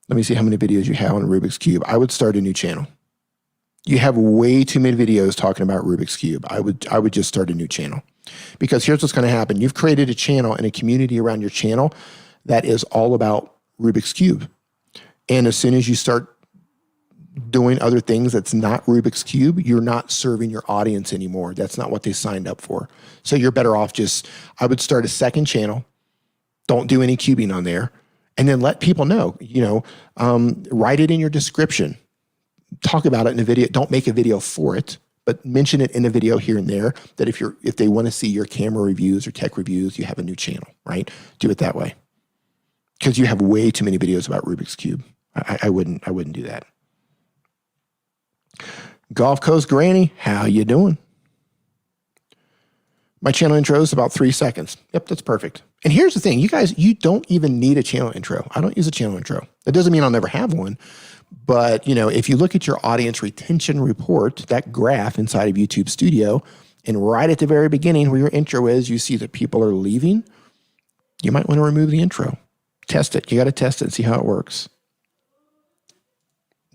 Let me see how many videos you have on Rubik's Cube. I would start a new channel. You have way too many videos talking about Rubik's Cube. I would just start a new channel. Because here's what's going to happen. You've created a channel and a community around your channel that is all about Rubik's Cube. And as soon as you start doing other things that's not Rubik's Cube, you're not serving your audience anymore. That's not what they signed up for. So you're better off I would start a second channel. Don't do any cubing on there. And then let people know, write it in your description. Talk about it in a video. Don't make a video for it, but mention it in a video here and there that if they want to see your camera reviews or tech reviews, you have a new channel, right? Do it that way. Because you have way too many videos about Rubik's Cube. I wouldn't do that. Gulf Coast Granny, how you doing? My channel intro is about 3 seconds. Yep, that's perfect. And here's the thing, you guys, you don't even need a channel intro. I don't use a channel intro. That doesn't mean I'll never have one. But, if you look at your audience retention report, that graph inside of YouTube Studio, and right at the very beginning where your intro is, you see that people are leaving, you might want to remove the intro. Test it. You got to test it and see how it works.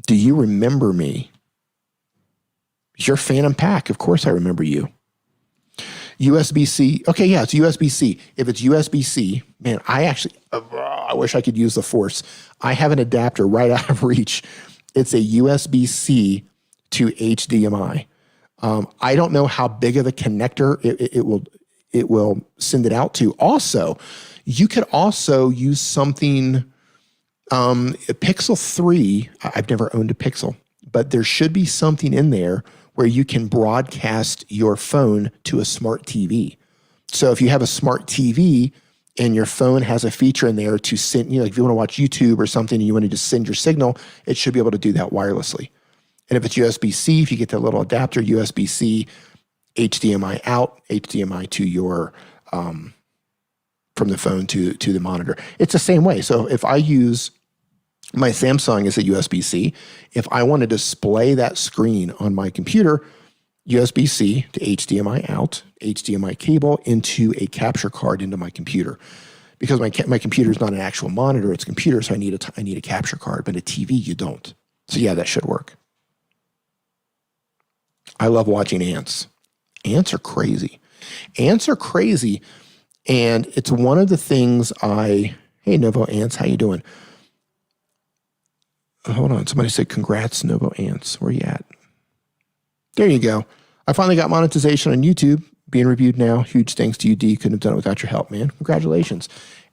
Do you remember me? You're Phantom Pack. Of course I remember you. USB-C. Okay, yeah, it's USB-C. If it's USB-C, man, I wish I could use the force. I have an adapter right out of reach. It's a USB-C to HDMI. I don't know how big of a connector it will send it out to. Also, you could also use something, a Pixel 3. I've never owned a Pixel, but there should be something in there where you can broadcast your phone to a smart TV. So if you have a smart TV and your phone has a feature in there to send, if you want to watch YouTube or something and you want to just send your signal, it should be able to do that wirelessly. And if it's USB-C, if you get that little adapter, USB-C, HDMI out, HDMI to your, from the phone to the monitor. It's the same way. So if I use my Samsung is a USB-C. If I want to display that screen on my computer, USB-C to HDMI out, HDMI cable into a capture card into my computer. Because my computer is not an actual monitor, it's a computer, so I need a capture card. But a TV, you don't. So yeah, that should work. I love watching ants. Ants are crazy. Ants are crazy, and it's one of the things hey, Novo Ants, how you doing? Hold on, somebody said congrats, Novo Ants. Where you at? There you go. I finally got monetization on YouTube, being reviewed now. Huge thanks to you, D. Couldn't have done it without your help, man. Congratulations.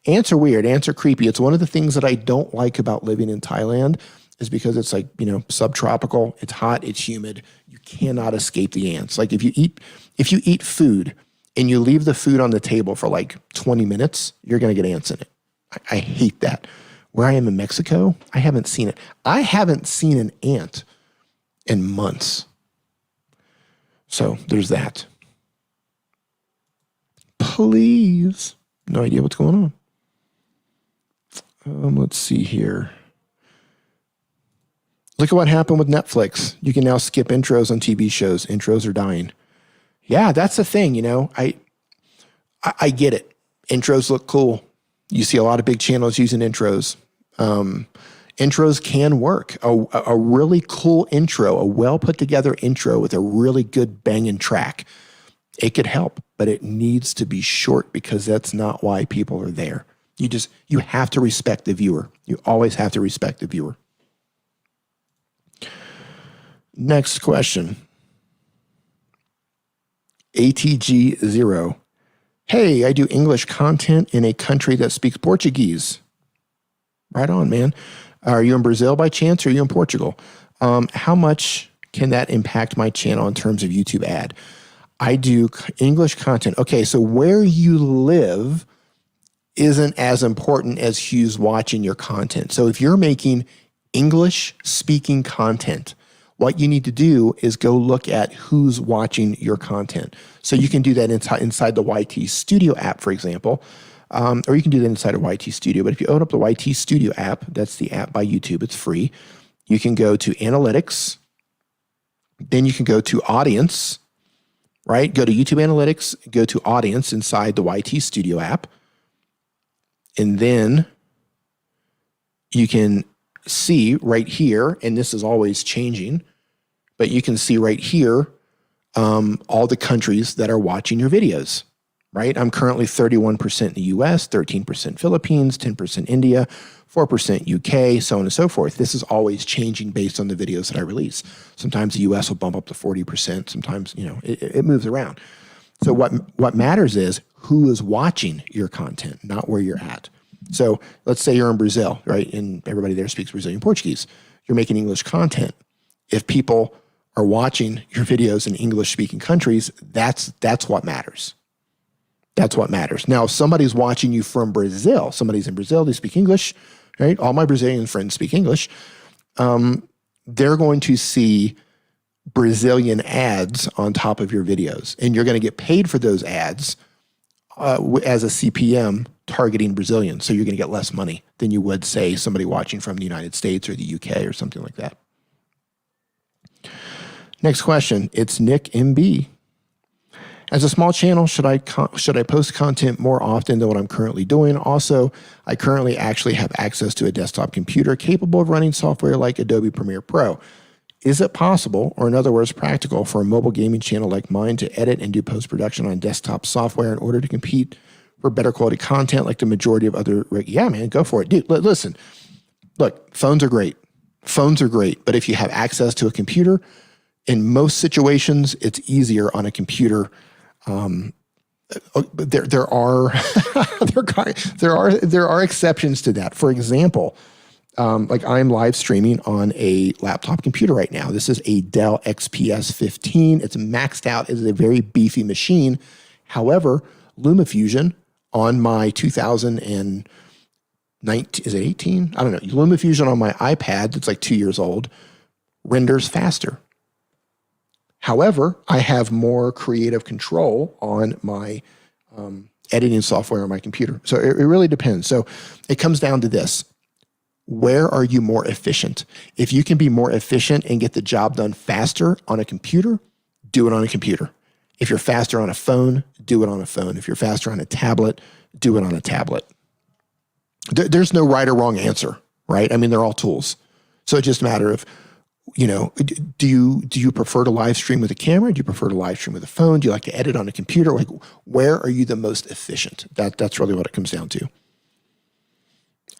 Ants are weird. Ants are creepy. It's one of the things that I don't like about living in Thailand is because it's like, subtropical. It's hot. It's humid. You cannot escape the ants. Like if you eat food and you leave the food on the table for like 20 minutes, you're going to get ants in it. I hate that. Where I am in Mexico, I haven't seen it. I haven't seen an ant in months. So there's that. Please. No idea what's going on. Let's see here. Look at what happened with Netflix. You can now skip intros on TV shows. Intros are dying. Yeah, that's the thing, I get it. Intros look cool. You see a lot of big channels using intros. Intros can work. A really cool intro, a well put together intro with a really good banging track, it could help, but it needs to be short because that's not why people are there. You have to respect the viewer. You always have to respect the viewer. Next question. ATG0. Hey, I do English content in a country that speaks Portuguese. Right on, man. Are you in Brazil by chance or are you in Portugal? How much can that impact my channel in terms of YouTube ad? I do English content. Okay, so where you live isn't as important as who's watching your content. So if you're making English speaking content, what you need to do is go look at who's watching your content. So you can do that inside the YT Studio app, for example, or you can do that inside of YT Studio. But if you open up the YT Studio app, that's the app by YouTube, it's free. You can go to Analytics, then you can go to Audience, right? Go to YouTube Analytics, go to Audience inside the YT Studio app, and then you can see right here, and this is always changing, but you can see right here all the countries that are watching your videos, right? I'm currently 31% in the US, 13% Philippines, 10% India, 4% UK, so on and so forth. This is always changing based on the videos that I release. Sometimes the US will bump up to 40%. Sometimes, it moves around. So what matters is who is watching your content, not where you're at. So let's say you're in Brazil, right? And everybody there speaks Brazilian Portuguese. You're making English content. If people are watching your videos in English-speaking countries, that's what matters. That's what matters. Now, if somebody's watching you from Brazil, somebody's in Brazil, they speak English, right? All my Brazilian friends speak English. They're going to see Brazilian ads on top of your videos, and you're going to get paid for those ads as a CPM targeting Brazilians. So you're going to get less money than you would, say, somebody watching from the United States or the UK or something like that. Next question. It's Nick MB. As a small channel, should I post content more often than what I'm currently doing? Also, I currently actually have access to a desktop computer capable of running software like Adobe Premiere Pro. Is it possible, or in other words, practical, for a mobile gaming channel like mine to edit and do post-production on desktop software in order to compete for better quality content like the majority of other? Yeah, man, go for it. Dude, listen, look, phones are great. Phones are great, but if you have access to a computer, in most situations, it's easier on a computer. There are exceptions to that. For example, like I'm live streaming on a laptop computer right now. This is a Dell XPS 15. It's maxed out. It's a very beefy machine. However, LumaFusion on my 2019, is it 18? I don't know. LumaFusion on my iPad that's like 2 years old renders faster. However, I have more creative control on my editing software on my computer. So it really depends. So it comes down to this. Where are you more efficient? If you can be more efficient and get the job done faster on a computer, do it on a computer. If you're faster on a phone, do it on a phone. If you're faster on a tablet, do it on a tablet. There's no right or wrong answer, right? I mean, they're all tools. So it's just a matter of, do you prefer to live stream with a camera? Do you prefer to live stream with a phone? Do you like to edit on a computer? Like, where are you the most efficient? That's really what it comes down to.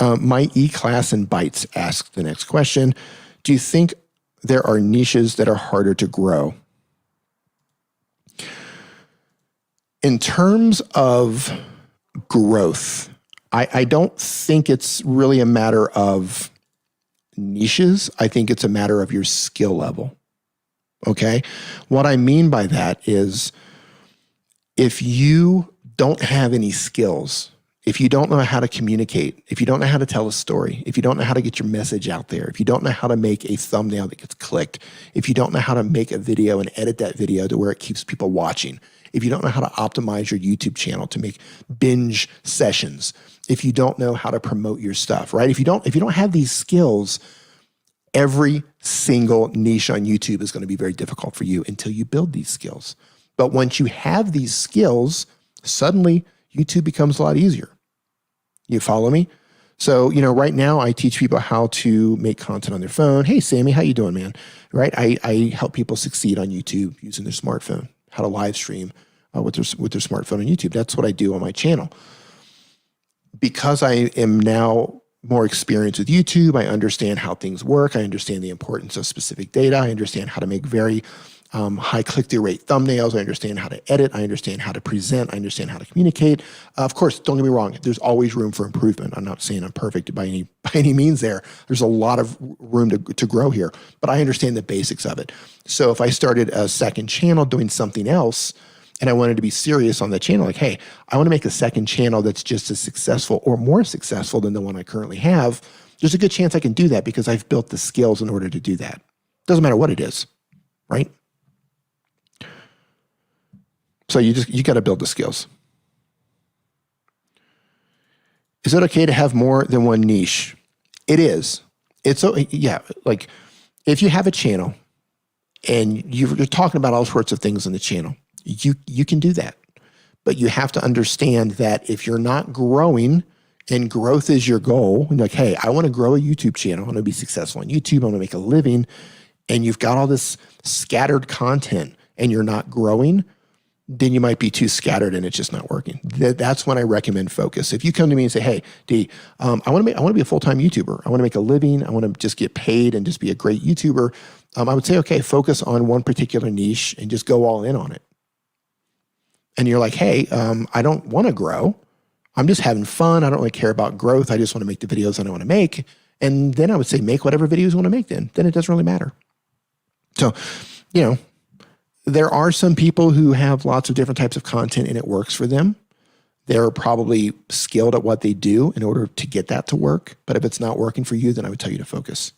My E-Class and Bytes asks the next question. Do you think there are niches that are harder to grow? In terms of growth, I don't think it's really a matter of niches. I think it's a matter of your skill level. Okay? What I mean by that is if you don't have any skills, if you don't know how to communicate, if you don't know how to tell a story, if you don't know how to get your message out there, if you don't know how to make a thumbnail that gets clicked, if you don't know how to make a video and edit that video to where it keeps people watching, if you don't know how to optimize your YouTube channel to make binge sessions, if you don't know how to promote your stuff, right? If you don't have these skills, every single niche on YouTube is going to be very difficult for you until you build these skills. But once you have these skills, suddenly YouTube becomes a lot easier. You follow me? So, right now I teach people how to make content on their phone. Hey, Sammy, how you doing, man? Right? I help people succeed on YouTube using their smartphone, how to live stream with their smartphone on YouTube. That's what I do on my channel. Because I am now more experienced with YouTube, I understand how things work. I understand the importance of specific data. I understand how to make very high click-through rate thumbnails. I understand how to edit. I understand how to present. I understand how to communicate. Of course, don't get me wrong. There's always room for improvement. I'm not saying I'm perfect by any means there. There's a lot of room to grow here, but I understand the basics of it. So if I started a second channel doing something else, and I wanted to be serious on the channel, like, hey, I want to make a second channel that's just as successful or more successful than the one I currently have, there's a good chance I can do that because I've built the skills in order to do that. Doesn't matter what it is, right? So you got to build the skills. Is it okay to have more than one niche? It is. Yeah, like if you have a channel and you're talking about all sorts of things on the channel, you can do that. But you have to understand that if you're not growing and growth is your goal, and like, hey, I want to grow a YouTube channel, I want to be successful on YouTube, I want to make a living, and you've got all this scattered content and you're not growing, then you might be too scattered and it's just not working. That's when I recommend focus. If you come to me and say, hey, D, I want to be a full-time YouTuber. I want to make a living. I want to just get paid and just be a great YouTuber. I would say, okay, focus on one particular niche and just go all in on it. And you're like, hey, I don't want to grow. I'm just having fun. I don't really care about growth. I just want to make the videos that I want to make. And then I would say, make whatever videos you want to make then. Then it doesn't really matter. So, there are some people who have lots of different types of content and it works for them. They're probably skilled at what they do in order to get that to work. But if it's not working for you, then I would tell you to focus.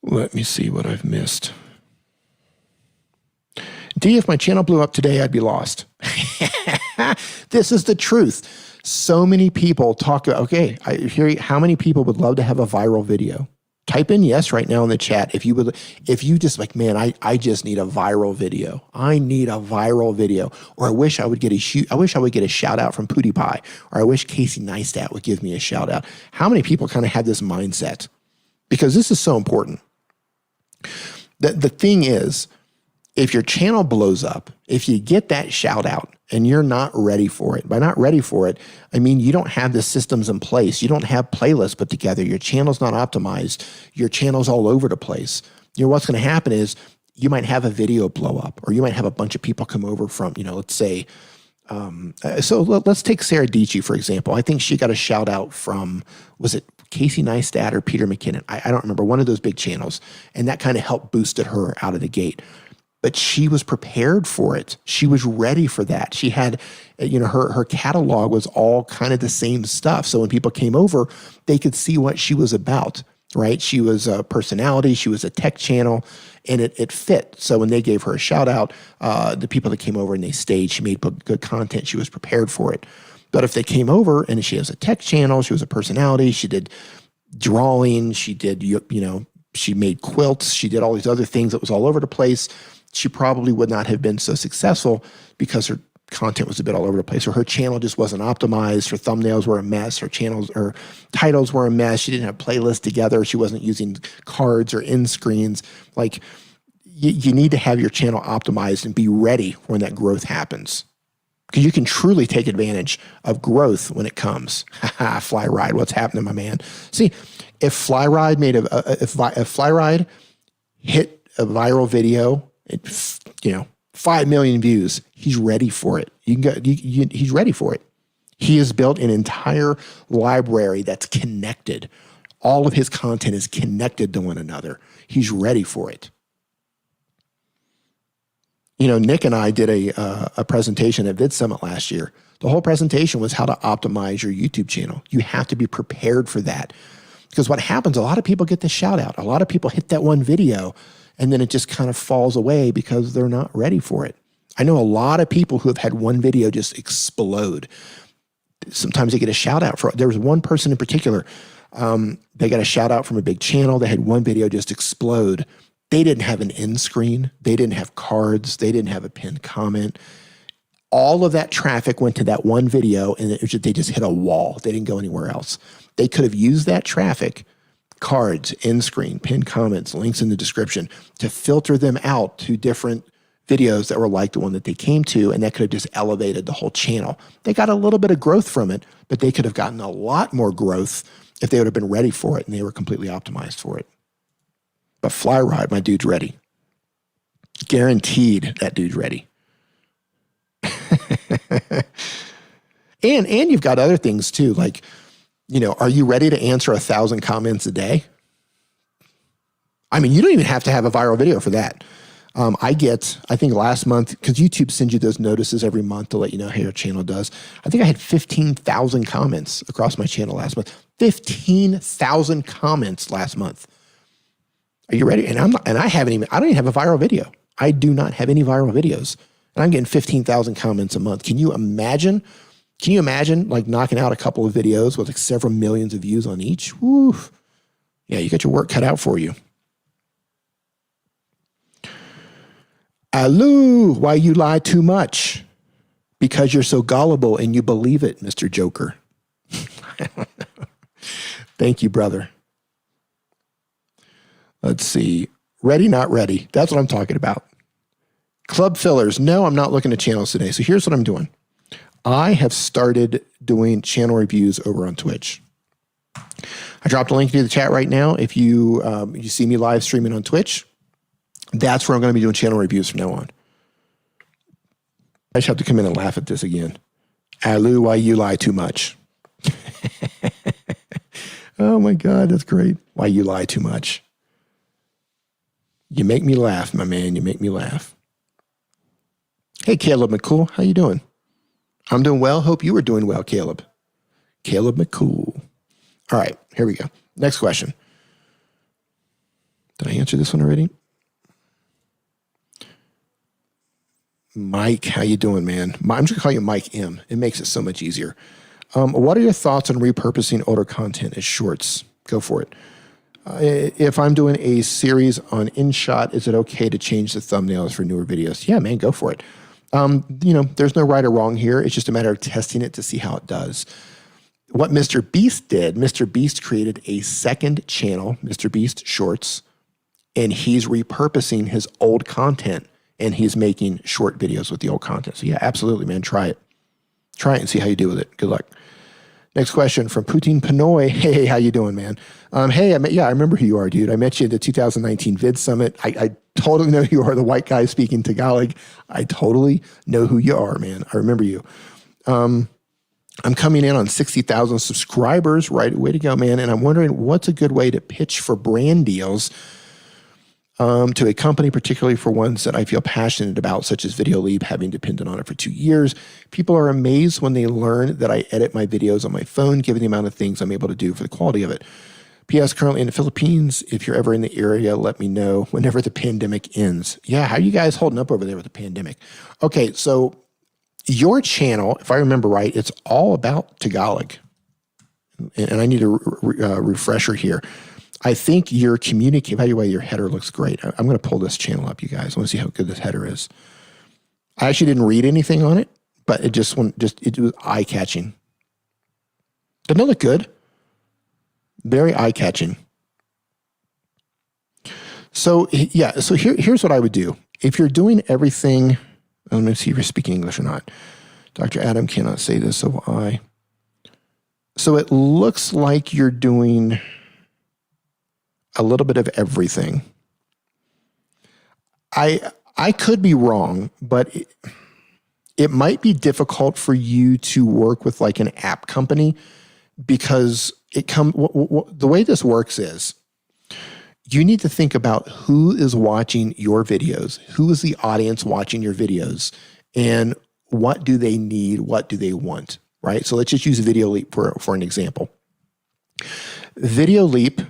Let me see what I've missed. D, if my channel blew up today, I'd be lost. This is the truth. So many people talk about, okay, I hear you, how many people would love to have a viral video? Type in yes right now in the chat. If you just like, man, I just need a viral video. I need a viral video. Or I wish I would get a shout out from PewDiePie. Or I wish Casey Neistat would give me a shout out. How many people kind of have this mindset? Because this is so important. The thing is, if your channel blows up, if you get that shout out and you're not ready for it, by not ready for it, I mean, you don't have the systems in place. You don't have playlists put together. Your channel's not optimized. Your channel's all over the place. What's going to happen is you might have a video blow up, or you might have a bunch of people come over from, let's say, so let's take Sarah Dietschy, for example. I think she got a shout out from, was it Casey Neistat or Peter McKinnon? I don't remember, one of those big channels. And that kind of helped boosted her out of the gate. But she was prepared for it. She was ready for that. She had, her catalog was all kind of the same stuff. So when people came over, they could see what she was about, right? She was a personality. She was a tech channel, and it fit. So when they gave her a shout out, the people that came over and they stayed, she made good content. She was prepared for it. But if they came over and she has a tech channel, she was a personality, she did drawing, she did, she made quilts. She did all these other things that was all over the place. She probably would not have been so successful because her content was a bit all over the place, or her channel just wasn't optimized. Her thumbnails were a mess. Her titles were a mess. She didn't have playlists together. She wasn't using cards or end screens. Like, you need to have your channel optimized and be ready when that growth happens, because you can truly take advantage of growth when it comes. Fly Ride, what's happening, my man? See, if Fly Ride if Fly Ride hit a viral video, 5 million views, he's ready for it. He's ready for it. He has built an entire library that's connected. All of his content is connected to one another. He's ready for it. Nick and I did a presentation at Vid Summit last year. The whole presentation was how to optimize your YouTube channel. You have to be prepared for that, because what happens, a lot of people get the shout out. A lot of people hit that one video and then it just kind of falls away because they're not ready for it. I know a lot of people who have had one video just explode. Sometimes they get a shout out there was one person in particular. They got a shout out from a big channel. They had one video just explode. They didn't have an end screen. They didn't have cards. They didn't have a pinned comment. All of that traffic went to that one video, and they just hit a wall. They didn't go anywhere else. They could have used that traffic, cards, end screen, pinned comments, links in the description, to filter them out to different videos that were like the one that they came to, and that could have just elevated the whole channel. They got a little bit of growth from it, but they could have gotten a lot more growth if they would have been ready for it and they were completely optimized for it. But Fly Ride, my dude's ready. Guaranteed that dude's ready. And you've got other things too. Like, are you ready to answer 1,000 comments a day? I mean, you don't even have to have a viral video for that. I think last month, because YouTube sends you those notices every month to let you know how your channel does. I think I had 15,000 comments across my channel last month. 15,000 comments last month. Are you ready? And I don't even have a viral video. I do not have any viral videos. And I'm getting 15,000 comments a month. Can you imagine like knocking out a couple of videos with like several millions of views on each? Woo. Yeah, you got your work cut out for you. Aloo, why you lie too much? Because you're so gullible and you believe it, Mr. Joker. Thank you, brother. Let's see. Ready, not ready. That's what I'm talking about. Club fillers. No, I'm not looking at channels today. So here's what I'm doing. I have started doing channel reviews over on Twitch. I dropped a link to the chat right now. If you see me live streaming on Twitch, that's where I'm going to be doing channel reviews from now on. I just have to come in and laugh at this again. Aloo, why you lie too much? Oh my God, that's great. Why you lie too much? You make me laugh, my man. You make me laugh. Hey, Caleb McCool. How you doing? I'm doing well. Hope you were doing well, Caleb. Caleb McCool. All right, here we go. Next question. Did I answer this one already? Mike, how you doing, man? I'm just going to call you Mike M. It makes it so much easier. What are your thoughts on repurposing older content as shorts? Go for it. If I'm doing a series on InShot, is it okay to change the thumbnails for newer videos? Yeah, man, go for it. There's no right or wrong here. It's just a matter of testing it to see how it does. What Mr. Beast did, Mr. Beast created a second channel, Mr. Beast Shorts, and he's repurposing his old content, and he's making short videos with the old content. So yeah, absolutely, man, try it. Try it and see how you do with it. Good luck. Next question from Poutine Pinoy. Hey, how you doing, man? Hey, I remember who you are, dude. I met you at the 2019 Vid Summit. I totally know you are, the white guy speaking Tagalog. I totally know who you are, man. I remember you. I'm coming in on 60,000 subscribers, right? Way to go, man. And I'm wondering what's a good way to pitch for brand deals to a company, particularly for ones that I feel passionate about, such as Videoleap, having depended on it for 2 years. People are amazed when they learn that I edit my videos on my phone, given the amount of things I'm able to do for the quality of it. P.S. Currently in the Philippines. If you're ever in the area, let me know whenever the pandemic ends. Yeah, how are you guys holding up over there with the pandemic? Okay, so your channel, if I remember right, it's all about Tagalog. And I need a refresher here. I think your by the way, your header looks great. I'm going to pull this channel up, you guys. I want to see how good this header is. I actually didn't read anything on it, but it it was eye-catching. Doesn't it look good? Very eye-catching. So yeah, so here's what I would do. If you're doing everything, let me see if you're speaking English or not. Dr. Adam cannot say this, so I. So it looks like you're doing a little bit of everything. I could be wrong, but it might be difficult for you to work with like an app company because the way this works is you need to think about who is watching your videos, who is the audience watching your videos, and what do they need, what do they want, right? So let's just use Videoleap for an example. Videoleap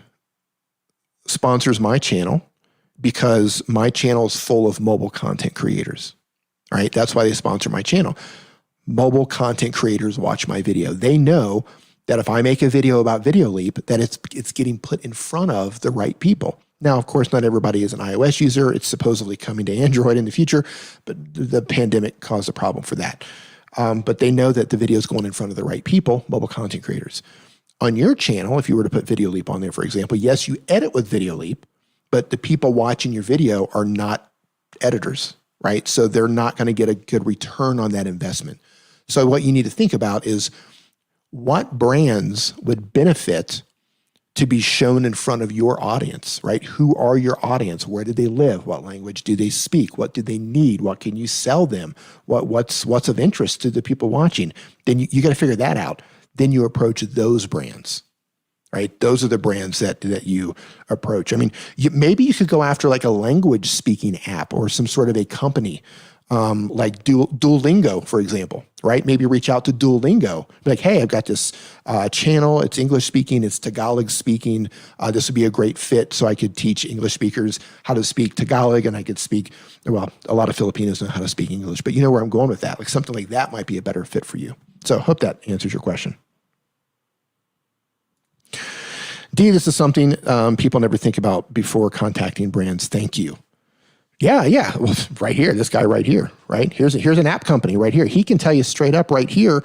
sponsors my channel because my channel is full of mobile content creators, right? That's why they sponsor my channel. Mobile content creators watch my video. They know that if I make a video about Videoleap, that it's getting put in front of the right people. Now, of course, not everybody is an iOS user. It's supposedly coming to Android in the future, but the pandemic caused a problem for that. But they know that the video is going in front of the right people, mobile content creators. On your channel, if you were to put Videoleap on there, for example, yes, you edit with Videoleap, but the people watching your video are not editors, right? So they're not going to get a good return on that investment. So what you need to think about is what brands would benefit to be shown in front of your audience, right? Who are your audience? Where do they live? What language do they speak? What do they need? What can you sell them? What's of interest to the people watching? Then you got to figure that out. Then you approach those brands, right? Those are the brands that you approach. I mean, maybe you could go after like a language speaking app or some sort of a company like Duolingo, for example, right? Maybe reach out to Duolingo. Be like, hey, I've got this channel. It's English speaking. It's Tagalog speaking. This would be a great fit. So I could teach English speakers how to speak Tagalog, and I could speak, well, a lot of Filipinos know how to speak English, but you know where I'm going with that. Like something like that might be a better fit for you. So hope that answers your question. D, this is something people never think about before contacting brands. Thank you. Yeah. Well, right here, this guy right here, right? Here's an app company right here. He can tell you straight up right here,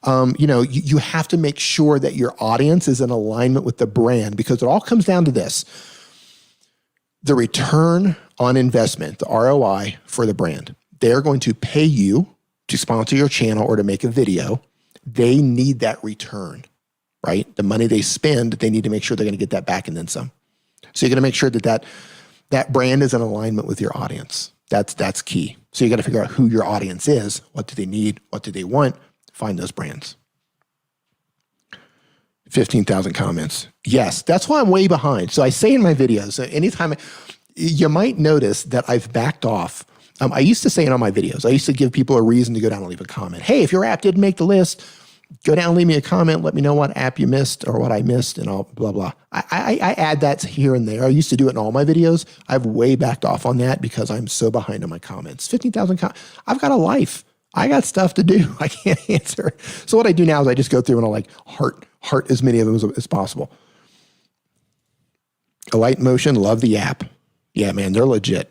you have to make sure that your audience is in alignment with the brand because it all comes down to this. The return on investment, the ROI for the brand. They're going to pay you to sponsor your channel or to make a video. They need that return, right? The money they spend, they need to make sure they're going to get that back and then some. So you're going to make sure that brand is in alignment with your audience. That's key. So you got to figure out who your audience is. What do they need? What do they want? Find those brands. 15,000 comments. Yes, that's why I'm way behind. So I say in my videos, anytime you might notice that I've backed off. I used to say it on my videos. I used to give people a reason to go down and leave a comment. Hey, if your app didn't make the list, go down and leave me a comment. Let me know what app you missed or what I missed and all blah, blah. I add that here and there. I used to do it in all my videos. I've way backed off on that because I'm so behind on my comments. 15,000 comments. I've got a life. I got stuff to do. I can't answer. So what I do now is I just go through and I'll like heart as many of them as possible. Alight Motion, love the app. Yeah, man, they're legit.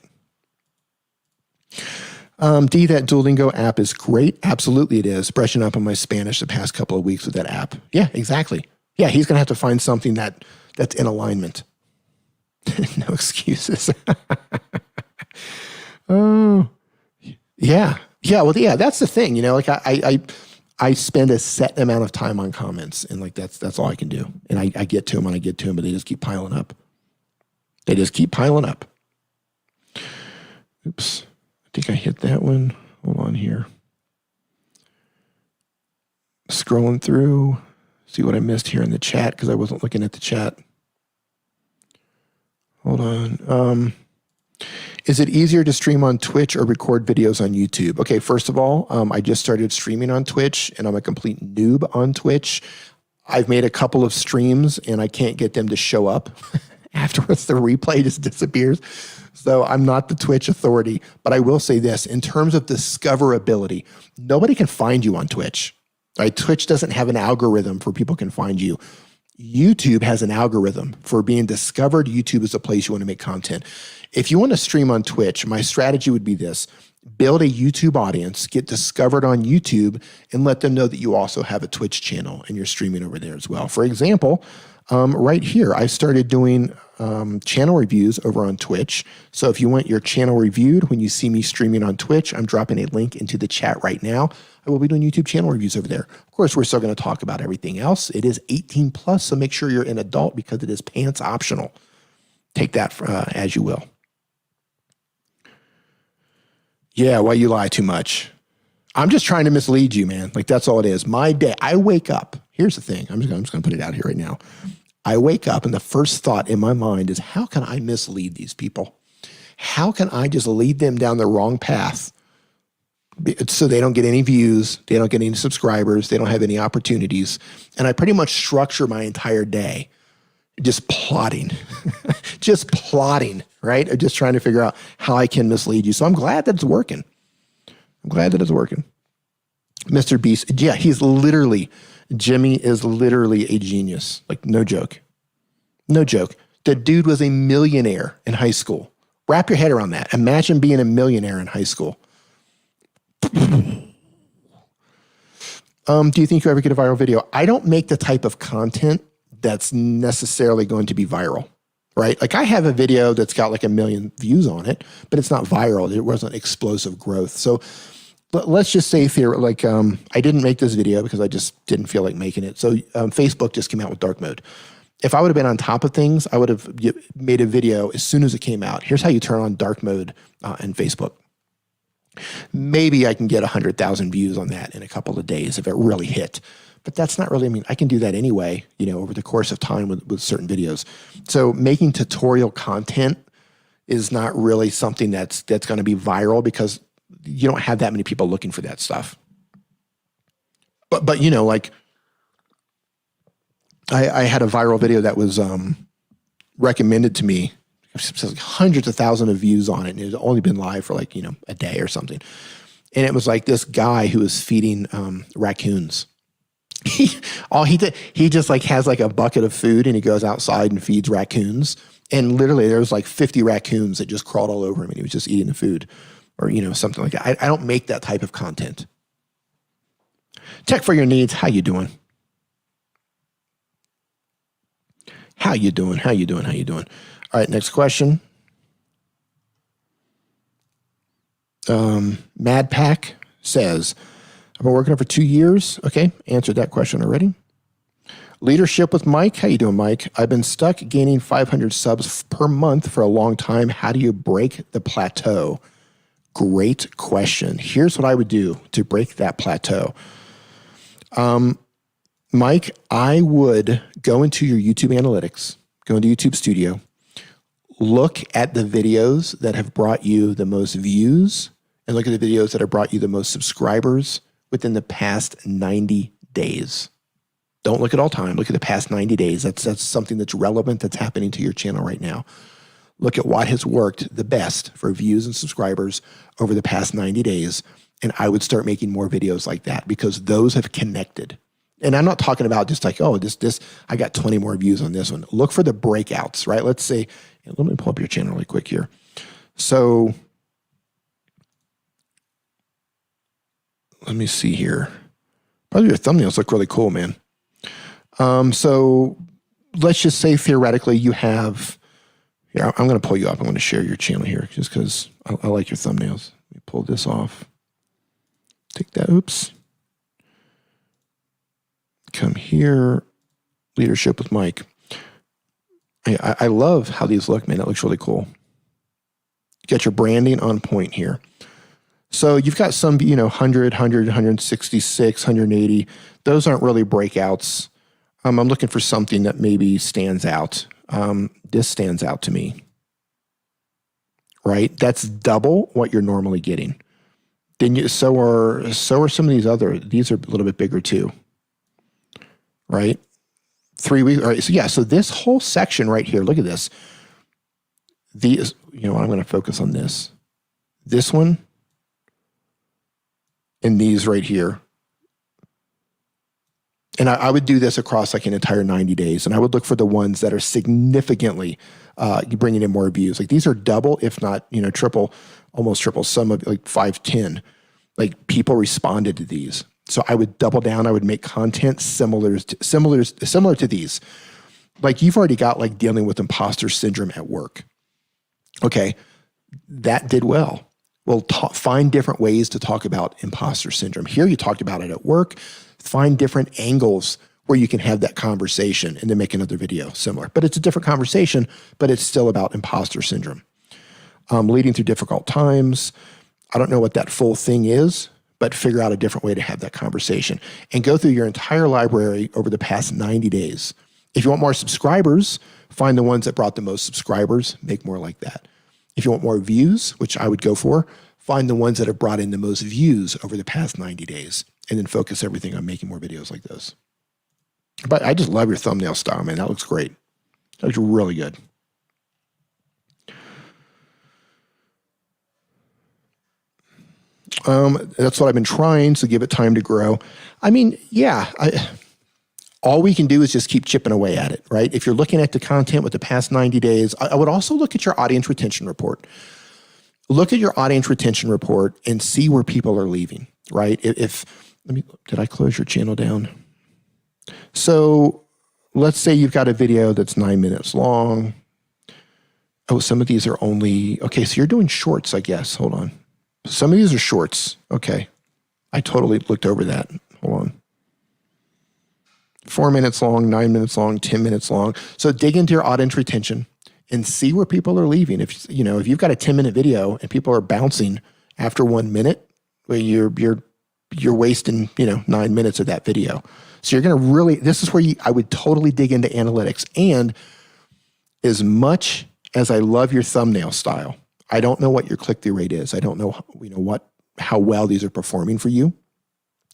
D, that Duolingo app is great. Absolutely it is. Brushing up on my Spanish the past couple of weeks with that app. Yeah, exactly. Yeah, he's going to have to find something that's in alignment. No excuses. Oh, yeah. Yeah, well, yeah, that's the thing. Like I spend a set amount of time on comments and like that's all I can do. And I get to them and I get to them, but they just keep piling up. They just keep piling up. Oops. I think I hit that one. Hold on here. Scrolling through, see what I missed here in the chat because I wasn't looking at the chat. Hold on. Is it easier to stream on Twitch or record videos on YouTube? Okay, first of all, I just started streaming on Twitch and I'm a complete noob on Twitch. I've made a couple of streams and I can't get them to show up. Afterwards, the replay just disappears. So I'm not the Twitch authority, but I will say this, in terms of discoverability, nobody can find you on Twitch, right? Twitch doesn't have an algorithm for people can find you. YouTube has an algorithm for being discovered. YouTube is a place you want to make content. If you want to stream on Twitch, my strategy would be this: build a YouTube audience, get discovered on YouTube, and let them know that you also have a Twitch channel and you're streaming over there as well. For example, right here, I started doing channel reviews over on Twitch. So if you want your channel reviewed when you see me streaming on Twitch, I'm dropping a link into the chat right now. I will be doing YouTube channel reviews over there. Of course, we're still going to talk about everything else. It is 18 plus, so make sure you're an adult because it is pants optional. Take that as you will. Yeah, why you lie too much? I'm just trying to mislead you, man. Like, that's all it is. My day, I wake up. Here's the thing. I'm just going to put it out here right now. I wake up and the first thought in my mind is, how can I mislead these people? How can I just lead them down the wrong path so they don't get any views, they don't get any subscribers, they don't have any opportunities? And I pretty much structure my entire day just plotting, just plotting, right? I'm just trying to figure out how I can mislead you. So I'm glad that it's working. I'm glad that it's working. Mr. Beast, yeah, Jimmy is literally a genius. Like, no joke. No joke. The dude was a millionaire in high school. Wrap your head around that. Imagine being a millionaire in high school. Do you think you ever get a viral video? I don't make the type of content that's necessarily going to be viral, right? Like, I have a video that's got like 1 million views on it, but it's not viral. It wasn't explosive growth. So let's just say I didn't make this video because I just didn't feel like making it. So Facebook just came out with dark mode. If I would have been on top of things, I would have made a video as soon as it came out. Here's how you turn on dark mode in Facebook. Maybe I can get 100,000 views on that in a couple of days if it really hit. But that's not really, I mean, I can do that anyway, over the course of time with certain videos. So making tutorial content is not really something that's going to be viral because you don't have that many people looking for that stuff. But like, I had a viral video that was recommended to me. It was like hundreds of thousands of views on it, and it had only been live for like, a day or something. And it was like this guy who was feeding raccoons. He just like has like a bucket of food and he goes outside and feeds raccoons. And literally there was like 50 raccoons that just crawled all over him and he was just eating the food or, something like that. I don't make that type of content. Tech for your needs. How you doing? How you doing? All right, next question. Mad Pack says, I've been working for 2 years. Okay, answered that question already. Leadership with Mike. How you doing, Mike? I've been stuck gaining 500 subs per month for a long time. How do you break the plateau? Great question. Here's what I would do to break that plateau. Mike, I would go into your YouTube analytics, go into YouTube Studio, look at the videos that have brought you the most views and look at the videos that have brought you the most subscribers within the past 90 days. Don't look at all time. Look at the past 90 days. That's something that's relevant that's happening to your channel right now. Look at what has worked the best for views and subscribers over the past 90 days. And I would start making more videos like that because those have connected. And I'm not talking about just like, oh, this, I got 20 more views on this one. Look for the breakouts, right? Let's say, let me pull up your channel really quick here. So let me see here. Probably your thumbnails look really cool, man. So let's just say theoretically you have, here, I'm going to pull you up. I'm going to share your channel here just because I like your thumbnails. Let me pull this off. Take that, oops. Come here, leadership with Mike. I love how these look, man. That looks really cool. Get your branding on point here. So you've got some, 100, 166, 180. Those aren't really breakouts. I'm looking for something that maybe stands out. This stands out to me, right? That's double what you're normally getting. Then so are some of these are a little bit bigger too, right? 3 weeks. All right. So yeah, so this whole section right here, look at this. These, I'm going to focus on this one and these right here. And I would do this across like an entire 90 days. And I would look for the ones that are significantly bringing in more views. Like these are double, if not, triple, almost triple, some of like 5, 10. Like people responded to these. So I would double down. I would make content similar to these. Like you've already got like dealing with imposter syndrome at work. Okay, that did well. Well, find different ways to talk about imposter syndrome. Here you talked about it at work. Find different angles where you can have that conversation and then make another video similar. But it's a different conversation, but it's still about imposter syndrome. Leading through difficult times. I don't know what that full thing is, but figure out a different way to have that conversation. And go through your entire library over the past 90 days. If you want more subscribers, find the ones that brought the most subscribers, make more like that. If you want more views, which I would go for, find the ones that have brought in the most views over the past 90 days, and then focus everything on making more videos like those. But I just love your thumbnail style, man. That looks great. That looks really good. That's what I've been trying, so give it time to grow. I mean, yeah, all we can do is just keep chipping away at it, right? If you're looking at the content with the past 90 days, I would also look at your audience retention report. Look at your audience retention report and see where people are leaving, right? Did I close your channel down? So let's say you've got a video that's 9 minutes long. Oh, some of these are only, okay, so you're doing shorts, I guess. Hold on. Some of these are shorts. Okay. I totally looked over that. Hold on. 4 minutes long, 9 minutes long, 10 minutes long. So dig into your audience retention and see where people are leaving. If you've got a 10-minute video and people are bouncing after 1 minute, well, you're wasting, 9 minutes of that video. So you're going to really, this is where I would totally dig into analytics. And as much as I love your thumbnail style, I don't know what your click-through rate is. I don't know, how well these are performing for you,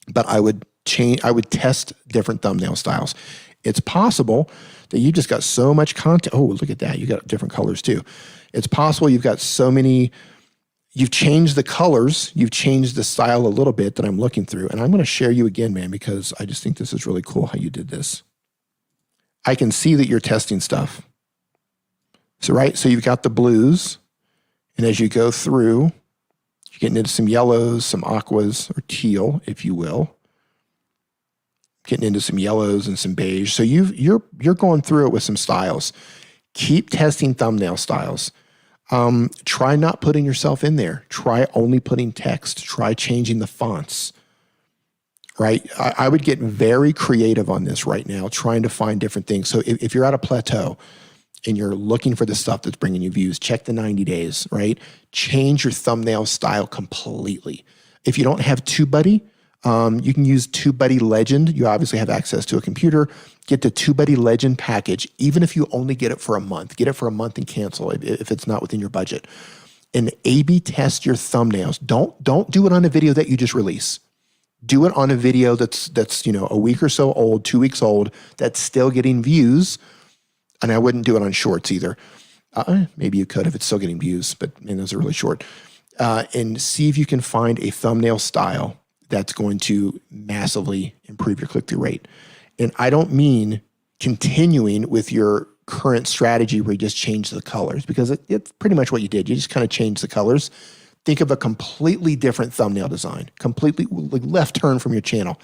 but I would test different thumbnail styles. It's possible that you just got so much content. Oh, look at that. You got different colors too. It's possible you've got so many, you've changed the colors, you've changed the style a little bit that I'm looking through. And I'm going to share you again, man, because I just think this is really cool how you did this. I can see that you're testing stuff. So, right. So you've got the blues. And as you go through, you're getting into some yellows, some aquas, or teal, if you will. Getting into some yellows and some beige. So you're going through it with some styles. Keep testing thumbnail styles. Try not putting yourself in there. Try only putting text. Try changing the fonts. Right? I would get very creative on this right now, trying to find different things. So if you're at a plateau and you're looking for the stuff that's bringing you views, check the 90 days, right? Change your thumbnail style completely. If you don't have TubeBuddy, you can use TubeBuddy Legend. You obviously have access to a computer. Get the TubeBuddy Legend package, even if you only get it for a month. Get it for a month and cancel if it's not within your budget. And A/B test your thumbnails. Don't do it on a video that you just release. Do it on a video that's a week or so old, 2 weeks old, that's still getting views. And I wouldn't do it on shorts either. Maybe you could if it's still getting views, but man, those are really short. And see if you can find a thumbnail style that's going to massively improve your click-through rate. And I don't mean continuing with your current strategy where you just change the colors, because it's pretty much what you did. You just kind of changed the colors. Think of a completely different thumbnail design, completely like left turn from your channel.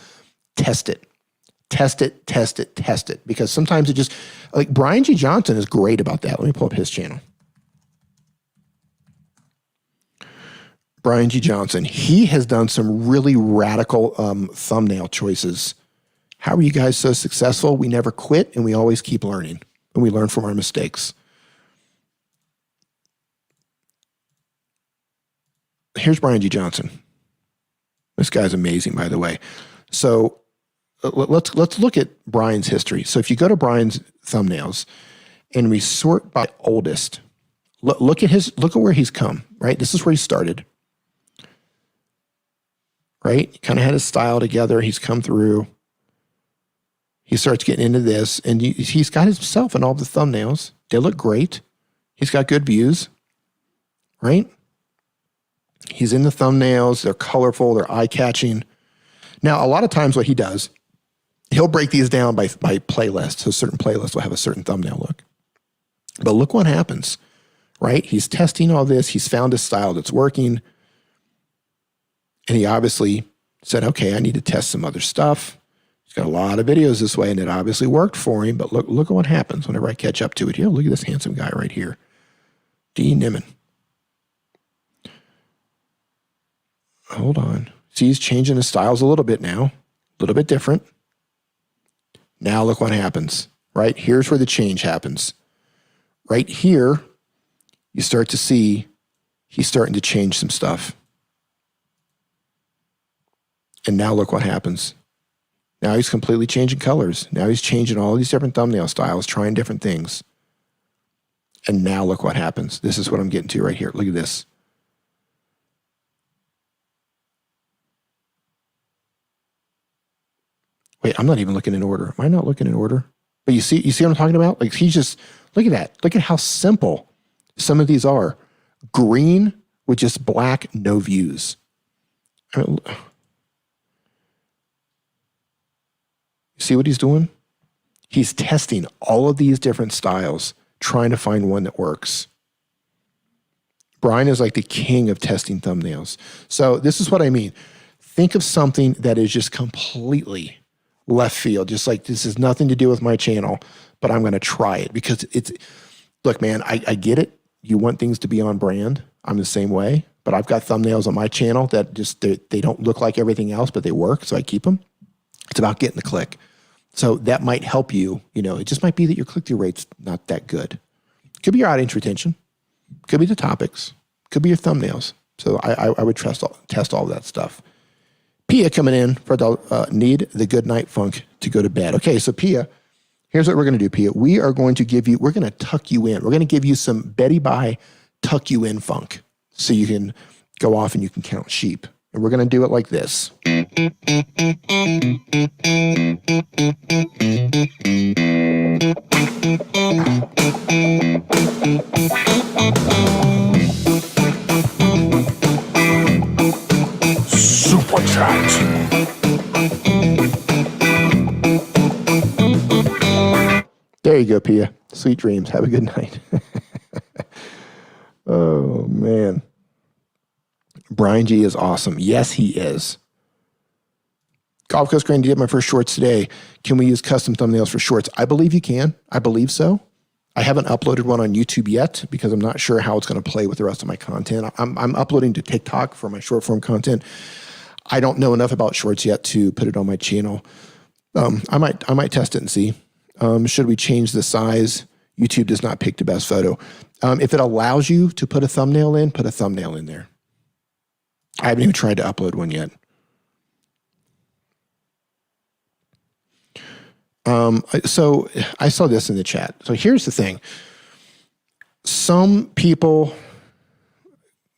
Test it. Test it, test it, test it. Because sometimes it just, like Brian G. Johnson is great about that. Let me pull up his channel. Brian G. Johnson, he has done some really radical thumbnail choices. How are you guys so successful? We never quit and we always keep learning and we learn from our mistakes. Here's Brian G. Johnson. This guy's amazing, by the way. So let's look at Brian's history. So if you go to Brian's thumbnails and we sort by oldest, look at where he's come, right? This is where he started, right? He kind of had his style together. He's come through. He starts getting into this and he's got himself in all the thumbnails. They look great. He's got good views, right? He's in the thumbnails. They're colorful. They're eye-catching. Now, a lot of times what he does He'll break these down by playlist. So certain playlists will have a certain thumbnail look. But look what happens, right? He's testing all this. He's found a style that's working. And he obviously said, okay, I need to test some other stuff. He's got a lot of videos this way, and it obviously worked for him. But look at what happens whenever I catch up to it here. Look at this handsome guy right here. D. Nimmin. Hold on. See, he's changing his styles a little bit now. A little bit different. Now look what happens, right? Here's where the change happens. Right here, you start to see he's starting to change some stuff. And now look what happens. Now he's completely changing colors. Now he's changing all these different thumbnail styles, trying different things. And now look what happens. This is what I'm getting to right here. Look at this. Wait, I'm not even looking in order. Am I not looking in order? But you see what I'm talking about? Like he's just, look at that. Look at how simple some of these are. Green with just black, no views. I mean, you see what he's doing? He's testing all of these different styles, trying to find one that works. Brian is like the king of testing thumbnails. So this is what I mean. Think of something that is just completely left field, just like this has nothing to do with my channel, but I'm going to try it because it's, look, man, I get it. You want things to be on brand. I'm the same way, but I've got thumbnails on my channel that just, they don't look like everything else, but they work. So I keep them. It's about getting the click. So that might help you. You know, it just might be that your click-through rate's not that good. Could be your audience retention. Could be the topics. Could be your thumbnails. So I would test all of that stuff. Pia coming in for the need the good night funk to go to bed. Okay, so Pia, here's what we're going to do, Pia. We are going to give you, we're going to tuck you in. We're going to give you some Betty Bye tuck you in funk so you can go off and you can count sheep. And we're going to do it like this. Super chat. There you go, Pia. Sweet dreams. Have a good night. Oh, man. Brian G is awesome. Yes, he is. Golf Coast Grandy did my first shorts today. Can we use custom thumbnails for shorts? I believe you can. I believe so. I haven't uploaded one on YouTube yet because I'm not sure how it's going to play with the rest of my content. I'm uploading to TikTok for my short form content. I don't know enough about shorts yet to put it on my channel. I might test it and see. Should we change the size? YouTube does not pick the best photo. If it allows you to put a thumbnail in, put a thumbnail in there. I haven't even tried to upload one yet. So I saw this in the chat. So here's the thing. Some people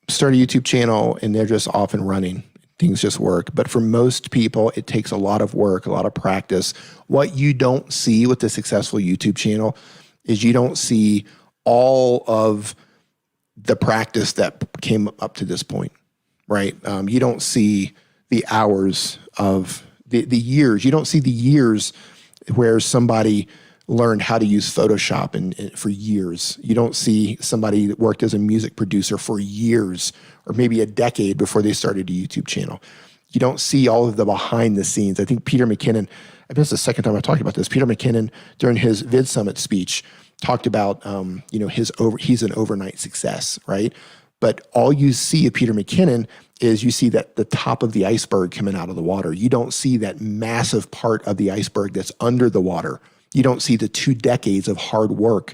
start a YouTube channel and they're just off and running. Things just work. But for most people, it takes a lot of work, a lot of practice. What you don't see with the successful YouTube channel is you don't see all of the practice that came up to this point, right? You don't see the hours of the years. You don't see the years where somebody learned how to use Photoshop and for years. You don't see somebody that worked as a music producer for years or maybe a decade before they started a YouTube channel. You don't see all of the behind the scenes. I think Peter McKinnon, I think it's the second time I've talked about this. Peter McKinnon, during his Vid Summit speech, talked about, he's an overnight success, right? But all you see of Peter McKinnon is you see that the top of the iceberg coming out of the water. You don't see that massive part of the iceberg that's under the water. You don't see the 2 decades of hard work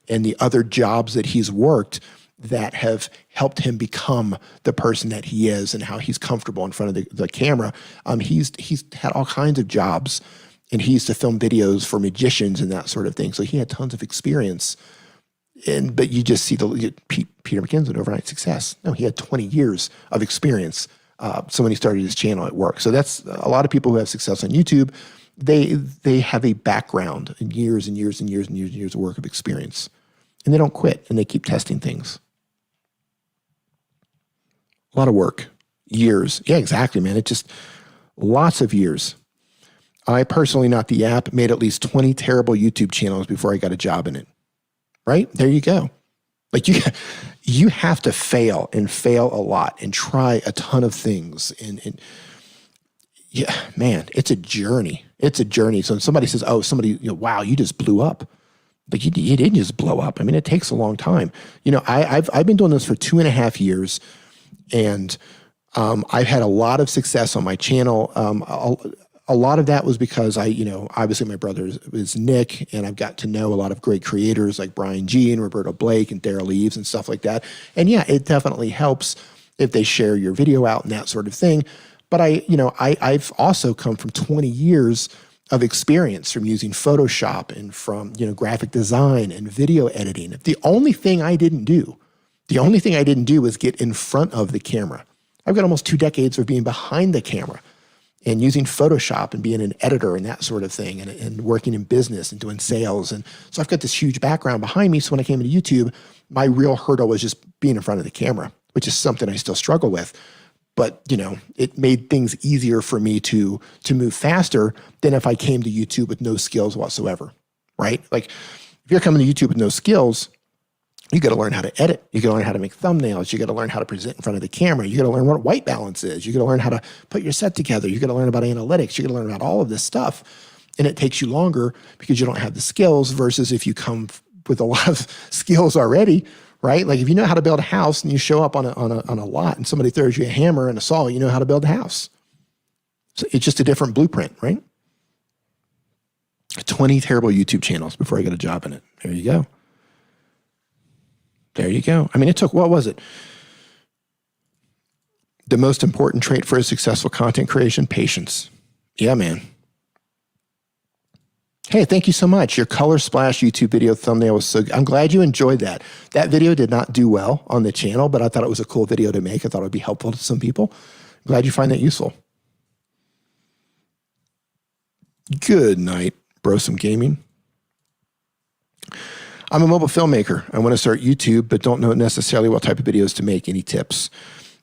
and the other jobs that he's worked that have helped him become the person that he is and how he's comfortable in front of the camera. He's had all kinds of jobs, and he used to film videos for magicians and that sort of thing. So he had tons of experience. But you just see Peter McKinnon's an overnight success. No, he had 20 years of experience. So when he started his channel, it worked. So that's a lot of people who have success on YouTube. They have a background in years and years and years and years and years of work of experience, and they don't quit and they keep testing things. A lot of work, years. Yeah, exactly, man. It just lots of years. I personally, not the app, made at least 20 terrible YouTube channels before I got a job in it. Right? There you go. Like you have to fail and fail a lot and try a ton of things. And yeah, man, it's a journey. It's a journey. So when somebody says, oh, wow, you just blew up. Like you didn't just blow up. I mean, it takes a long time. I've been doing this for 2.5 years, and I've had a lot of success on my channel. A lot of that was because obviously my brother is Nick, and I've got to know a lot of great creators like Brian G and Roberto Blake and Daryl Eves and stuff like that. And yeah, it definitely helps if they share your video out and that sort of thing. But I've also come from 20 years of experience from using Photoshop and from, graphic design and video editing. The only thing I didn't do was get in front of the camera. I've got almost 2 decades of being behind the camera and using Photoshop and being an editor and that sort of thing, and working in business and doing sales. And so I've got this huge background behind me. So when I came into YouTube, my real hurdle was just being in front of the camera, which is something I still struggle with. But, it made things easier for me to move faster than if I came to YouTube with no skills whatsoever, right? Like if you're coming to YouTube with no skills, you got to learn how to edit. You got to learn how to make thumbnails. You got to learn how to present in front of the camera. You got to learn what white balance is. You got to learn how to put your set together. You got to learn about analytics. You got to learn about all of this stuff. And it takes you longer because you don't have the skills versus if you come with a lot of skills already, right? Like if you know how to build a house and you show up on a lot and somebody throws you a hammer and a saw, you know how to build a house. So it's just a different blueprint, right? 20 terrible YouTube channels before I got a job in it. There you go. There you go. I mean, it took, what was it? The most important trait for a successful content creation, patience. Yeah, man. Hey, thank you so much. Your color splash YouTube video thumbnail was so good. I'm glad you enjoyed that. That video did not do well on the channel, but I thought it was a cool video to make. I thought it would be helpful to some people. Glad you find that useful. Good night, Brosome Gaming. I'm a mobile filmmaker. I want to start YouTube, but don't know necessarily what type of videos to make. Any tips?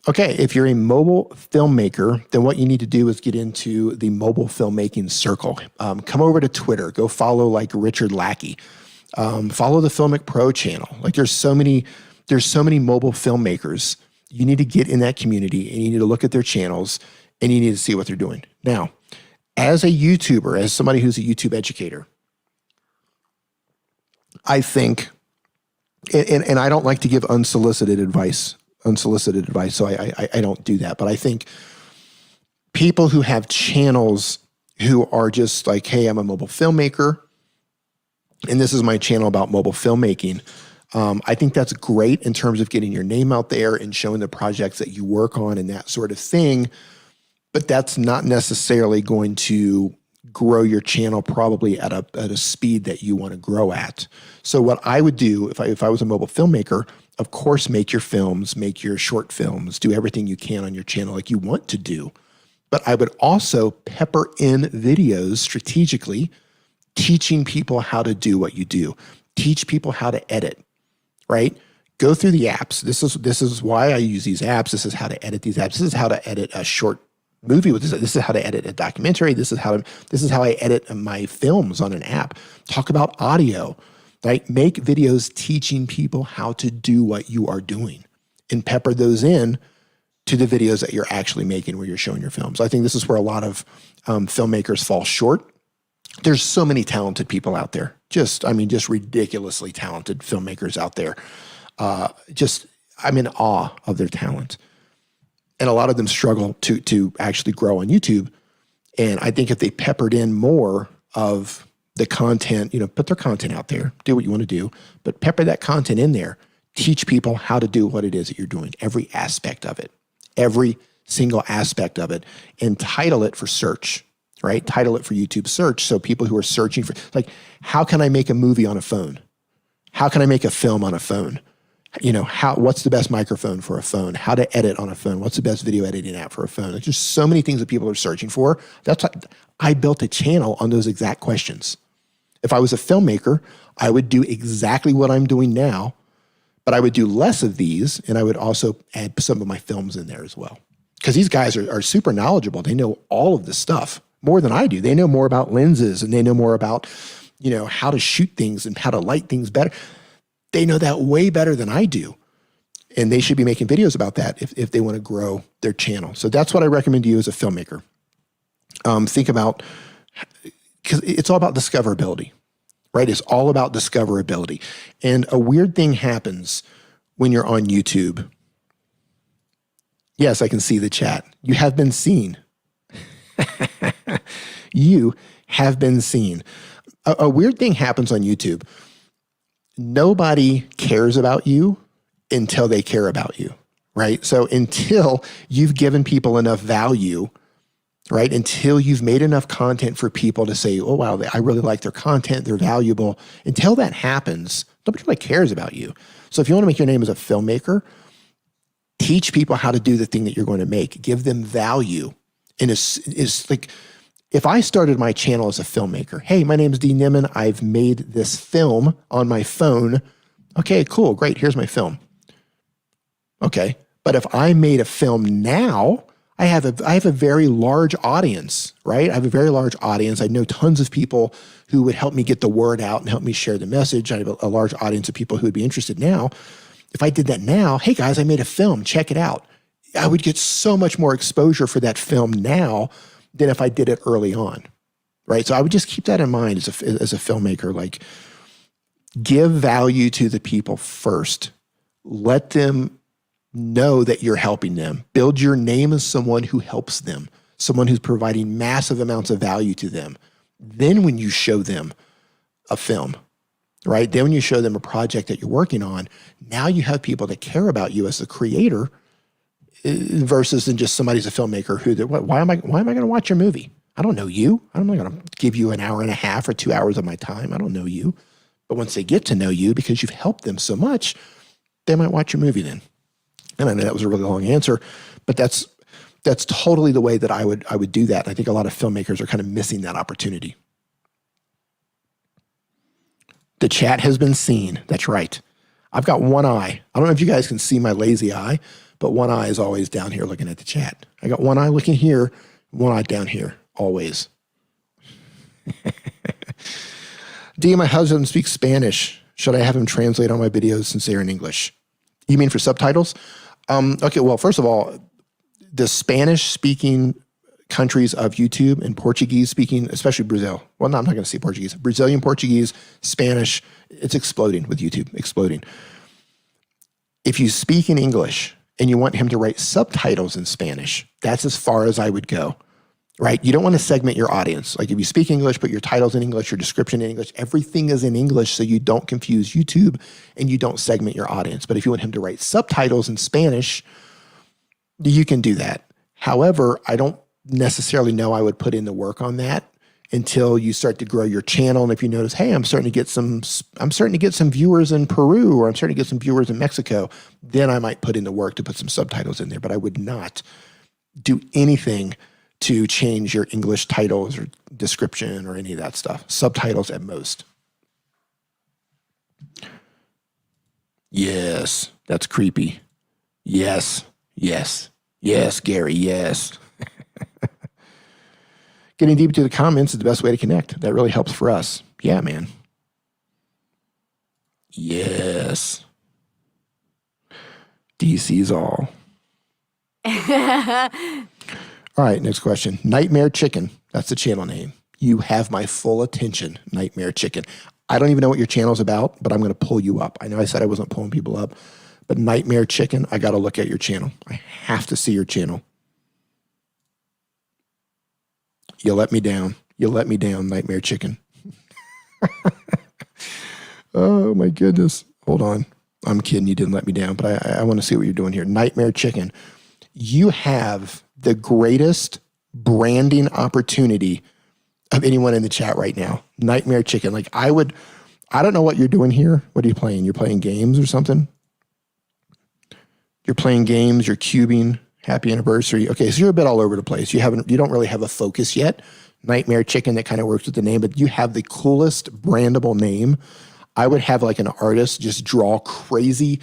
Okay, if you're a mobile filmmaker, then what you need to do is get into the mobile filmmaking circle. Come over to Twitter. Go follow like Richard Lackey. Follow the Filmic Pro channel. Like there's so many mobile filmmakers. You need to get in that community and you need to look at their channels and you need to see what they're doing. Now, as a YouTuber, as somebody who's a YouTube educator, I think, and I don't like to give unsolicited advice, so I don't do that. But I think people who have channels who are just like, hey, I'm a mobile filmmaker, and this is my channel about mobile filmmaking. I think that's great in terms of getting your name out there and showing the projects that you work on and that sort of thing. But that's not necessarily going to grow your channel probably at a speed that you want to grow at. So what I would do if I was a mobile filmmaker, of course, make your films, make your short films, do everything you can on your channel like you want to do. But I would also pepper in videos strategically, teaching people how to do what you do. Teach people how to edit, right? Go through the apps. This is why I use these apps. This is how to edit these apps. This is how to edit a short movie with this. This is how to edit a documentary. This is how I edit my films on an app. Talk about audio, right? Make videos teaching people how to do what you are doing and pepper those in to the videos that you're actually making where you're showing your films. I think this is where a lot of filmmakers fall short. There's so many talented people out there. Just ridiculously talented filmmakers out there. I'm in awe of their talent. And a lot of them struggle to actually grow on YouTube. And I think if they peppered in more of the content, put their content out there, do what you want to do, but pepper that content in there, teach people how to do what it is that you're doing, every aspect of it, every single aspect of it, and title it for search, right? Title it for YouTube search. So people who are searching for, like, how can I make a movie on a phone? How can I make a film on a phone? What's the best microphone for a phone? How to edit on a phone? What's the best video editing app for a phone? There's just so many things that people are searching for. That's why I built a channel on those exact questions. If I was a filmmaker, I would do exactly what I'm doing now, but I would do less of these, and I would also add some of my films in there as well. Because these guys are super knowledgeable. They know all of this stuff. more than I do. They know more about lenses and they know more about, how to shoot things and how to light things better. They know that way better than I do. And they should be making videos about that if they want to grow their channel. So that's what I recommend to you as a filmmaker. Think about, because it's all about discoverability, right? It's all about discoverability. And a weird thing happens when you're on YouTube. Yes, I can see the chat. You have been seen. You have been seen. A weird thing happens on YouTube. Nobody cares about you until they care about you, right? So until you've given people enough value, right? Until you've made enough content for people to say, oh, wow, I really like their content, they're valuable. Until that happens, nobody really cares about you. So if you want to make your name as a filmmaker, teach people how to do the thing that you're going to make. Give them value. And it's like, if I started my channel as a filmmaker, hey, my name is D. Nimmin, I've made this film on my phone. Okay, cool, great, here's my film. Okay, but if I made a film now, I have a very large audience, right? I have a very large audience. I know tons of people who would help me get the word out and help me share the message. I have a large audience of people who would be interested now. If I did that now, hey guys, I made a film, check it out. I would get so much more exposure for that film now than if I did it early on, right? So I would just keep that in mind as a filmmaker, like give value to the people first. Let them know that you're helping them. Build your name as someone who helps them, someone who's providing massive amounts of value to them. Then when you show them a film, right? Then when you show them a project that you're working on, now you have people that care about you as a creator versus than just somebody's a filmmaker who, why am I going to watch your movie? I don't know you. I'm not going to give you an hour and a half or 2 hours of my time. I don't know you. But once they get to know you because you've helped them so much, they might watch your movie then. And I know that was a really long answer, but that's totally the way that I would do that. I think a lot of filmmakers are kind of missing that opportunity. The chat has been seen. That's right. I've got one eye. I don't know if you guys can see my lazy eye, but one eye is always down here looking at the chat. I got one eye looking here, one eye down here, always. D, my husband speaks Spanish. Should I have him translate all my videos since they're in English? You mean for subtitles? Okay, well, first of all, the Spanish-speaking countries of YouTube and Portuguese-speaking, especially Brazil. Well, no, I'm not going to say Portuguese. Brazilian Portuguese, Spanish, it's exploding with YouTube, exploding. If you speak in English and you want him to write subtitles in Spanish, that's as far as I would go, right? You don't want to segment your audience. Like if you speak English, put your titles in English, your description in English, everything is in English so you don't confuse YouTube and you don't segment your audience. But if you want him to write subtitles in Spanish, you can do that. However, I don't necessarily know I would put in the work on that until you start to grow your channel. And if you notice, hey, I'm starting to get some viewers in Peru, or I'm starting to get some viewers in Mexico, then I might put in the work to put some subtitles in there. But I would not do anything to change your English titles or description or any of that stuff. Subtitles at most. Yes, that's creepy. Yes, Gary, yes. Getting deep into the comments is the best way to connect. That really helps for us. Yeah, man. Yes. DC's all. All right, next question. Nightmare Chicken. That's the channel name. You have my full attention, Nightmare Chicken. I don't even know what your channel's about, but I'm going to pull you up. I know I said I wasn't pulling people up, but Nightmare Chicken, I got to look at your channel. I have to see your channel. You let me down. You let me down, Nightmare Chicken. Oh, my goodness. Hold on. I'm kidding. You didn't let me down, but I want to see what you're doing here. Nightmare Chicken. You have the greatest branding opportunity of anyone in the chat right now. Nightmare Chicken. Like I don't know what you're doing here. What are you playing? You're playing games or something? You're playing games. You're cubing. Happy anniversary. Okay, so you're a bit all over the place. You don't really have a focus yet. Nightmare Chicken, that kind of works with the name, but you have the coolest brandable name. I would have like an artist just draw crazy.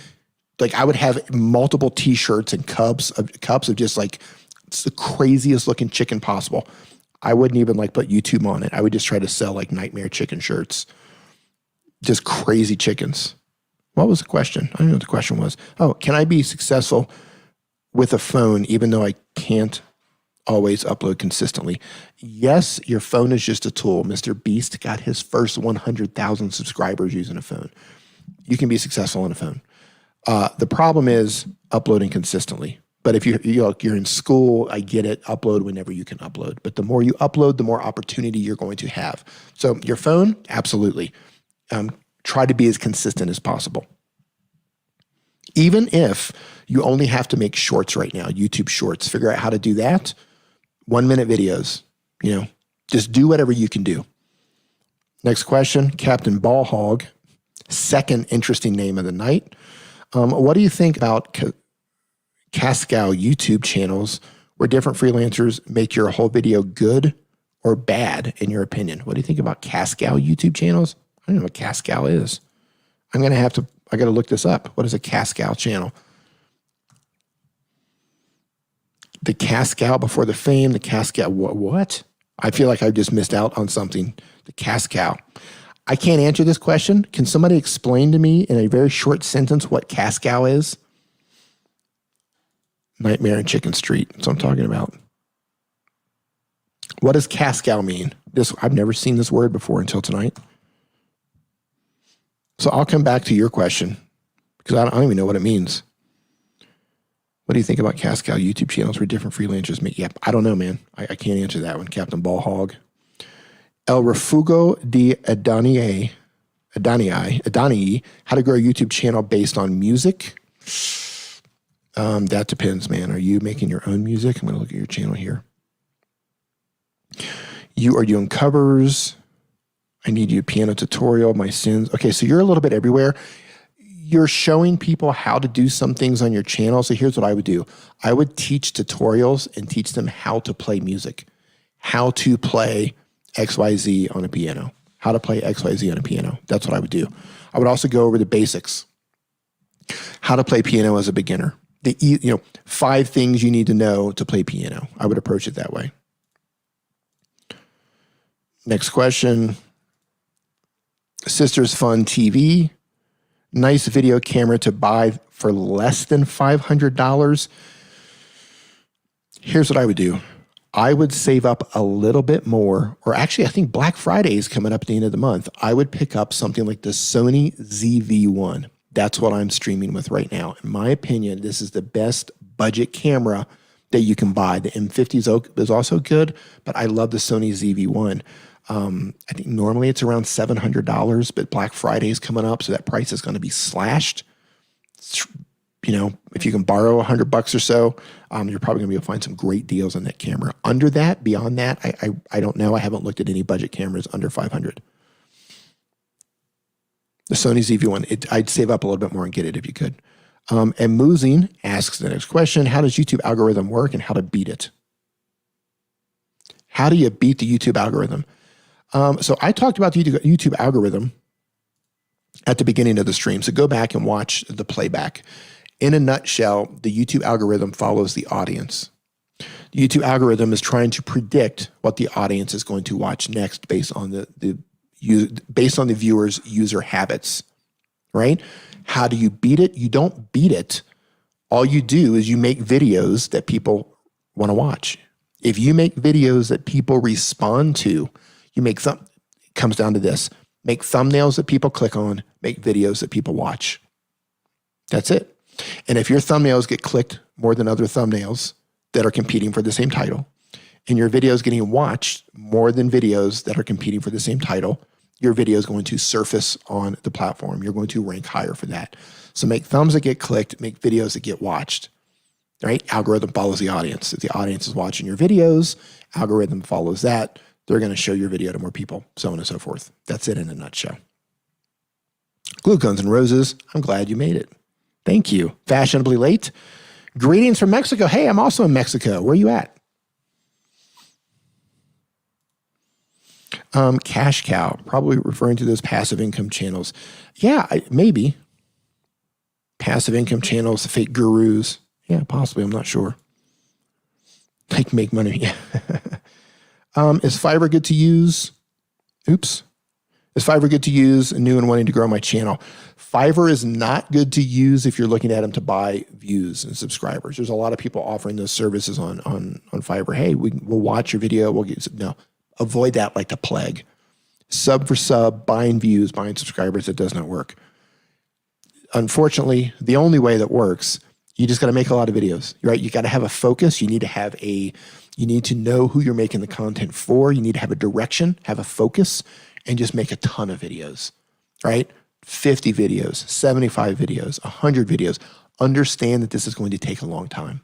Like I would have multiple t-shirts and cups of just like it's the craziest looking chicken possible. I wouldn't even like put YouTube on it. I would just try to sell like nightmare chicken shirts. Just crazy chickens. What was the question? I don't know what the question was. Oh, can I be successful with a phone even though I can't always upload consistently? Yes, your phone is just a tool. Mr. Beast got his first 100,000 subscribers using a phone. You can be successful on a phone. The problem is uploading consistently. But if you're in school, I get it. Upload whenever you can upload. But the more you upload, the more opportunity you're going to have. So your phone, absolutely. Try to be as consistent as possible. Even if you only have to make shorts right now, YouTube shorts, figure out how to do that. 1-minute videos, just do whatever you can do. Next question, Captain Ballhog, second interesting name of the night. What do you think about Cascal YouTube channels where different freelancers make your whole video good or bad in your opinion? What do you think about Cascal YouTube channels? I don't know what Cascal is. I got to look this up. What is a Cascal channel? The Cascal before the fame, the Cascal, what? I feel like I just missed out on something. The Cascal. I can't answer this question. Can somebody explain to me in a very short sentence what Cascal is? Nightmare in Chicken Street. That's what I'm talking about. What does Cascal mean? I've never seen this word before until tonight. So I'll come back to your question because I don't even know what it means. What do you think about Cascal YouTube channels where different freelancers make? Yep, I don't know, man. I can't answer that one. Captain Ballhog. El Refugo de Adanii, how to grow a YouTube channel based on music. That depends, man. Are you making your own music? I'm going to look at your channel here. You are doing covers. I need you piano tutorial, my sins. Okay, so you're a little bit everywhere. You're showing people how to do some things on your channel. So here's what I would do. I would teach tutorials and teach them how to play music, how to play XYZ on a piano, how to play XYZ on a piano. That's what I would do. I would also go over the basics, how to play piano as a beginner. 5 things you need to know to play piano. I would approach it that way. Next question. Sisters Fun TV. Nice video camera to buy for less than $500. Here's what I would do. I would save up a little bit more, or actually I think Black Friday is coming up at the end of the month. I would pick up something like the Sony ZV-1. That's what I'm streaming with right now. In my opinion, this is the best budget camera that you can buy. The M50 is also good, but I love the Sony ZV-1. I think normally it's around $700, but Black Friday is coming up, so that price is going to be slashed. If you can borrow $100 or so, you're probably going to be able to find some great deals on that camera. Under that, beyond that, I don't know. I haven't looked at any budget cameras under $500. The Sony ZV-1, I'd save up a little bit more and get it if you could. And Moozing asks the next question, how does YouTube algorithm work and how to beat it? How do you beat the YouTube algorithm? So I talked about the YouTube algorithm at the beginning of the stream. So go back and watch the playback. In a nutshell, the YouTube algorithm follows the audience. The YouTube algorithm is trying to predict what the audience is going to watch next based on the viewer's user habits, right? How do you beat it? You don't beat it. All you do is you make videos that people want to watch. If you make videos that people respond to, it comes down to this. Make thumbnails that people click on, make videos that people watch. That's it. And if your thumbnails get clicked more than other thumbnails that are competing for the same title, and your video is getting watched more than videos that are competing for the same title, your video is going to surface on the platform. You're going to rank higher for that. So make thumbs that get clicked, make videos that get watched, right? Algorithm follows the audience. If the audience is watching your videos, algorithm follows that. They're going to show your video to more people, so on and so forth. That's it in a nutshell. Glue Guns and Roses, I'm glad you made it. Thank you. Fashionably late. Greetings from Mexico. Hey, I'm also in Mexico. Where are you at? Cash Cow, probably referring to those passive income channels. Yeah, maybe. Passive income channels, the fake gurus. Yeah, possibly. I'm not sure. Like make money. Yeah. Is Fiverr good to use? Oops. Is Fiverr good to use new and wanting to grow my channel? Fiverr is not good to use if you're looking at them to buy views and subscribers. There's a lot of people offering those services on Fiverr. Hey, we'll watch your video. We'll get no. Avoid that like the plague. Sub for sub, buying views, buying subscribers, it does not work. Unfortunately, the only way that works, you just got to make a lot of videos, right? You got to have a focus. You need to know who you're making the content for. You need to have a direction, have a focus, and just make a ton of videos, right? 50 videos, 75 videos, 100 videos. Understand that this is going to take a long time.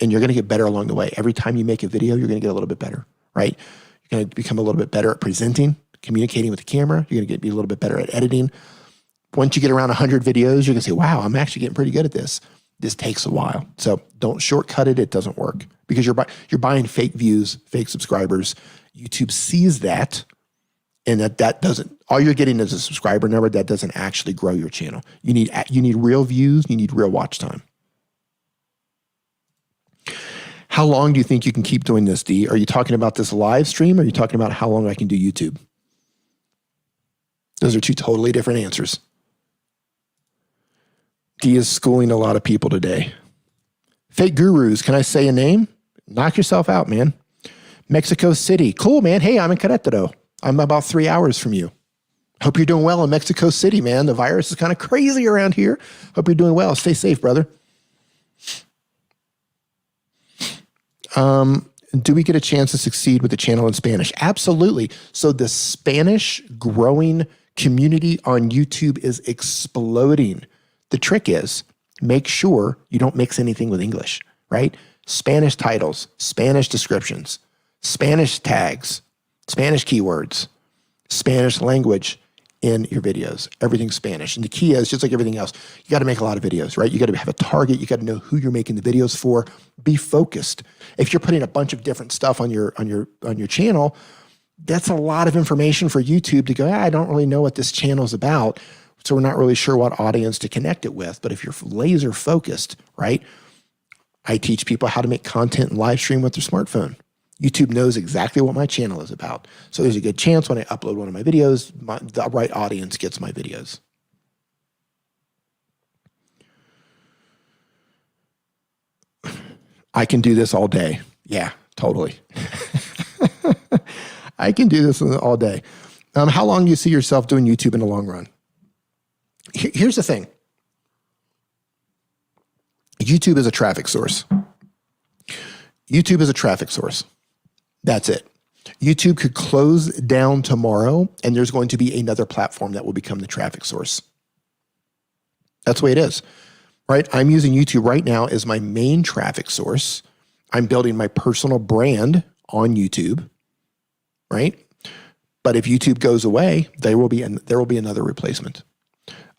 And you're going to get better along the way. Every time you make a video, you're going to get a little bit better, right? You're going to become a little bit better at presenting, communicating with the camera. You're going to be a little bit better at editing. Once you get around 100 videos, you're going to say, wow, I'm actually getting pretty good at this. This takes a while. So don't shortcut it. It doesn't work because you're buying fake views, fake subscribers. YouTube sees that, and that doesn't, all you're getting is a subscriber number. That doesn't actually grow your channel. You need real views. You need real watch time. How long do you think you can keep doing this, D? Are you talking about this live stream? Or are you talking about how long I can do YouTube? Those are two totally different answers. D is schooling a lot of people today. Fake gurus, can I say a name? Knock yourself out, man. Mexico City. Cool, man. Hey, I'm in Querétaro. I'm about 3 hours from you. Hope you're doing well in Mexico City, man. The virus is kind of crazy around here. Hope you're doing well. Stay safe, brother. Do we get a chance to succeed with the channel in Spanish? Absolutely. So the Spanish growing community on YouTube is exploding. The trick is make sure you don't mix anything with English, right? Spanish titles, Spanish descriptions, Spanish tags, Spanish keywords, Spanish language in your videos, everything Spanish. And the key is, just like everything else, you got to make a lot of videos, right? You got to have a target. You got to know who you're making the videos for. Be focused. If you're putting a bunch of different stuff on your channel, that's a lot of information for YouTube to go, I don't really know what this channel is about. So we're not really sure what audience to connect it with. But if you're laser focused, right? I teach people how to make content and live stream with their smartphone. YouTube knows exactly what my channel is about. So there's a good chance when I upload one of my videos, the right audience gets my videos. I can do this all day. Yeah, totally. I can do this all day. How long do you see yourself doing YouTube in the long run? Here's the thing. YouTube is a traffic source. YouTube is a traffic source. That's it. YouTube could close down tomorrow and there's going to be another platform that will become the traffic source. That's the way it is, right? I'm using YouTube right now as my main traffic source. I'm building my personal brand on YouTube, right? But if YouTube goes away, there will be another replacement.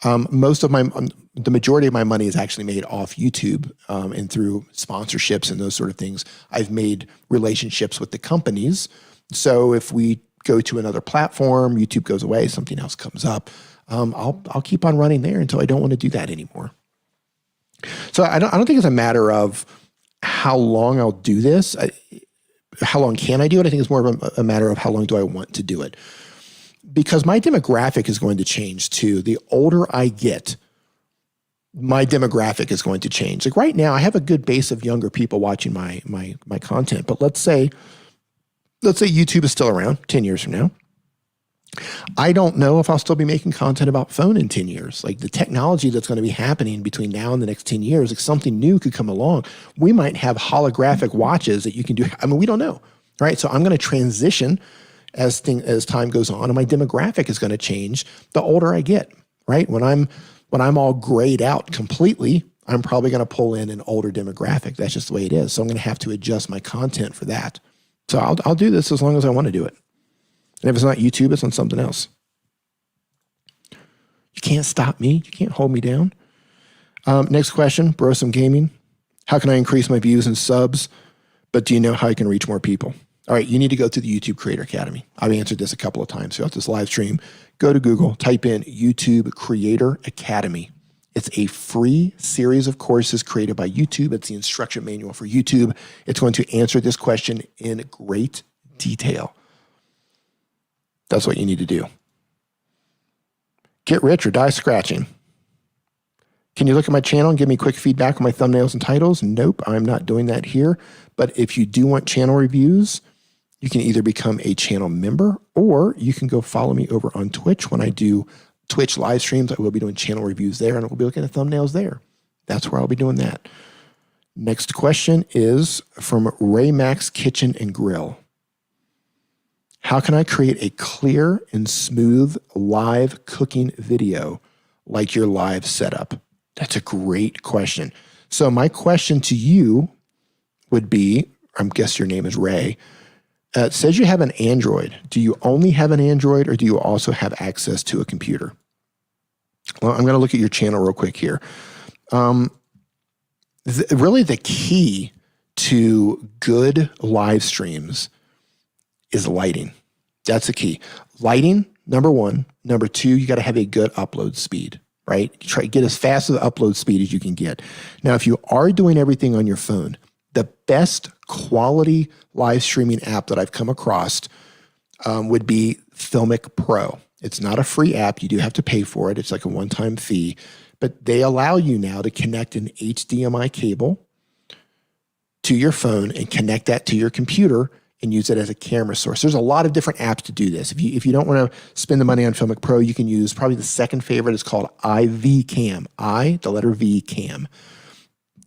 The majority of my money is actually made off YouTube and through sponsorships and those sort of things. I've made relationships with the companies. So if we go to another platform, YouTube goes away, something else comes up, I'll keep on running there until I don't want to do that anymore. So I don't think it's a matter of how long I'll do this. How long can I do it? I think it's more of a matter of how long do I want to do it. Because my demographic is going to change too. The older I get, my demographic is going to change. Like right now, I have a good base of younger people watching my content. But let's say YouTube is still around 10 years from now. I don't know if I'll still be making content about phone in 10 years. Like the technology that's going to be happening between now and the next 10 years, like something new could come along. We might have holographic watches that you can do. I mean, we don't know, right? So I'm going to transition as time goes on, and my demographic is going to change the older I get, right? When I'm all grayed out completely, I'm probably going to pull in an older demographic. That's just the way it is. So I'm going to have to adjust my content for that. So I'll do this as long as I want to do it. And if it's not YouTube, it's on something else. You can't stop me. You can't hold me down. Next question, Brosome Gaming. How can I increase my views and subs? But do you know how I can reach more people? All right, you need to go to the YouTube Creator Academy. I've answered this a couple of times throughout this live stream. Go to Google, type in YouTube Creator Academy. It's a free series of courses created by YouTube. It's the instruction manual for YouTube. It's going to answer this question in great detail. That's what you need to do. Get rich or die scratching. Can you look at my channel and give me quick feedback on my thumbnails and titles? Nope, I'm not doing that here. But if you do want channel reviews, you can either become a channel member or you can go follow me over on Twitch. When I do Twitch live streams, I will be doing channel reviews there and I will be looking at thumbnails there. That's where I'll be doing that. Next question is from Raymax Kitchen and Grill. How can I create a clear and smooth live cooking video like your live setup? That's a great question. So my question to you would be, I guess your name is Ray. It says you have an Android. Do you only have an Android or do you also have access to a computer? Well, I'm going to look at your channel real quick here. Really the key to good live streams is lighting. That's the key. Lighting, number one. Number two, you got to have a good upload speed, right? Try to get as fast of the upload speed as you can get. Now, if you are doing everything on your phone, the best quality live streaming app that I've come across would be Filmic Pro. It's not a free app. You do have to pay for it. It's like a one-time fee. But they allow you now to connect an HDMI cable to your phone and connect that to your computer and use it as a camera source. There's a lot of different apps to do this. If you don't want to spend the money on Filmic Pro, you can use probably the second favorite. It's called IV-Cam. The letter V, Cam.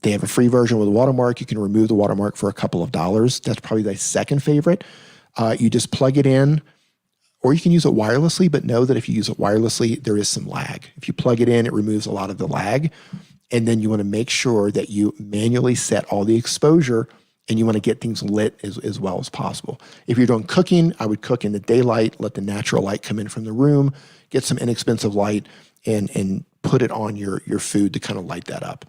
They have a free version with a watermark. You can remove the watermark for a couple of dollars. That's probably my second favorite. You just plug it in, or you can use it wirelessly, but know that if you use it wirelessly, there is some lag. If you plug it in, it removes a lot of the lag. And then you want to make sure that you manually set all the exposure and you want to get things lit as well as possible. If you're doing cooking, I would cook in the daylight, let the natural light come in from the room, get some inexpensive light, and put it on your food to kind of light that up.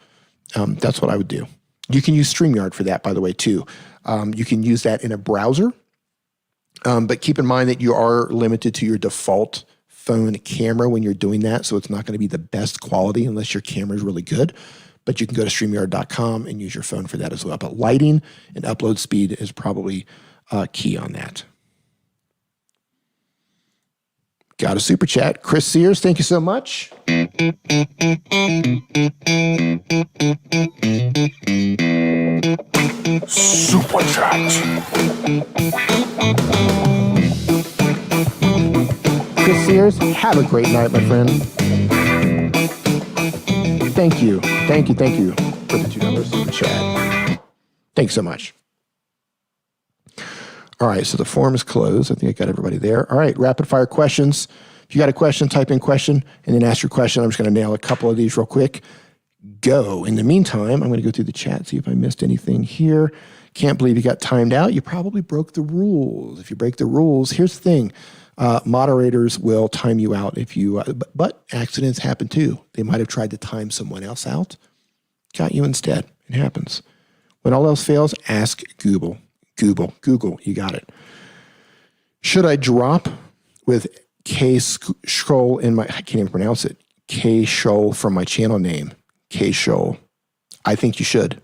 That's what I would do. You can use StreamYard for that, by the way, too. You can use that in a browser, but keep in mind that you are limited to your default phone camera when you're doing that, so it's not going to be the best quality unless your camera is really good. But you can go to StreamYard.com and use your phone for that as well. But lighting and upload speed is probably key on that. Got a super chat. Chris Sears, thank you so much. Super chat. Chris Sears, have a great night, my friend. Thank you for the $2 super chat. Thanks so much. All right, so the form is closed. I think I got everybody there. All right, rapid fire questions. If you got a question, type in question and then ask your question. I'm just going to nail a couple of these real quick. Go. In the meantime, I'm going to go through the chat, see if I missed anything here. Can't believe you got timed out. You probably broke the rules. If you break the rules, here's the thing. Moderators will time you out if you, but accidents happen too. They might have tried to time someone else out, got you instead. It happens. When all else fails, ask Google. Google, you got it. Should I drop with K-Shoal in my, I can't even pronounce it, K-Shoal from my channel name, K-Shoal? I think you should.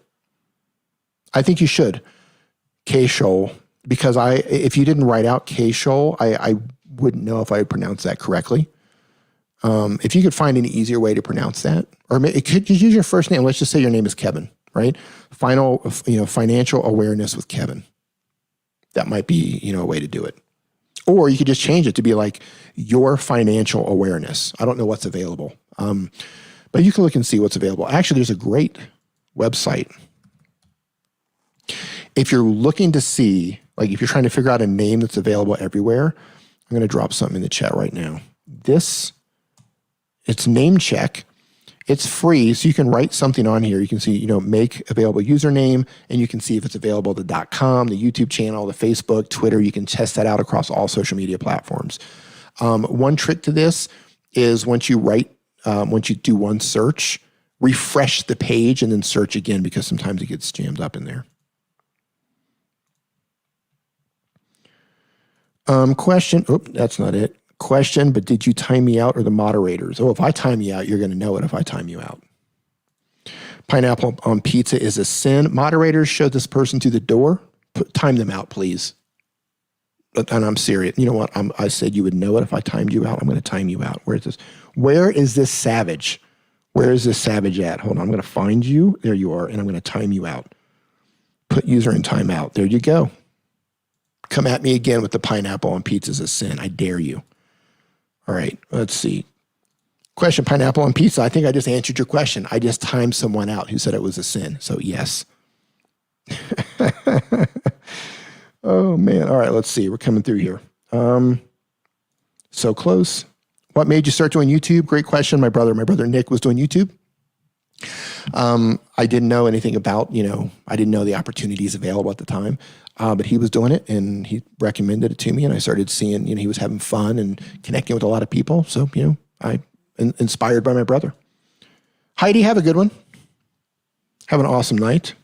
K-Shoal, because if you didn't write out K-Shoal, I wouldn't know if I would pronounce that correctly. If you could find an easier way to pronounce that, or it could just use your first name. Let's just say your name is Kevin, right? Financial awareness with Kevin. That might be, a way to do it. Or you could just change it to be like your financial awareness. I don't know what's available. But you can look and see what's available. Actually, there's a great website. If you're looking to see, like if you're trying to figure out a name that's available everywhere, I'm going to drop something in the chat right now. It's name check. It's free, so you can write something on here. You can see, make available username, and you can see if it's available to .com, the YouTube channel, the Facebook, Twitter. You can test that out across all social media platforms. One trick to this is once you do one search, refresh the page and then search again, because sometimes it gets jammed up in there. Question. Oh, that's not it. Question, but did you time me out or the moderators? Oh, if I time you out, you're going to know it if I time you out. Pineapple on pizza is a sin. Moderators, show this person to the door. Time them out, please. And I'm serious. You know what? I said you would know it if I timed you out. I'm going to time you out. Where is this? Where is this savage? Where is this savage at? Hold on. I'm going to find you. There you are. And I'm going to time you out. Put user in timeout. There you go. Come at me again with the pineapple on pizza is a sin. I dare you. All right. Let's see. Question, pineapple on pizza. I think I just answered your question. I just timed someone out who said it was a sin. So yes. Oh, man. All right, let's see. We're coming through here. So close. What made you start doing YouTube? Great question. My brother Nick was doing YouTube. I didn't know anything about, I didn't know the opportunities available at the time, but he was doing it and he recommended it to me and I started seeing, he was having fun and connecting with a lot of people. So, I inspired by my brother. Heidi, have a good one. Have an awesome night.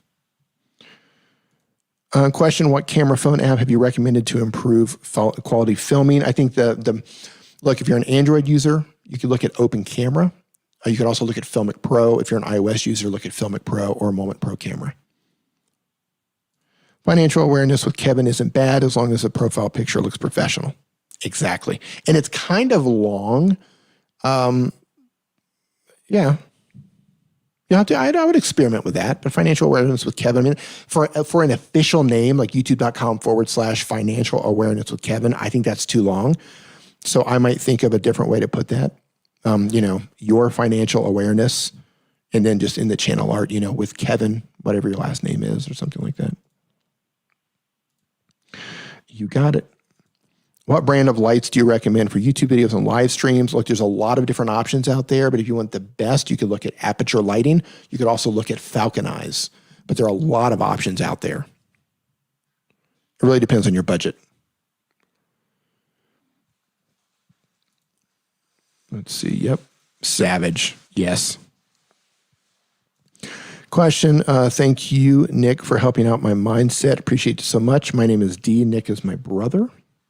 Question, what camera phone app have you recommended to improve quality filming? I think look, if you're an Android user, you can look at Open Camera. You can also look at Filmic Pro. If you're an iOS user, look at Filmic Pro or Moment Pro Camera. Financial awareness with Kevin isn't bad as long as the profile picture looks professional. Exactly. And it's kind of long. Yeah. Yeah, I would experiment with that, but financial awareness with Kevin, I mean, for an official name like youtube.com/financial awareness with Kevin, I think that's too long. So I might think of a different way to put that. Your financial awareness, and then just in the channel art, with Kevin, whatever your last name is or something like that. You got it. What brand of lights do you recommend for YouTube videos and live streams? Look, there's a lot of different options out there, but if you want the best, you could look at Aperture Lighting. You could also look at Falcon Eyes, but there are a lot of options out there. It really depends on your budget. Let's see. Yep. Savage. Yes. Question. Thank you, Nick, for helping out my mindset. Appreciate you so much. My name is D. Nick is my brother.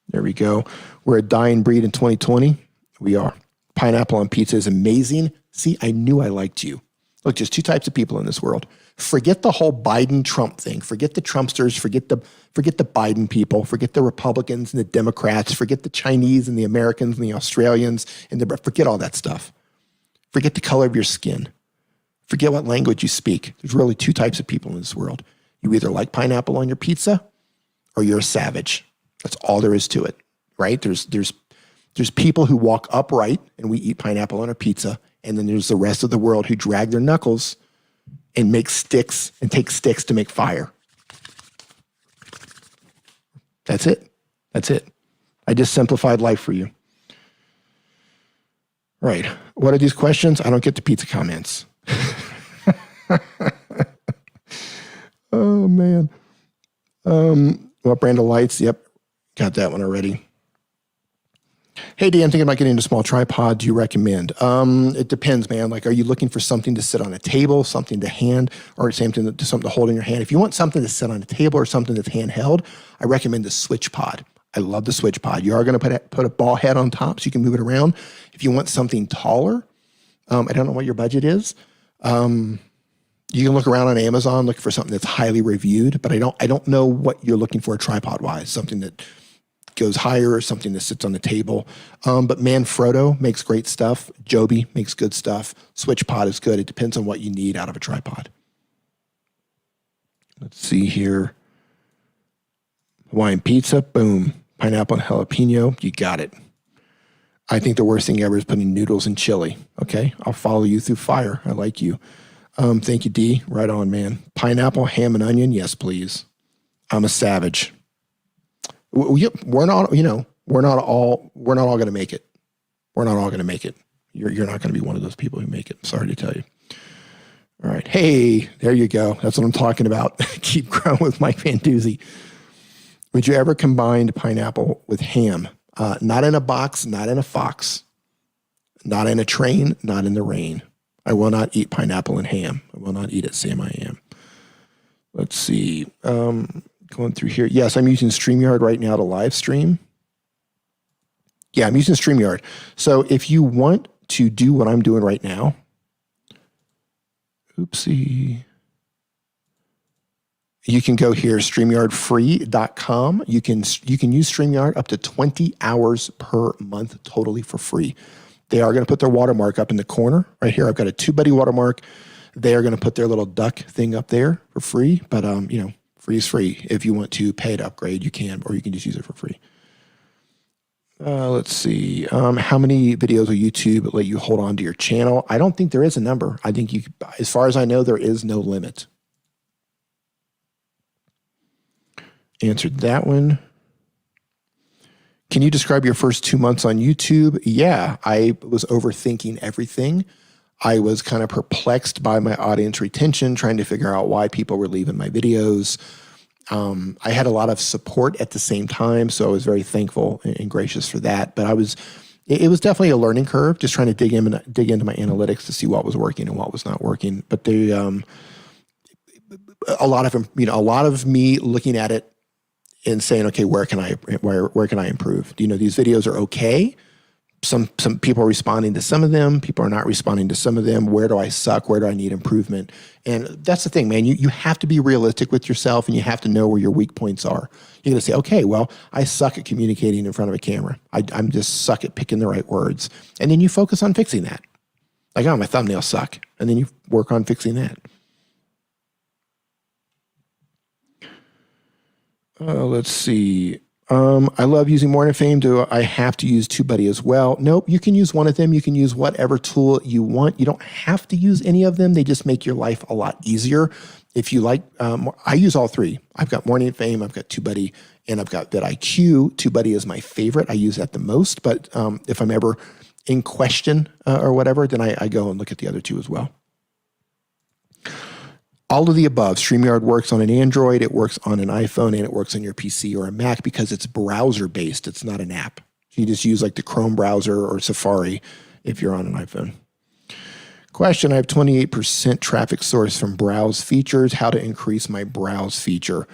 There we go. We're a dying breed in 2020. We are. Pineapple on pizza is amazing. See, I knew I liked you. Look, there's two types of people in this world. Forget the whole Biden-Trump thing. Forget the Trumpsters. Forget the Biden people. Forget the Republicans and the Democrats. Forget the Chinese and the Americans and the Australians. Forget all that stuff. Forget the color of your skin. Forget what language you speak. There's really two types of people in this world. You either like pineapple on your pizza or you're a savage. That's all there is to it, right? There's people who walk upright and we eat pineapple on our pizza, and then there's the rest of the world who drag their knuckles and make sticks and take sticks to make fire. That's it. That's it. I just simplified life for you. Right. What are these questions? I don't get the pizza comments. Oh, man. What brand of lights? Yep. Got that one already. Hey, Dan, I'm thinking about getting a small tripod. Do you recommend? It depends, man. Like, are you looking for something to sit on a table, something to hand, or something to hold in your hand? If you want something to sit on a table or something that's handheld, I recommend the Switch Pod. I love the Switch Pod. You are going to put a ball head on top so you can move it around. If you want something taller, I don't know what your budget is. You can look around on Amazon, look for something that's highly reviewed, but I don't know what you're looking for tripod-wise. Something that goes higher or something that sits on the table. But Manfrotto makes great stuff. Joby makes good stuff. Switch Pod is good. It depends on what you need out of a tripod. Let's see here. Hawaiian pizza, boom. Pineapple and jalapeno, you got it. I think the worst thing ever is putting noodles in chili. Okay, I'll follow you through fire. I like you. Thank you, D. Right on, man. Pineapple, ham, and onion, yes, please. I'm a savage. We're not all going to make it. We're not all going to make it. You're not going to be one of those people who make it. Sorry to tell you. All right. Hey, there you go. That's what I'm talking about. Keep growing with Mike Van Doozy. Would you ever combine pineapple with ham? Not in a box, not in a fox, not in a train, not in the rain. I will not eat pineapple and ham. I will not eat it, Sam I am. Let's see. Going through here. Yes, I'm using StreamYard right now to live stream. Yeah, I'm using StreamYard. So if you want to do what I'm doing right now, oopsie. You can go here, StreamYardFree.com. You can use StreamYard up to 20 hours per month totally for free. They are going to put their watermark up in the corner right here. I've got a TubeBuddy watermark. They are going to put their little duck thing up there for free. But, you know, free is free. If you want to pay to upgrade, you can, or you can just use it for free. Let's see. How many videos will YouTube let you hold on to your channel? I don't think there is a number. I think you, as far as I know, there is no limit. Answered that one. Can you describe your first 2 months on YouTube? Yeah, I was overthinking everything. I was kind of perplexed by my audience retention, trying to figure out why people were leaving my videos. I had a lot of support at the same time, so I was very thankful and gracious for that. But it was definitely a learning curve, just trying to dig into my analytics to see what was working and what was not working. But a lot of me looking at it and saying, okay, where can I improve? You know, these videos are okay. Some people are responding to some of them. People are not responding to some of them. Where do I suck? Where do I need improvement? And that's the thing, man. You have to be realistic with yourself, and you have to know where your weak points are. You're going to say, okay, well, I suck at communicating in front of a camera. I'm just suck at picking the right words. And then you focus on fixing that. Like, oh, my thumbnails suck. And then you work on fixing that. Let's see. I love using Morning Fame. Do I have to use TubeBuddy as well? Nope. You can use one of them. You can use whatever tool you want. You don't have to use any of them. They just make your life a lot easier. If you like, I use all three. I've got Morning Fame, I've got TubeBuddy, and I've got vidIQ. TubeBuddy is my favorite. I use that the most. But if I'm ever in question or whatever, then I go and look at the other two as well. All of the above. StreamYard works on an Android, it works on an iPhone, and it works on your PC or a Mac because it's browser-based. It's not an app. You just use like the Chrome browser or Safari if you're on an iPhone. Question, I have 28% traffic source from browse features. How to increase my browse feature?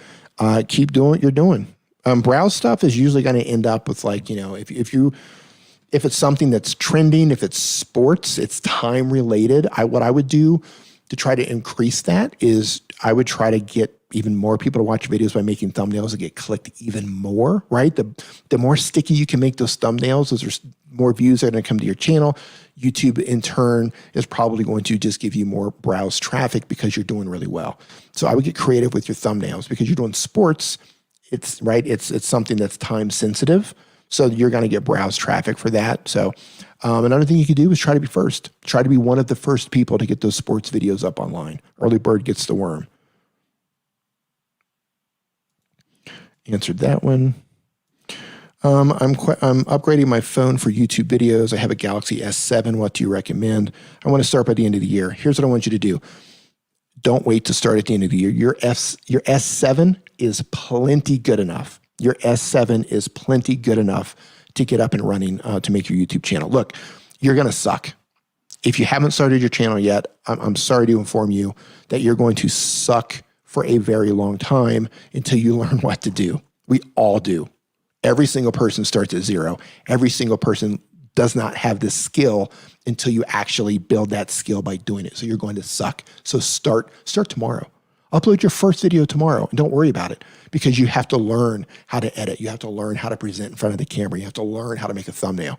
Keep doing what you're doing. Browse stuff is usually going to end up with, like, you know, if it's something that's trending, if it's sports, it's time related. What I would do to try to increase that is I would try to get even more people to watch videos by making thumbnails that get clicked even more, right? The more sticky you can make those thumbnails, those are more views that are going to come to your channel. YouTube, in turn, is probably going to just give you more browse traffic because you're doing really well. So I would get creative with your thumbnails because you're doing sports. It's right. It's something that's time sensitive. So you're going to get browse traffic for that. So another thing you can do is try to be first. Try to be one of the first people to get those sports videos up online. Early bird gets the worm. Answered that one. I'm upgrading my phone for YouTube videos. I have a Galaxy S7. What do you recommend? I want to start by the end of the year. Here's what I want you to do. Don't wait to start at the end of the year. Your S7 is plenty good enough. Your S7 is plenty good enough to get up and running to make your YouTube channel. Look, you're going to suck. If you haven't started your channel yet, I'm sorry to inform you that you're going to suck for a very long time until you learn what to do. We all do. Every single person starts at zero. Every single person does not have this skill until you actually build that skill by doing it. So you're going to suck. So start tomorrow. Upload your first video tomorrow and don't worry about it because you have to learn how to edit. You have to learn how to present in front of the camera. You have to learn how to make a thumbnail.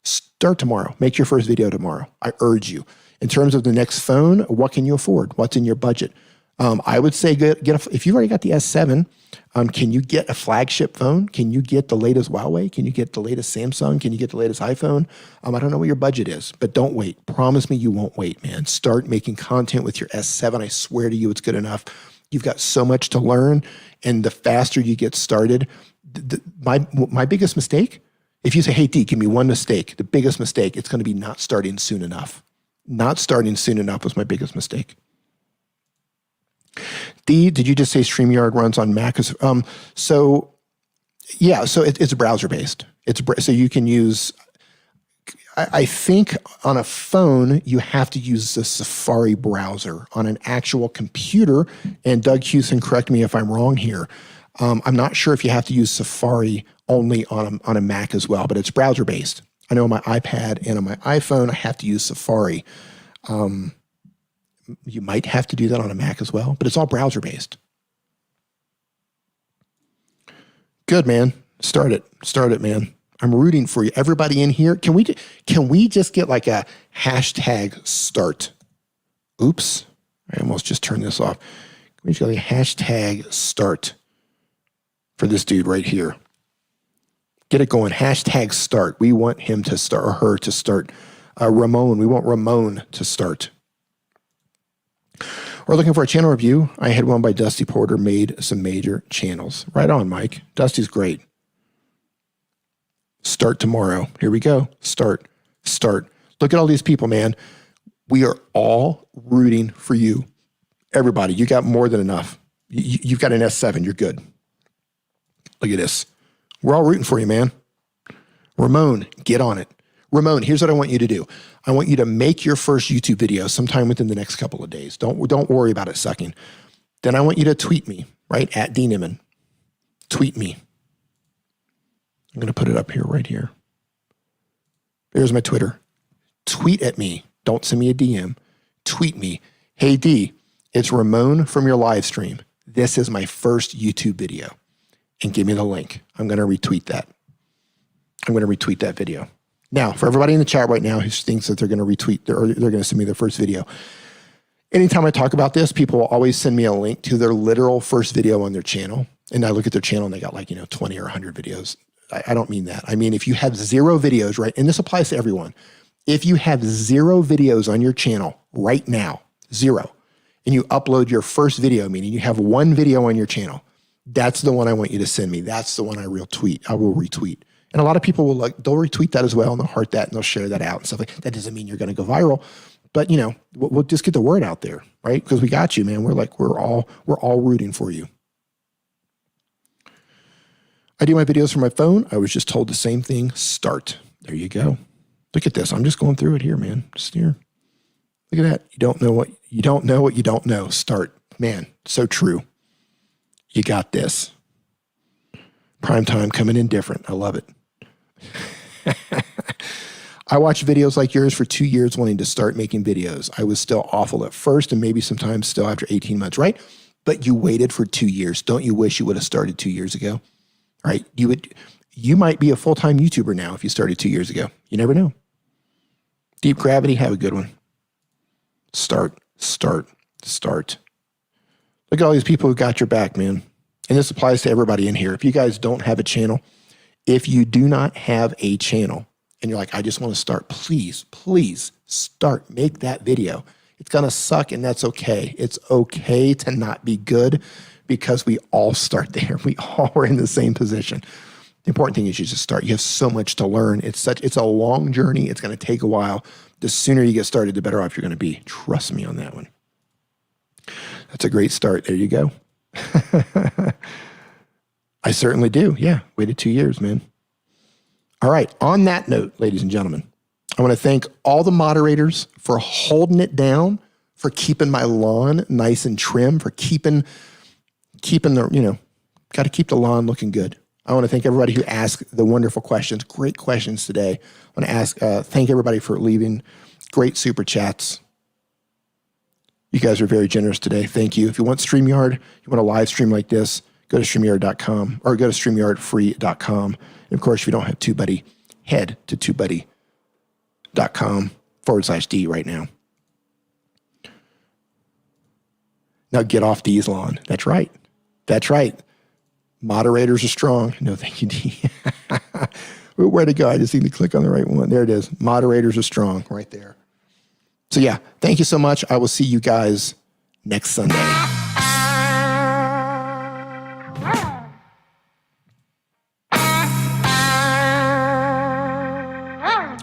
Start tomorrow. Make your first video tomorrow. I urge you. In terms of the next phone, what can you afford? What's in your budget? I would say if you've already got the S7, can you get a flagship phone? Can you get the latest Huawei? Can you get the latest Samsung? Can you get the latest iPhone? I don't know what your budget is, but don't wait. Promise me you won't wait, man. Start making content with your S7. I swear to you, it's good enough. You've got so much to learn, and the faster you get started, my biggest mistake, if you say, hey, D, give me one mistake, the biggest mistake, it's going to be not starting soon enough. Not starting soon enough was my biggest mistake. D, did you just say StreamYard runs on Mac? So it's browser based. So you can use, I think on a phone, you have to use the Safari browser. On an actual computer, and Doug Hewson, correct me if I'm wrong here, I'm not sure if you have to use Safari only on a Mac as well, but it's browser based. I know on my iPad and on my iPhone, I have to use Safari. You might have to do that on a Mac as well, but it's all browser based. Good, man. Start it. Start it, man. I'm rooting for you. Everybody in here, can we just get like a hashtag start? Oops. I almost just turned this off. Can we just get a hashtag start for this dude right here? Get it going. Hashtag start. We want him to start, or her to start. Ramon, we want Ramon to start. We're looking for a channel review. I had one by Dusty Porter, made some major channels. Right on, Mike. Dusty's great. Start tomorrow. Here we go. Start. Start. Look at all these people, man. We are all rooting for you. Everybody, you got more than enough. You've got an S7. You're good. Look at this. We're all rooting for you, man. Ramon, get on it. Ramon, here's what I want you to do. I want you to make your first YouTube video sometime within the next couple of days. Don't worry about it sucking. Then I want you to tweet me, right? At D Nimmin. Tweet me. I'm going to put it up here, right here. There's my Twitter. Tweet at me. Don't send me a DM. Tweet me. Hey, D, it's Ramon from your live stream. This is my first YouTube video. And give me the link. I'm going to retweet that. I'm going to retweet that video. Now, for everybody in the chat right now who thinks that they're going to retweet or they're going to send me their first video, anytime I talk about this, people will always send me a link to their literal first video on their channel. And I look at their channel and they got like, 20 or 100 videos. I don't mean that. I mean, if you have 0 videos, right? And this applies to everyone. If you have 0 videos on your channel right now, 0, and you upload your first video, meaning you have 1 video on your channel, that's the one I want you to send me. That's the one I will retweet. And a lot of people will they'll retweet that as well, and they'll heart that, and they'll share that out and stuff like that. That doesn't mean you're going to go viral, but we'll just get the word out there, right? Because we got you, man. We're all rooting for you. I do my videos from my phone. I was just told the same thing. Start. There you go. Look at this. I'm just going through it here, man. Just here. Look at that. You don't know what you don't know. Start. Man, so true. You got this. Prime time coming in different. I love it. I watched videos like yours for 2 years wanting to start making videos. I was still awful at first and maybe sometimes still after 18 months, right? But you waited for 2 years. Don't you wish you would have started 2 years ago? Right? You might be a full-time YouTuber now if you started 2 years ago. You never know. Deep Gravity, have a good one. Start. Look at all these people who got your back, man. And this applies to everybody in here. If you guys don't have a channel, if you do not have a channel and you're like, I just want to start, please start. Make that video. It's going to suck and that's okay. It's okay to not be good because we all start there. We all are in the same position. The important thing is you just start. You have so much to learn. It's a long journey. It's going to take a while. The sooner you get started, the better off you're going to be. Trust me on that one. That's a great start. There you go. I certainly do. Yeah. Waited 2 years, man. All right. On that note, ladies and gentlemen, I want to thank all the moderators for holding it down, for keeping my lawn nice and trim, for keeping the, got to keep the lawn looking good. I want to thank everybody who asked the wonderful questions. Great questions today. I want to thank everybody for leaving great super chats. You guys are very generous today. Thank you. If you want StreamYard, you want a live stream like this, go to StreamYard.com or go to StreamYardFree.com. And of course, if you don't have TubeBuddy, head to TubeBuddy.com/D right now. Now get off D's lawn. That's right. Moderators are strong. No, thank you, D. Where'd it go? I just need to click on the right one. There it is. Moderators are strong right there. So yeah, thank you so much. I will see you guys next Sunday.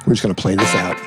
We're just going to play this out.